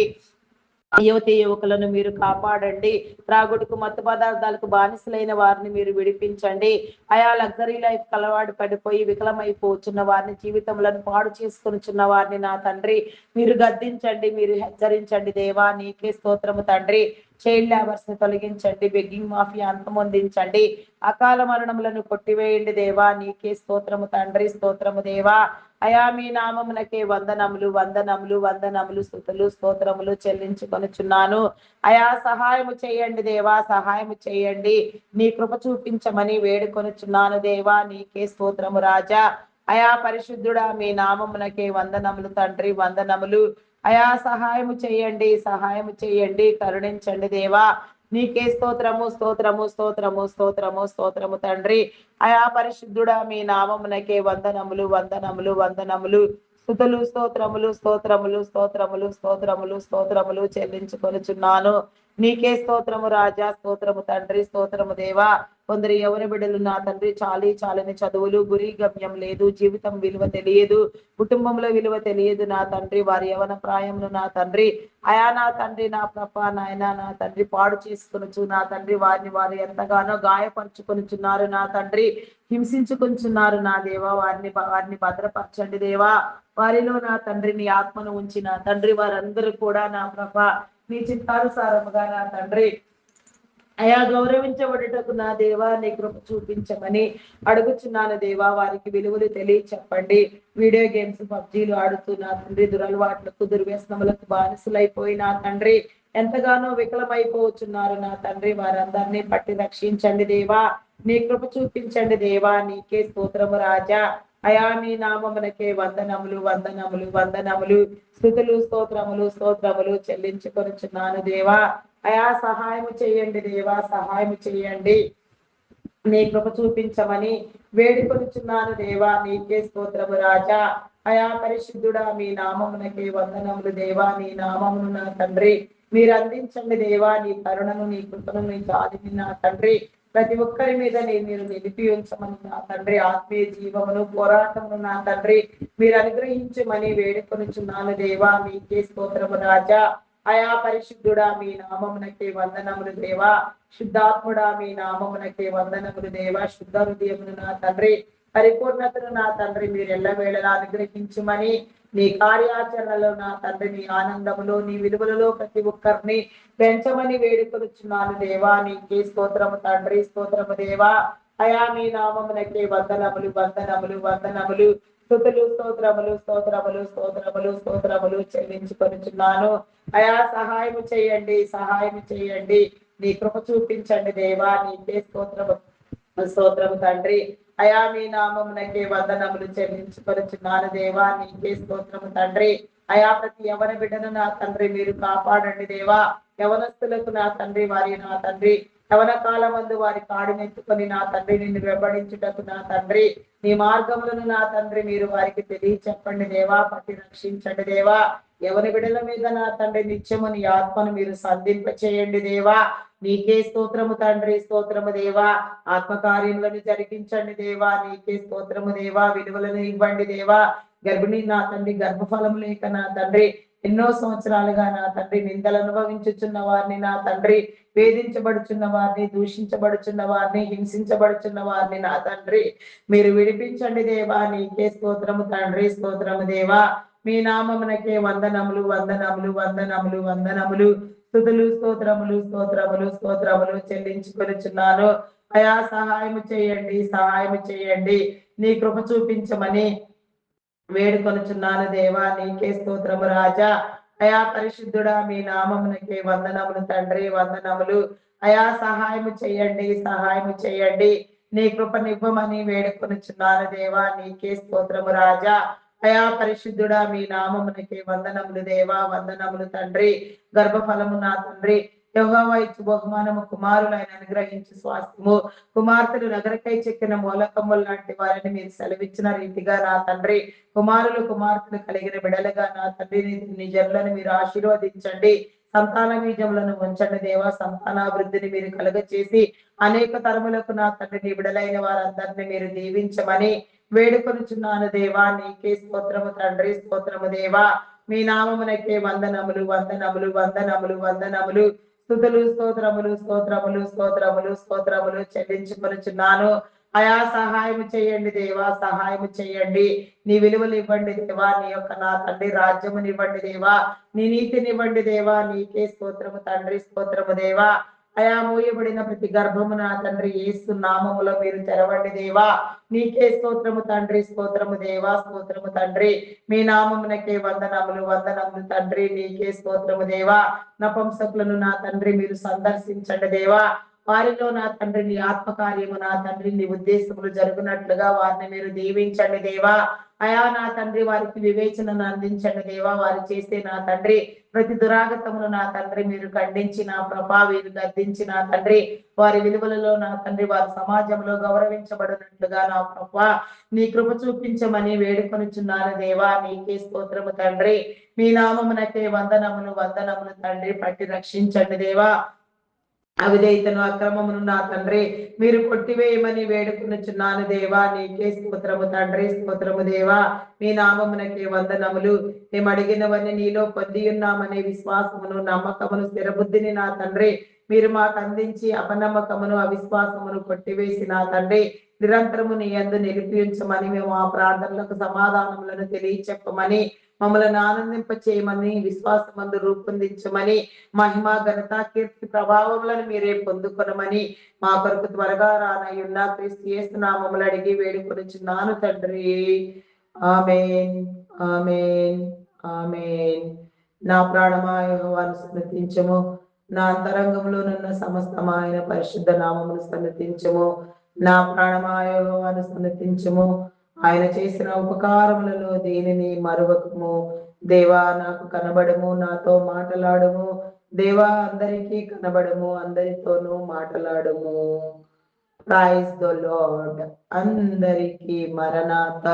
యువతి యువకులను మీరు కాపాడండి. త్రాగుడుకు మత్తు పదార్థాలకు బానిసలైన వారిని మీరు విడిపించండి. ఆయా లగ్జరీ లైఫ్ అలవాటు పడిపోయి వికలమైపోతున్న వారిని, జీవితంలో పాడు చేసుకునిచున్న వారిని నా తండ్రి మీరు గద్దించండి, మీరు హెచ్చరించండి దేవా. నీకే స్తోత్రము తండ్రి. చైల్డ్ లేబర్స్ ని తొలగించండి, బెగ్గింగ్ మాఫియా అంతమొందించండి, అకాల మరణములను కొట్టివేయండి దేవా. నీకే స్తోత్రము తండ్రి, స్తోత్రము దేవా. అయా మీ నామమునకే వందనములు వందనములు వందనములు స్తుతులు స్తోత్రములు చెల్లించుకొనుచున్నాను. అయా సహాయము చేయండి దేవా, సహాయము చేయండి. నీ కృప చూపించమని వేడుకొనుచున్నాను దేవా. నీకే స్తోత్రము రాజా. అయా పరిశుద్ధుడా మీ నామమునకే వందనములు తండ్రి, వందనములు. అయా సహాయము చేయండి, సహాయము చేయండి, కరుణించండి దేవా. నీకే స్తోత్రము స్తోత్రము స్తోత్రము స్తోత్రము స్తోత్రము తండ్రి. అయా పరిశుద్ధుడా మీ నామమునకే వందనములు వందనములు వందనములు స్తుతులు స్తోత్రములు స్తోత్రములు స్తోత్రములు స్తోత్రములు స్తోత్రములు చెల్లించుకొనుచున్నాను. నీకే స్తోత్రము రాజా, స్తోత్రము తండ్రి, స్తోత్రము దేవా. కొందరు యవన బిడ్డలు నా తండ్రి చాలని చదువులు, గురి గమ్యం లేదు, జీవితం విలువ తెలియదు, కుటుంబంలో విలువ తెలియదు నా తండ్రి. వారి యవన ప్రాయమును నా తండ్రి అయా నా తండ్రి నా ప్రభ నాయన నా తండ్రి పాడు చేసుకొనుచు నా తండ్రి వారిని వారు ఎంతగానో గాయపరుచుకొనుచున్నారు నా తండ్రి, హింసించుకొనుచున్నారు నా దేవా. వారిని భద్రపరచండి దేవా. వారిలో నా తండ్రి నీ ఆత్మను ఉంచి నా తండ్రి వారందరూ కూడా నా ప్రభ నీ చిత్తానుసారముగా నా తండ్రి అయా గౌరవించబడుటకు నా దేవా నీ కృప చూపించమని అడుగుచున్నాను దేవా. వారికి విలువలు తెలియ చెప్పండి. వీడియో గేమ్స్ పబ్జీలు ఆడుతూ నా తండ్రి దురలవాట్లకు దుర్వ్యసనములకు బానిసలైపోయి నా తండ్రి ఎంతగానో వికలమైపోతున్నారు నా తండ్రి. వారందరినీ పట్టి రక్షించండి దేవా. నీ కృప చూపించండి దేవా. నీకే స్తోత్రము రాజా. అయా నీ నామమునకే వందనములు వందనములు వందనములు స్తుతులు స్తోత్రములు స్తోత్రములు చెల్లించుకొనుచున్నాను దేవా. అయా సహాయము చేయండి దేవా, సహాయము చేయండి. నీ కృప చూపించమని వేడుకొనుచున్నాను దేవా. నీకే స్తోత్రము రాజా. అయా పరిశుద్ధుడా మీ నామమునకే వందనములు దేవా. నీ నామమును నా తండ్రి మీరు అందించండి దేవా. నీ కరుణను నీ కృపను నీ జాలిని నా తండ్రి ప్రతి ఒక్కరి మీద మీరు నిలిపి ఉంచమని నా తండ్రి. ఆత్మీయ జీవమును పోరాటమును నా తండ్రి మీరు అనుగ్రహించమని వేడుకొనుచున్నాను దేవా. నీకే స్తోత్రము రాజా. అయా పరిశుద్ధుడా మీ నామమునకే వందనములు దేవా. శుద్ధాత్ముడా మీ నామమునకే వందనములు దేవా. శుద్ధ హృదయమును నా తండ్రి పరిపూర్ణతను నా తండ్రి మీరు ఎల్లవేళలా అనుగ్రహించుమని నీ కార్యాచరణలో నా తండ్రి నీ ఆనందములో నీ విలువలలో ప్రతి ఒక్కరిని పెంచమని వేడుకొనుచున్నాను దేవా. నీకే స్తోత్రము తండ్రి, స్తోత్రము దేవా. అయా మీ నామమునకే వందనములు వందనములు వందనములు స్తుతులు స్తోత్రములు స్తోత్రములు స్తోత్రములు స్తోత్రములు చెల్లించుకొనుచున్నాను. అయా సహాయము చేయండి, సహాయము చేయండి. నీ కృప చూపించండి దేవా. నీకే స్తోత్రము స్తోత్రము తండ్రి. అయా మీ నామమునకే వందనములు చెల్లించుకొనుచున్నాను దేవా. నీకే స్తోత్రము తండ్రి. అయా ప్రతి యవన బిడ్డను నా తండ్రి మీరు కాపాడండి దేవా. యవనస్తులకు నా తండ్రి వారి నా తండ్రి యవన కాలమందు వారి కాడినెత్తుకొని నా తండ్రి నిన్ను వెంబడించుటకు నా తండ్రి నీ మార్గములను నా తండ్రి మీరు వారికి తెలియ చెప్పండి దేవా. పట్టి రక్షించండి దేవా. ఎవరి బిడల మీద నా తండ్రి నిత్యము నీ ఆత్మను మీరు సంధింప చేయండి దేవా. నీకే స్తోత్రము తండ్రి, స్తోత్రము దేవా. ఆత్మకార్యములను జరిగించండి దేవా. నీకే స్తోత్రము దేవా. విలువలను ఇవ్వండి దేవా. గర్భిణి నా తండ్రి గర్భఫలము లేక నా తండ్రి ఎన్నో సంవత్సరాలుగా నా తండ్రి నిందలు అనుభవించుచున్న వారిని నా తండ్రి వేధించబడుచున్న వారిని దూషించబడుచున్న వారిని హింసించబడుచున్న వారిని నా తండ్రి మీరు విడిపించండి దేవా. నీకే స్తోత్రము తండ్రి, స్తోత్రము దేవా. మీ నామమునకే వందనములు వందనములు వందనములు వందనములు స్తుతులు స్తోత్రములు స్తోత్రములు స్తోత్రములు చెల్లించుకొనుచున్నాను. అయా సహాయము చేయండి, సహాయము చేయండి. నీ కృప చూపించమని వేడుకొనుచున్నాను దేవా. నీకే స్తోత్రము రాజా. అయా పరిశుద్ధుడా మీ నామమునకే వందనములు తండ్రి, వందనములు. అయా సహాయము చేయండి, సహాయము చేయండి. నీ కృపనివ్వమని వేడుకొనుచున్నాను దేవా. నీకే స్తోత్రము రాజా. అయా పరిశుద్ధుడా మీ నామమునకే వందనములు దేవా, వందనములు తండ్రి. గర్భఫలము నా తండ్రి యెహోవా ఇచ్చు బహుమానము కుమారులైన అనుగ్రహించి స్వాస్థ్యము కుమార్తెలు నగరకై చెక్కిన మూలకమ్ములు లాంటి వారిని మీరు సెలవిచ్చిన రీతిగా నా తండ్రి కుమారులు కుమార్తెలు కలిగిన బిడలుగా నా తండ్రి నీ జనులను మీరు ఆశీర్వదించండి. సంతాన బీజములను ఉంచండి దేవా. సంతానాభివృద్ధిని మీరు కలుగ చేసి అనేక తరములకు నా తండ్రి నీ బిడలైన వారందరినీ మీరు దీవించమని వేడుకొనుచున్నాను దేవా. నీకే స్తోత్రము తండ్రి, స్తోత్రము దేవా. మీ నామమునకే వందనములు వందనములు వందనములు వందనములు స్తుతులు స్తోత్రములు స్తోత్రములు స్తోత్రములు స్తోత్రములు చెల్లించుకొనుచున్నాను. అయా సహాయం చేయండి దేవా, సహాయం చేయండి. నీ విలువలు ఇవ్వండి దేవా, నీ యొక్క నా తండ్రి రాజ్యమునివ్వండి దేవా, నీ నీతినివ్వండి దేవా. నీకే స్తోత్రము తండ్రి, స్తోత్రము దేవా. అయా మూయబడిన ప్రతి గర్భము నా తండ్రి యేసు నామములో మీరు తెరవండి దేవా. నీకే స్తోత్రము తండ్రి, స్తోత్రము దేవా, స్తోత్రము తండ్రి. మీ నామమునకే వందనములు వందనములు తండ్రి. నీకే స్తోత్రము దేవా. నపుంసకులను నా తండ్రి మీరు సందర్శించండి దేవా. వారిలో నా తండ్రి నీ ఆత్మకార్యము నా తండ్రి నీ ఉద్దేశములు జరుగునట్లుగా వారిని మీరు దీవించండి దేవా. అయా నా తండ్రి వారికి వివేచనను అందించండి దేవా. వారు చేసే నా తండ్రి ప్రతి దురాగతమును నా తండ్రి మీరు ఖండించి నా ప్రభా వీరు గద్దించి నా తండ్రి వారి విలువలలో నా తండ్రి వారి సమాజంలో గౌరవించబడినట్లుగా నా ప్రభా నీ కృప చూపించమని వేడుకొనుచున్నాను దేవా. నీకే స్తోత్రము తండ్రి. మీ నామమునకే వందనములు వందనములు తండ్రి. పట్టి రక్షించండి దేవా. అవిధేయతను అక్రమమును నా తండ్రి మీరు కొట్టివేయమని వేడుకొనుచున్నాను దేవా. నీకే స్తోత్రము తండ్రి, స్తోత్రము దేవా. మీ నామమునకే వందనములు. మేము అడిగినవన్నీ నీలో పొంది ఉన్నామనే విశ్వాసమును నమ్మకమును స్థిరబుద్ధిని నా తండ్రి మీరు మాకు అందించి అపనమ్మకమును అవిశ్వాసమును కొట్టివేసి నా తండ్రి నిరంతరము నీ యందు నిలిపి ఉంచమని మేము ఆ ప్రార్థనలకు సమాధానములను తెలియచెప్పమని మమ్మల్ని ఆనందింప చేయమని విశ్వాసమందు రూపొందించమని మహిమ ఘనత కీర్తి ప్రభావములను మీరే పొందుకొనమని మా కొరకు త్వరగా రానయ్యున్న క్రీస్తు యేసు నామములు అడిగి వేడుకొనుచున్నాను తండ్రి. ఆమేన్, ఆమేన్, ఆమేన్. నా ప్రాణమా యెహోవాను స్తుతించుము, నా అంతరంగంలో నున్న సమస్తము ఆయన పరిశుద్ధ నామమును స్తుతించుము. నా ప్రాణమా యెహోవాను స్తుతించుము, ఆయన చేసిన ఉపకారములలో దేనిని మరువకము. దేవా నాకు కనబడము, నాతో మాటలాడము. దేవా అందరికీ కనబడము, అందరితోనూ మాటలాడము. Praise the lord. అందరికీ మరణాత.